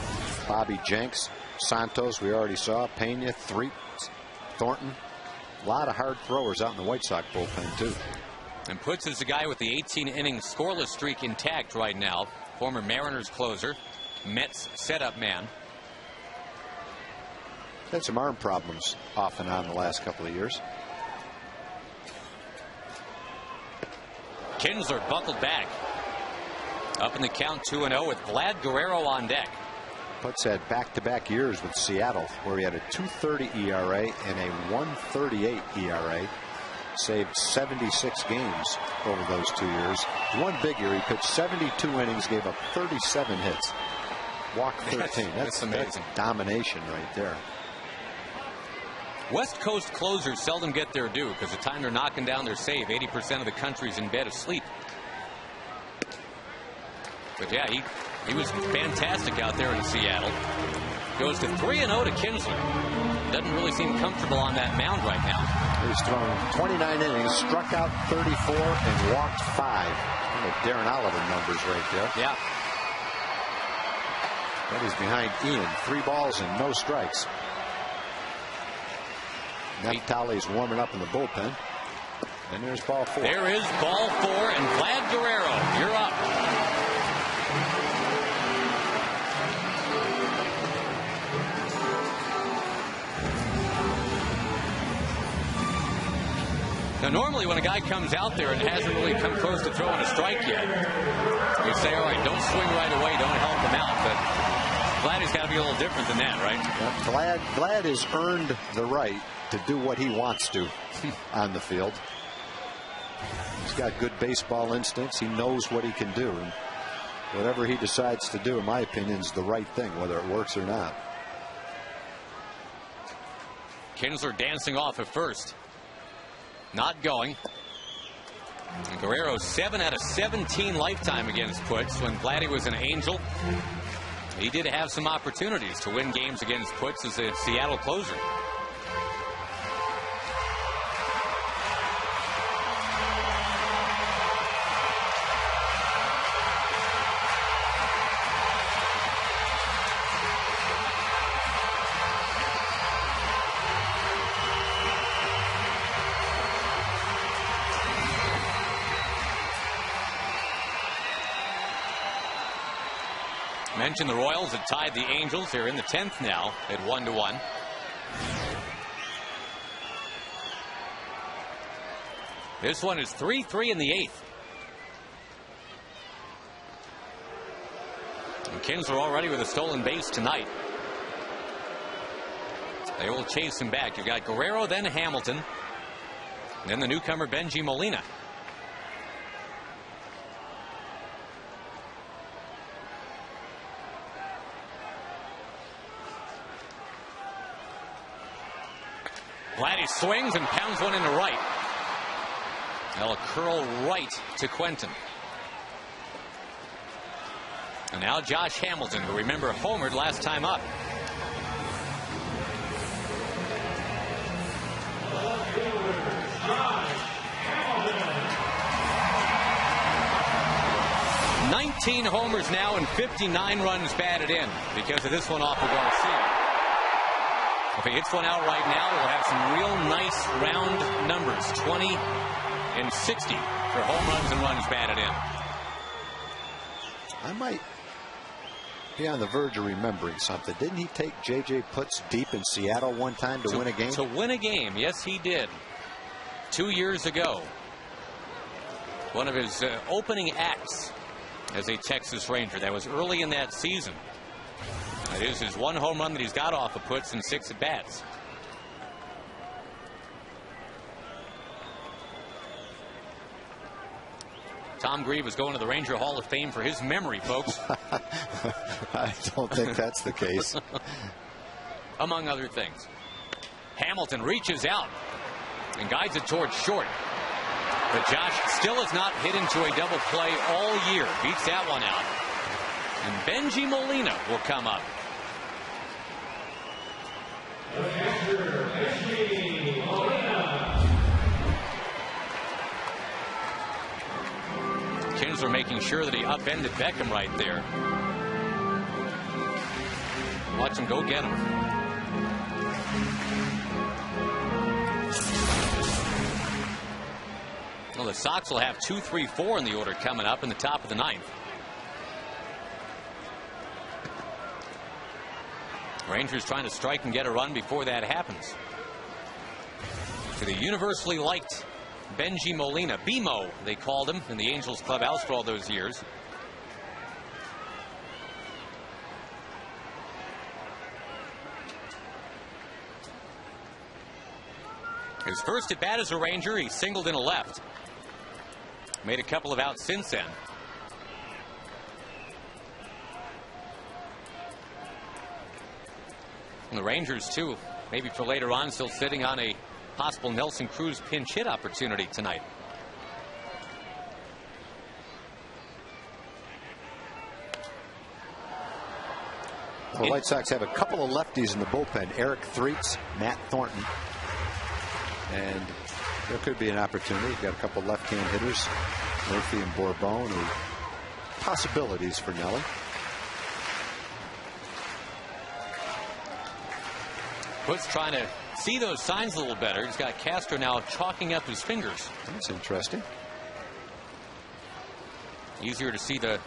Bobby Jenks, Santos, we already saw. Pena, Thornton. A lot of hard throwers out in the White Sox bullpen, too. And Putz is the guy with the 18-inning scoreless streak intact right now. Former Mariners closer, Mets setup man. Had some arm problems off and on the last couple of years. Kinsler buckled back. Up in the count 2-0 with Vlad Guerrero on deck. Putz had back-to-back years with Seattle where he had a 2.30 ERA and a 1.38 ERA. Saved 76 games over those 2 years. One big year, he pitched 72 innings, gave up 37 hits, walked 13. That's amazing. That's domination right there. West Coast closers seldom get their due because the time they're knocking down their save, 80% of the country's in bed asleep. But yeah, he was fantastic out there in Seattle. Goes to 3-0 to Kinsler. Doesn't really seem comfortable on that mound right now. He's thrown 29 innings, struck out 34, and walked 5. Darren Oliver numbers right there. Yeah. That is behind Ian. 3 balls and no strikes. Neftali's warming up in the bullpen. And there's ball 4. There is ball 4, and Vlad Guerrero, you're up. Now, normally when a guy comes out there and hasn't really come close to throwing a strike yet, you say, all right, don't swing right away, don't help him out. But Vlad has got to be a little different than that, right? Vlad has earned the right to do what he wants to on the field. He's got good baseball instincts. He knows what he can do. And whatever he decides to do, in my opinion, is the right thing, whether it works or not. Kinsler dancing off at first. Not going. And Guerrero 7 out of 17 lifetime against puts. When Vladdy was an Angel, he did have some opportunities to win games against puts as a Seattle closer. Mentioned the Royals had tied the Angels. They're in the 10th now at 1-1. This one is 3-3 in the 8th. And Kinsler already with a stolen base tonight. They will chase him back. You've got Guerrero, then Hamilton, then the newcomer Benji Molina. Vladdy swings and pounds one into right. That'll curl right to Quentin. And now Josh Hamilton, who remember homered last time up. "19 homers now and 59 runs batted in because of this one off of Garcia. If he hits one out right now, we'll have some real nice round numbers, 20 and 60 for home runs and runs batted in. I might be on the verge of remembering something. Didn't he take J.J. Putz deep in Seattle one time to win a game? To win a game, yes, he did. 2 years ago. One of his opening acts as a Texas Ranger. That was early in that season. That is his one home run that he's got off of Putz in 6 at-bats. Tom Grieve is going to the Ranger Hall of Fame for his memory, folks. I don't think that's the case. Among other things. Hamilton reaches out and guides it towards short. But Josh still has not hit into a double play all year. Beats that one out. And Benji Molina will come up. Kinsler making sure that he upended Beckham right there. Watch him go get him. Well, the Sox will have 2, 3, 4 in the order coming up in the top of the 9th. Rangers trying to strike and get a run before that happens. To the universally liked Benji Molina. BMO, they called him in the Angels clubhouse for all those years. His first at bat as a Ranger, he singled in a left. Made a couple of outs since then. And the Rangers, too, maybe for later on, still sitting on a possible Nelson Cruz pinch hit opportunity tonight. The White Sox have a couple of lefties in the bullpen. Eric Threets, Matt Thornton. And there could be an opportunity. You've got a couple left-hand hitters, Murphy and Bourbon, who possibilities for Nelly. Putz trying to see those signs a little better. He's got Castro now chalking up his fingers. That's interesting. Easier to see that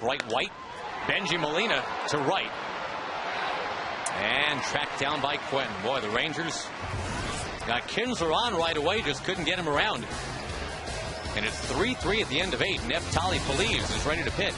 bright white. Benji Molina to right. And tracked down by Quentin. Boy, the Rangers got Kinsler on right away, just couldn't get him around. And it's 3-3 at the end of 8. Neftali Feliz is ready to pitch.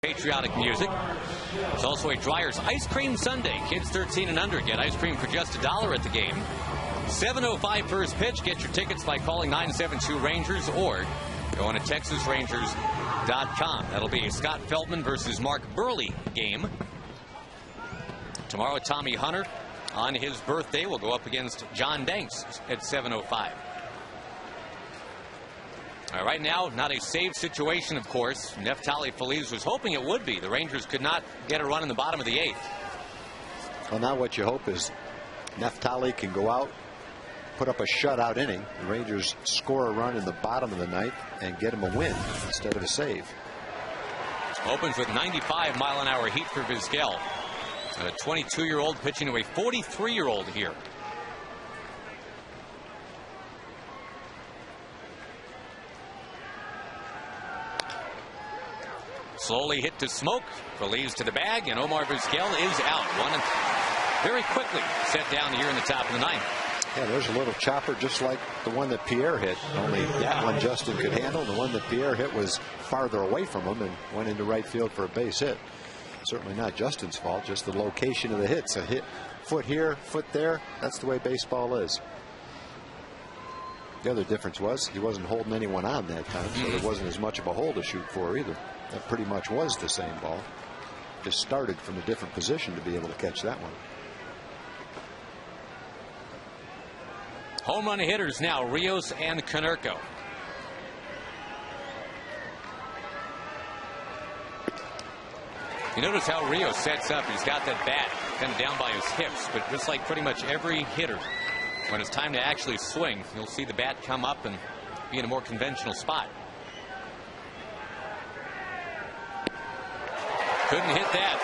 Patriotic music. There's also a Dreyer's Ice Cream Sundae. Kids 13 and under get ice cream for just $1 at the game. 7:05 first pitch. Get your tickets by calling 972 Rangers or going to TexasRangers.com. That'll be a Scott Feldman versus Mark Burley game. Tomorrow, Tommy Hunter, on his birthday, will go up against John Danks at 7:05. Right now, not a save situation, of course. Neftali Feliz was hoping it would be. The Rangers could not get a run in the bottom of the 8th. Well, now what you hope is Neftali can go out, put up a shutout inning. The Rangers score a run in the bottom of the 9th and get him a win instead of a save. Opens with 95-mile-an-hour heat for Vizquel. A 22-year-old pitching to a 43-year-old here. Slowly hit to smoke. Feliz to the bag, and Omar Vizquel is out. One very quickly set down here in the top of the 9th. Yeah, there's a little chopper just like the one that Pierre hit. Only that one Justin could handle. The one that Pierre hit was farther away from him and went into right field for a base hit. Certainly not Justin's fault, just the location of the hits. A hit, foot here, foot there. That's the way baseball is. The other difference was he wasn't holding anyone on that time, so there wasn't as much of a hole to shoot for either. That pretty much was the same ball. Just started from a different position to be able to catch that one. Home run hitters now, Rios and Konerko. You notice how Rios sets up. He's got that bat kind of down by his hips, but just like pretty much every hitter, when it's time to actually swing, you'll see the bat come up and be in a more conventional spot. Couldn't hit that.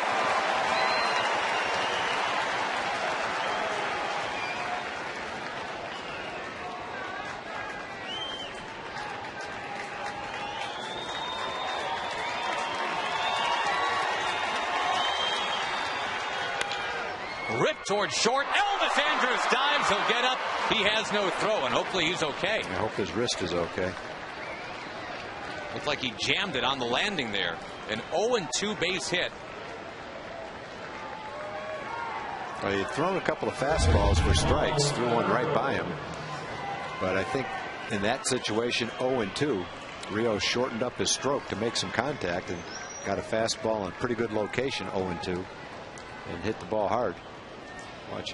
Ripped towards short. Elvis Andrus dives. He'll get up. He has no throw, and hopefully he's okay. I hope his wrist is okay. Looked like he jammed it on the landing there. An 0-2 base hit. Well, he'd thrown a couple of fastballs for strikes, threw one right by him. But I think in that situation, 0-2, Rio shortened up his stroke to make some contact and got a fastball in pretty good location, 0-2, and hit the ball hard. Watch,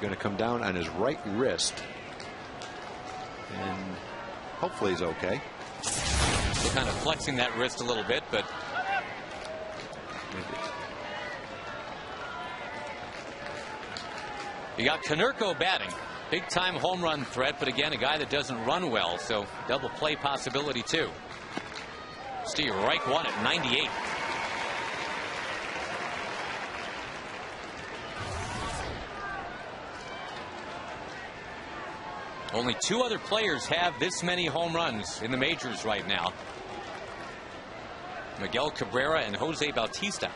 going to come down on his right wrist, and hopefully he's okay. Still kind of flexing that wrist a little bit, but you got Konerko batting. Big time home run threat, but again, a guy that doesn't run well, so double play possibility too. Steve Reich won at 98. Only 2 other players have this many home runs in the majors right now. Miguel Cabrera and Jose Bautista.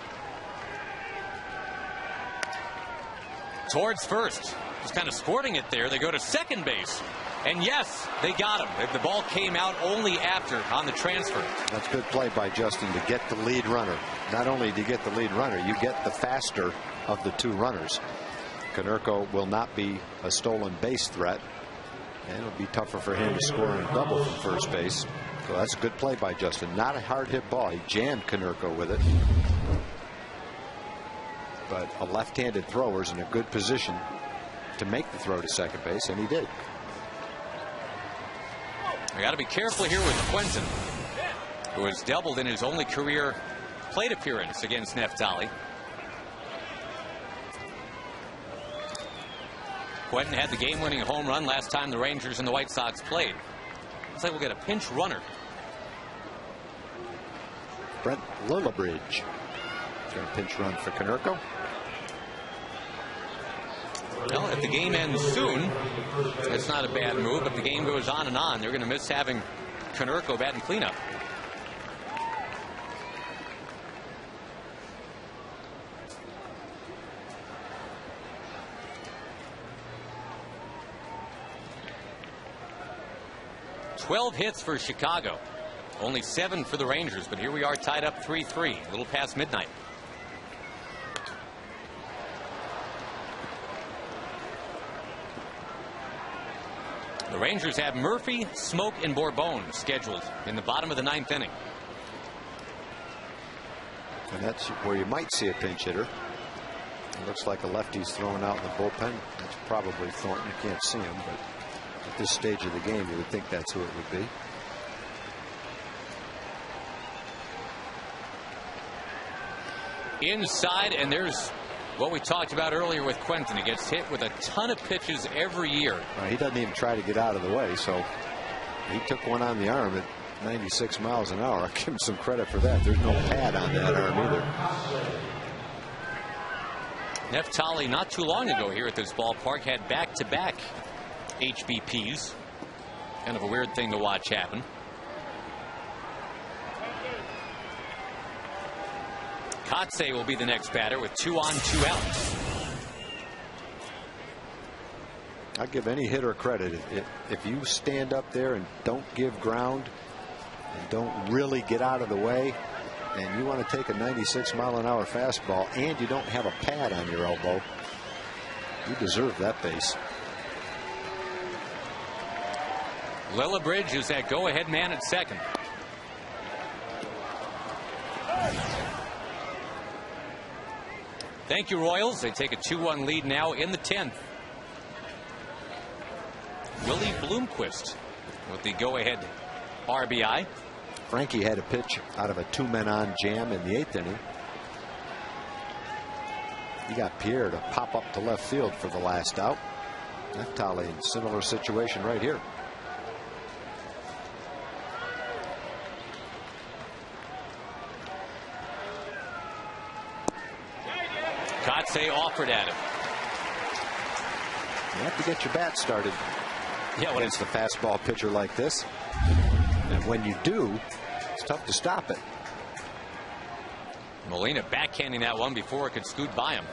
Towards first. Just kind of squirting it there. They go to second base. And yes, they got him. The ball came out only after on the transfer. That's good play by Justin to get the lead runner. Not only do you get the lead runner, you get the faster of the 2 runners. Konerko will not be a stolen base threat. And it'll be tougher for him to score in a double from first base. So that's a good play by Justin. Not a hard hit ball. He jammed Konerko with it. But a left-handed thrower is in a good position to make the throw to second base, and he did. I got to be careful here with Quentin, who has doubled in his only career plate appearance against Neftali. Quentin had the game-winning home run last time the Rangers and the White Sox played. Looks like we'll get a pinch runner. Brent Lillibridge. Going to pinch run for Konerko. Well, if the game ends soon, it's not a bad move. If the game goes on and on, they're going to miss having Konerko batting cleanup. ...12 hits for Chicago. Only 7 for the Rangers, but here we are tied up 3-3, a little past midnight. The Rangers have Murphy, Smoke, and Bourbon scheduled in the bottom of the 9th inning. And that's where you might see a pinch hitter. It looks like a lefty's thrown out in the bullpen. That's probably Thornton. You can't see him, but at this stage of the game, you would think that's who it would be. Inside, and there's what we talked about earlier with Quentin. He gets hit with a ton of pitches every year. He doesn't even try to get out of the way, so he took one on the arm at 96 miles an hour. I'll give him some credit for that. There's no pad on that arm either. Neftali, not too long ago here at this ballpark, had back-to-back HBPs. Kind of a weird thing to watch happen. Kotze will be the next batter with 2 on, 2 outs. I'll give any hitter credit. If you stand up there and don't give ground and don't really get out of the way, and you want to take a 96-mile-an-hour fastball and you don't have a pad on your elbow, you deserve that base. Lillibridge is that go-ahead man at second. Thank you, Royals. They take a 2-1 lead now in the 10th. Willie Bloomquist with the go-ahead RBI. Frankie had a pitch out of a 2-men-on jam in the 8th inning. He got Pierre to pop up to left field for the last out. Neftali in a similar situation right here. Kotze offered at him. You have to get your bat started. Yeah, when it's the fastball pitcher like this. And when you do, it's tough to stop it. Molina backhanding that one before it could scoot by him.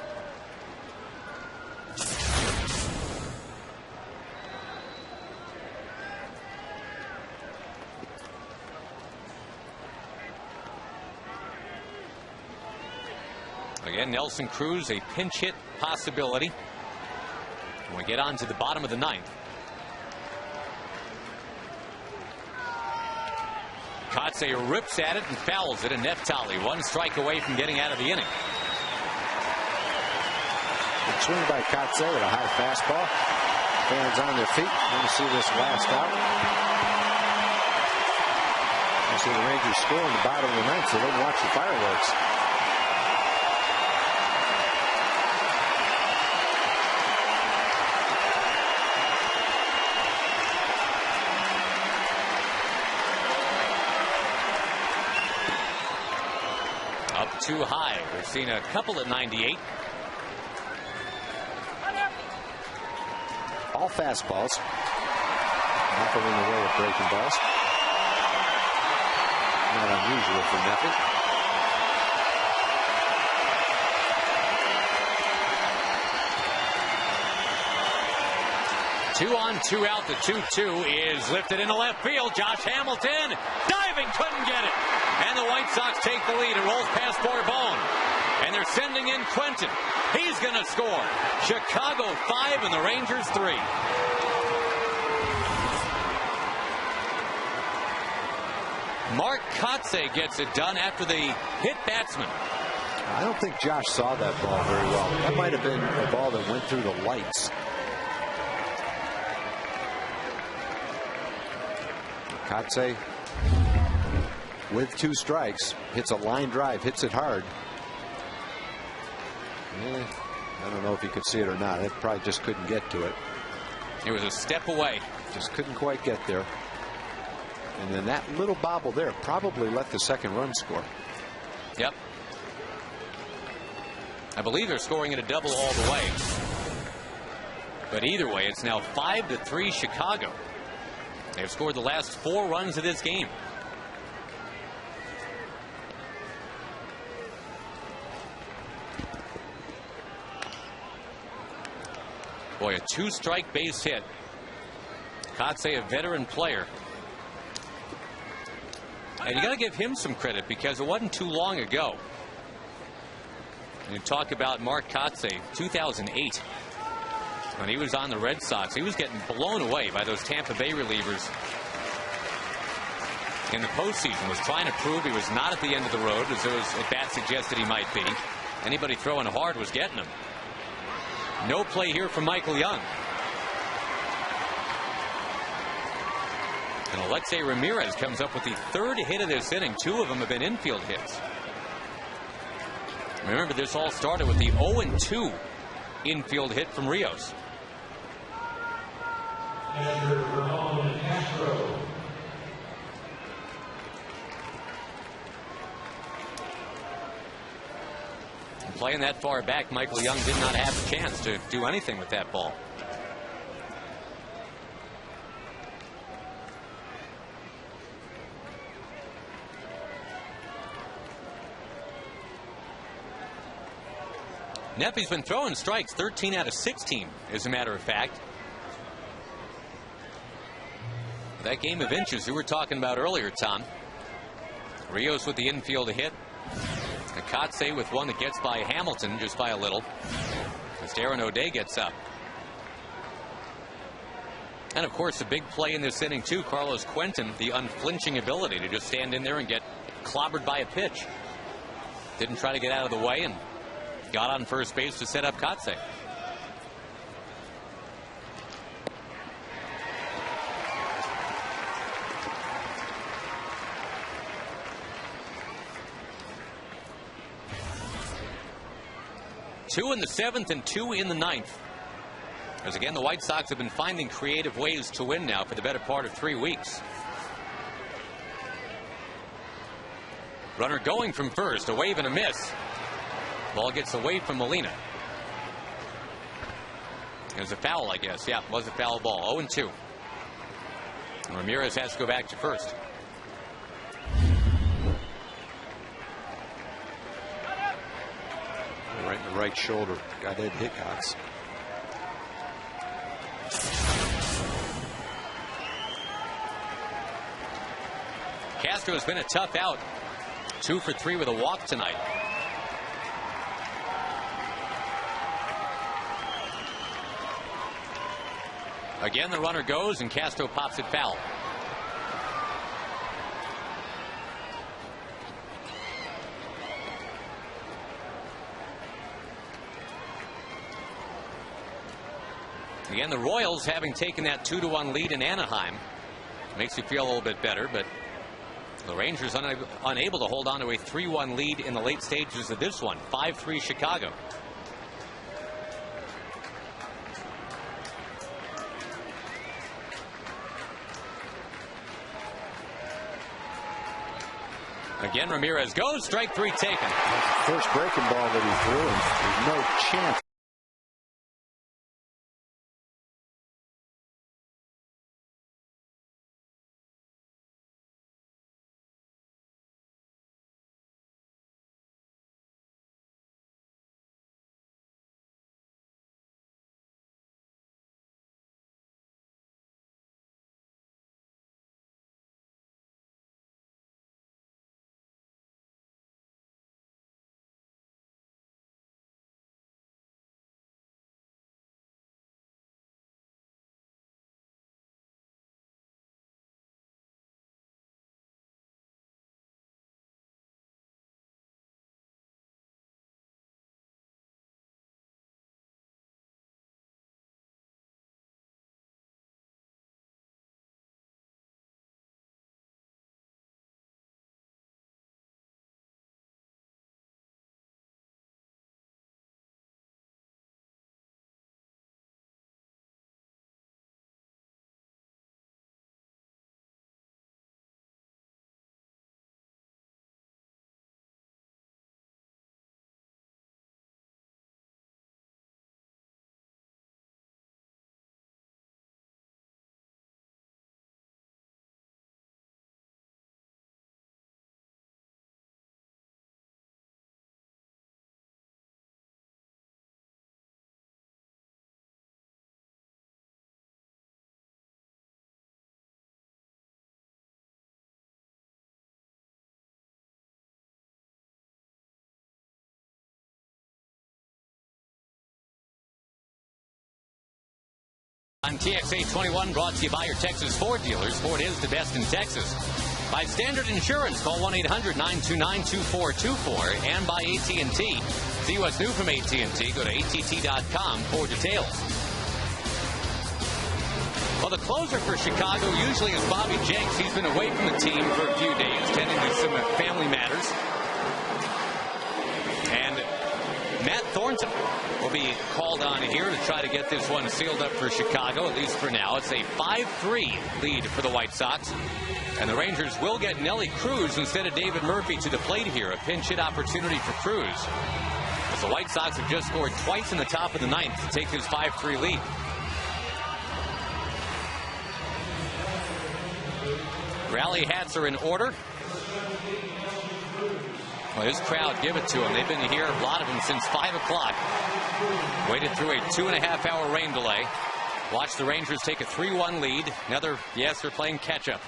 Again, Nelson Cruz, a pinch hit possibility. When we get on to the bottom of the 9th. Kotze rips at it and fouls it, and Neftali 1 strike away from getting out of the inning. Good swing by Kotze with a high fastball. Fans on their feet. Want to see this last out. You see the Rangers score in the bottom of the 9th, so they can watch the fireworks. Too high. We've seen a couple at 98. All fastballs. Nothing in the way of breaking balls. Not unusual for Neffy. Two on, 2 out. The 2-2 is lifted into left field. Josh Hamilton diving, couldn't get it. And the White Sox take the lead. It rolls past Bourbon. And they're sending in Quentin. He's going to score. Chicago 5 and the Rangers 3. Mark Kotze gets it done after the hit batsman. I don't think Josh saw that ball very well. That might have been a ball that went through the lights. Kotze with 2 strikes hits a line drive, hits it hard. I don't know if he could see it or not. It probably just couldn't get to it. It was a step away. Just couldn't quite get there. And then that little bobble there probably let the second run score. Yep. I believe they're scoring at a double all the way. But either way, it's now 5-3 Chicago. They've scored the last 4 runs of this game. Boy, a 2-strike base hit. Kotze, a veteran player. And you got to give him some credit because it wasn't too long ago. And you talk about Mark Kotze, 2008, when he was on the Red Sox. He was getting blown away by those Tampa Bay relievers in the postseason. Was trying to prove he was not at the end of the road, as those at bats suggested he might be. Anybody throwing hard was getting him. No play here from Michael Young. And Alexei Ramirez comes up with the third hit of this inning. Two of them have been infield hits. Remember, this all started with the 0-2 infield hit from Rios. And playing that far back, Michael Young did not have a chance to do anything with that ball. Neffy's been throwing strikes 13 out of 16, as a matter of fact. That game of inches you were talking about earlier, Tom. Rios with the infield hit. Kotze with one that gets by Hamilton just by a little, as Darren O'Day gets up. And of course, the big play in this inning too, Carlos Quentin, the unflinching ability to just stand in there and get clobbered by a pitch. Didn't try to get out of the way and got on first base to set up Kotze. Two in the seventh and two in the ninth. As again, the White Sox have been finding creative ways to win now for the better part of 3 weeks. Runner going from first, a wave and a miss. Ball gets away from Molina. It was a foul, I guess. Yeah, it was a foul ball. 0-2. Ramirez has to go back to first. Right in the right shoulder. Got Ed Hickox. Castro has been a tough out. 2 for 3 with a walk tonight. Again, the runner goes, and Castro pops it foul. Again, the Royals, having taken that 2-1 lead in Anaheim, makes you feel a little bit better, but the Rangers unable to hold on to a 3-1 lead in the late stages of this one. 5-3 Chicago. Again, Ramirez goes. Strike 3 taken. First breaking ball that he threw, and there's no chance. On TXA 21, brought to you by your Texas Ford dealers. Ford is the best in Texas. By Standard Insurance, call 1-800-929-2424. And by AT&T. See what's new from AT&T. Go to att.com for details. Well, the closer for Chicago usually is Bobby Jenks. He's been away from the team for a few days, tending to some family matters. And Matt Thornton will be called on here to try to get this one sealed up for Chicago, at least for now. It's a 5-3 lead for the White Sox. And the Rangers will get Nelly Cruz instead of David Murphy to the plate here. A pinch hit opportunity for Cruz. As the White Sox have just scored twice in the top of the ninth to take this 5-3 lead. Rally hats are in order. Well, his crowd give it to him. They've been here, a lot of them, since 5 o'clock. Waited through a 2.5-hour rain delay. Watch the Rangers take a 3-1 lead. Yes, they're playing catch-up.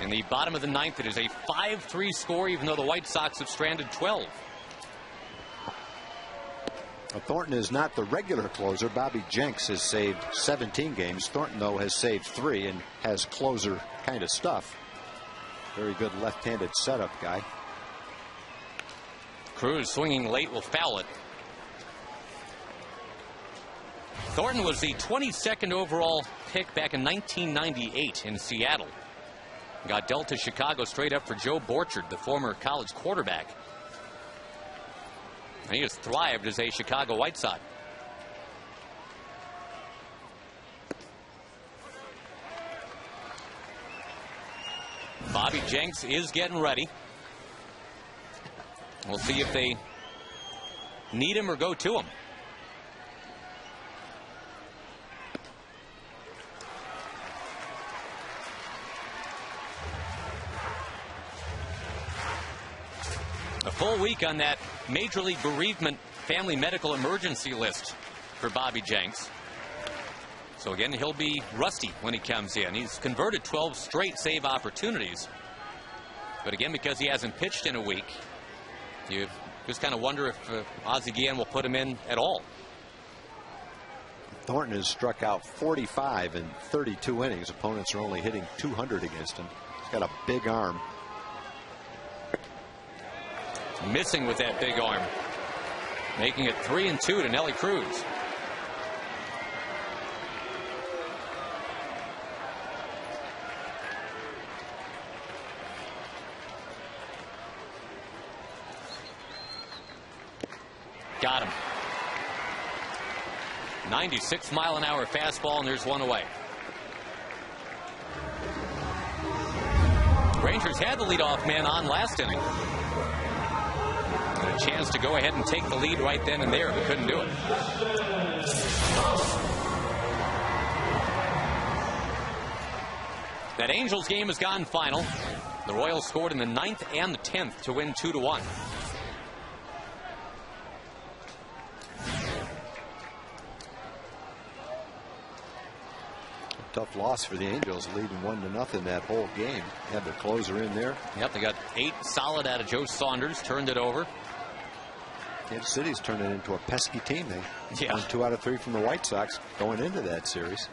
In the bottom of the ninth, it is a 5-3 score, even though the White Sox have stranded 12. Well, Thornton is not the regular closer. Bobby Jenks has saved 17 games. Thornton, though, has saved 3 and has closer kind of stuff. Very good left-handed setup guy. Cruz swinging late will foul it. Thornton was the 22nd overall pick back in 1998 in Seattle. Got dealt to Chicago straight up for Joe Borchard, the former college quarterback. And he has thrived as a Chicago White Sox. Bobby Jenks is getting ready. We'll see if they need him or go to him. A full week on that Major League Bereavement Family Medical Emergency list for Bobby Jenks. So again, he'll be rusty when he comes in. He's converted 12 straight save opportunities. But again, because he hasn't pitched in a week, you just kind of wonder if Ozzie Guillen will put him in at all. Thornton has struck out 45 in 32 innings. Opponents are only hitting 200 against him. He's got a big arm. Missing with that big arm. Making it 3-2 to Nelly Cruz. Got him. 96-mile-an-hour fastball, and there's one away. Rangers had the leadoff man on last inning. And a chance to go ahead and take the lead right then and there, but couldn't do it. That Angels game has gone final. The Royals scored in the 9th and the 10th to win 2-1. Tough loss for the Angels, leading 1-0 that whole game. Had their closer in there. Yep, they got 8 solid out of Joe Saunders, turned it over. Kansas City's turned it into a pesky team. They won 2 out of 3 from the White Sox going into that series.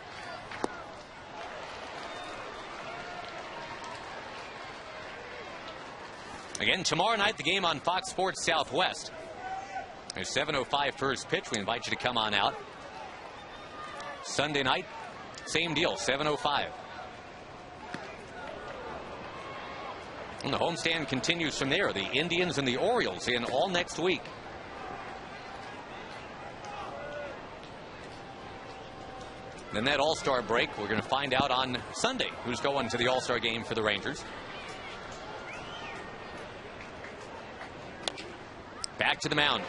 Again, tomorrow night, the game on Fox Sports Southwest. There's 7:05 first pitch. We invite you to come on out. Sunday night, same deal, 7:05. And the homestand continues from there. The Indians and the Orioles in all next week. Then that All-Star break, we're going to find out on Sunday who's going to the All-Star game for the Rangers. Back to the mound.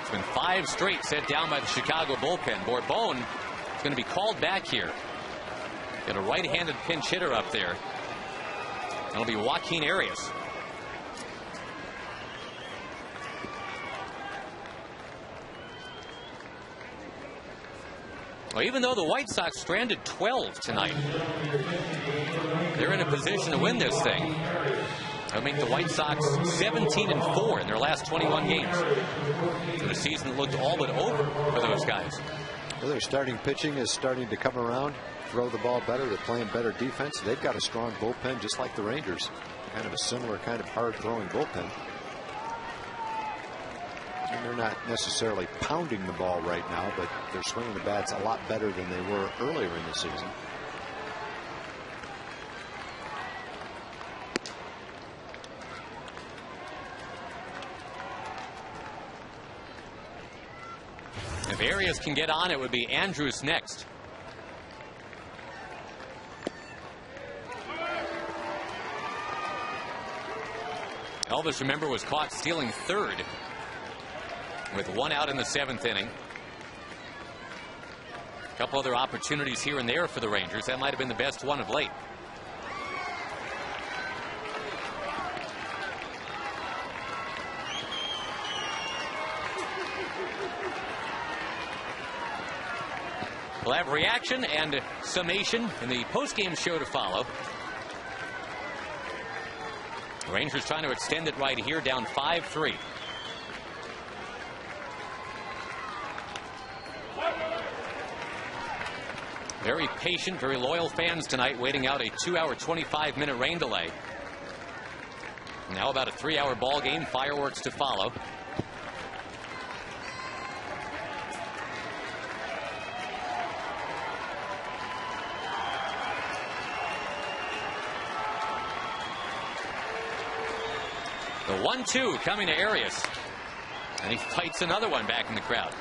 It's been 5 straight set down by the Chicago bullpen. Bourbon is going to be called back here. Got a right-handed pinch hitter up there. That'll be Joaquin Arias. Well, even though the White Sox stranded 12 tonight, they're in a position to win this thing. That'll make the White Sox 17-4 in their last 21 games. In a season that looked all but over for those guys. Well, their starting pitching is starting to come around, throw the ball better. They're playing better defense. They've got a strong bullpen, just like the Rangers. Kind of a similar kind of hard-throwing bullpen. And they're not necessarily pounding the ball right now, but they're swinging the bats a lot better than they were earlier in the season. If Arias can get on, it would be Andrews next. Elvis, remember, was caught stealing third with 1 out in the 7th inning. A couple other opportunities here and there for the Rangers. That might have been the best one of late. We'll have reaction and summation in the postgame show to follow. The Rangers trying to extend it right here, down 5-3. Very patient, very loyal fans tonight, waiting out a 2-hour, 25-minute rain delay. Now about a 3-hour ball game, fireworks to follow. The 1-2 coming to Arias. And he fights another one back in the crowd.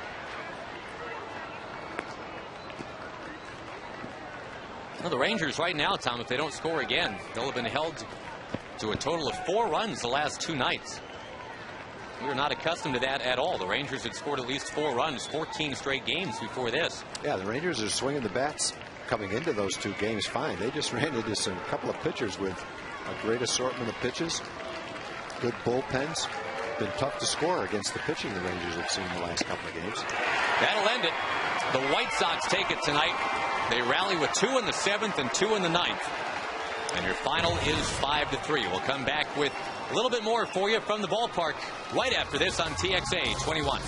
Well, the Rangers right now, Tom, if they don't score again, they'll have been held to a total of 4 runs the last 2 nights. We are not accustomed to that at all. The Rangers had scored at least 4 runs, 14 straight games before this. Yeah, the Rangers are swinging the bats coming into those 2 games fine. They just ran into some couple of pitchers with a great assortment of pitches. Good bullpens. Been tough to score against the pitching the Rangers have seen the last couple of games. That'll end it. The White Sox take it tonight. They rally with 2 in the 7th and 2 in the 9th. And your final is 5-3. We'll come back with a little bit more for you from the ballpark right after this on TXA 21.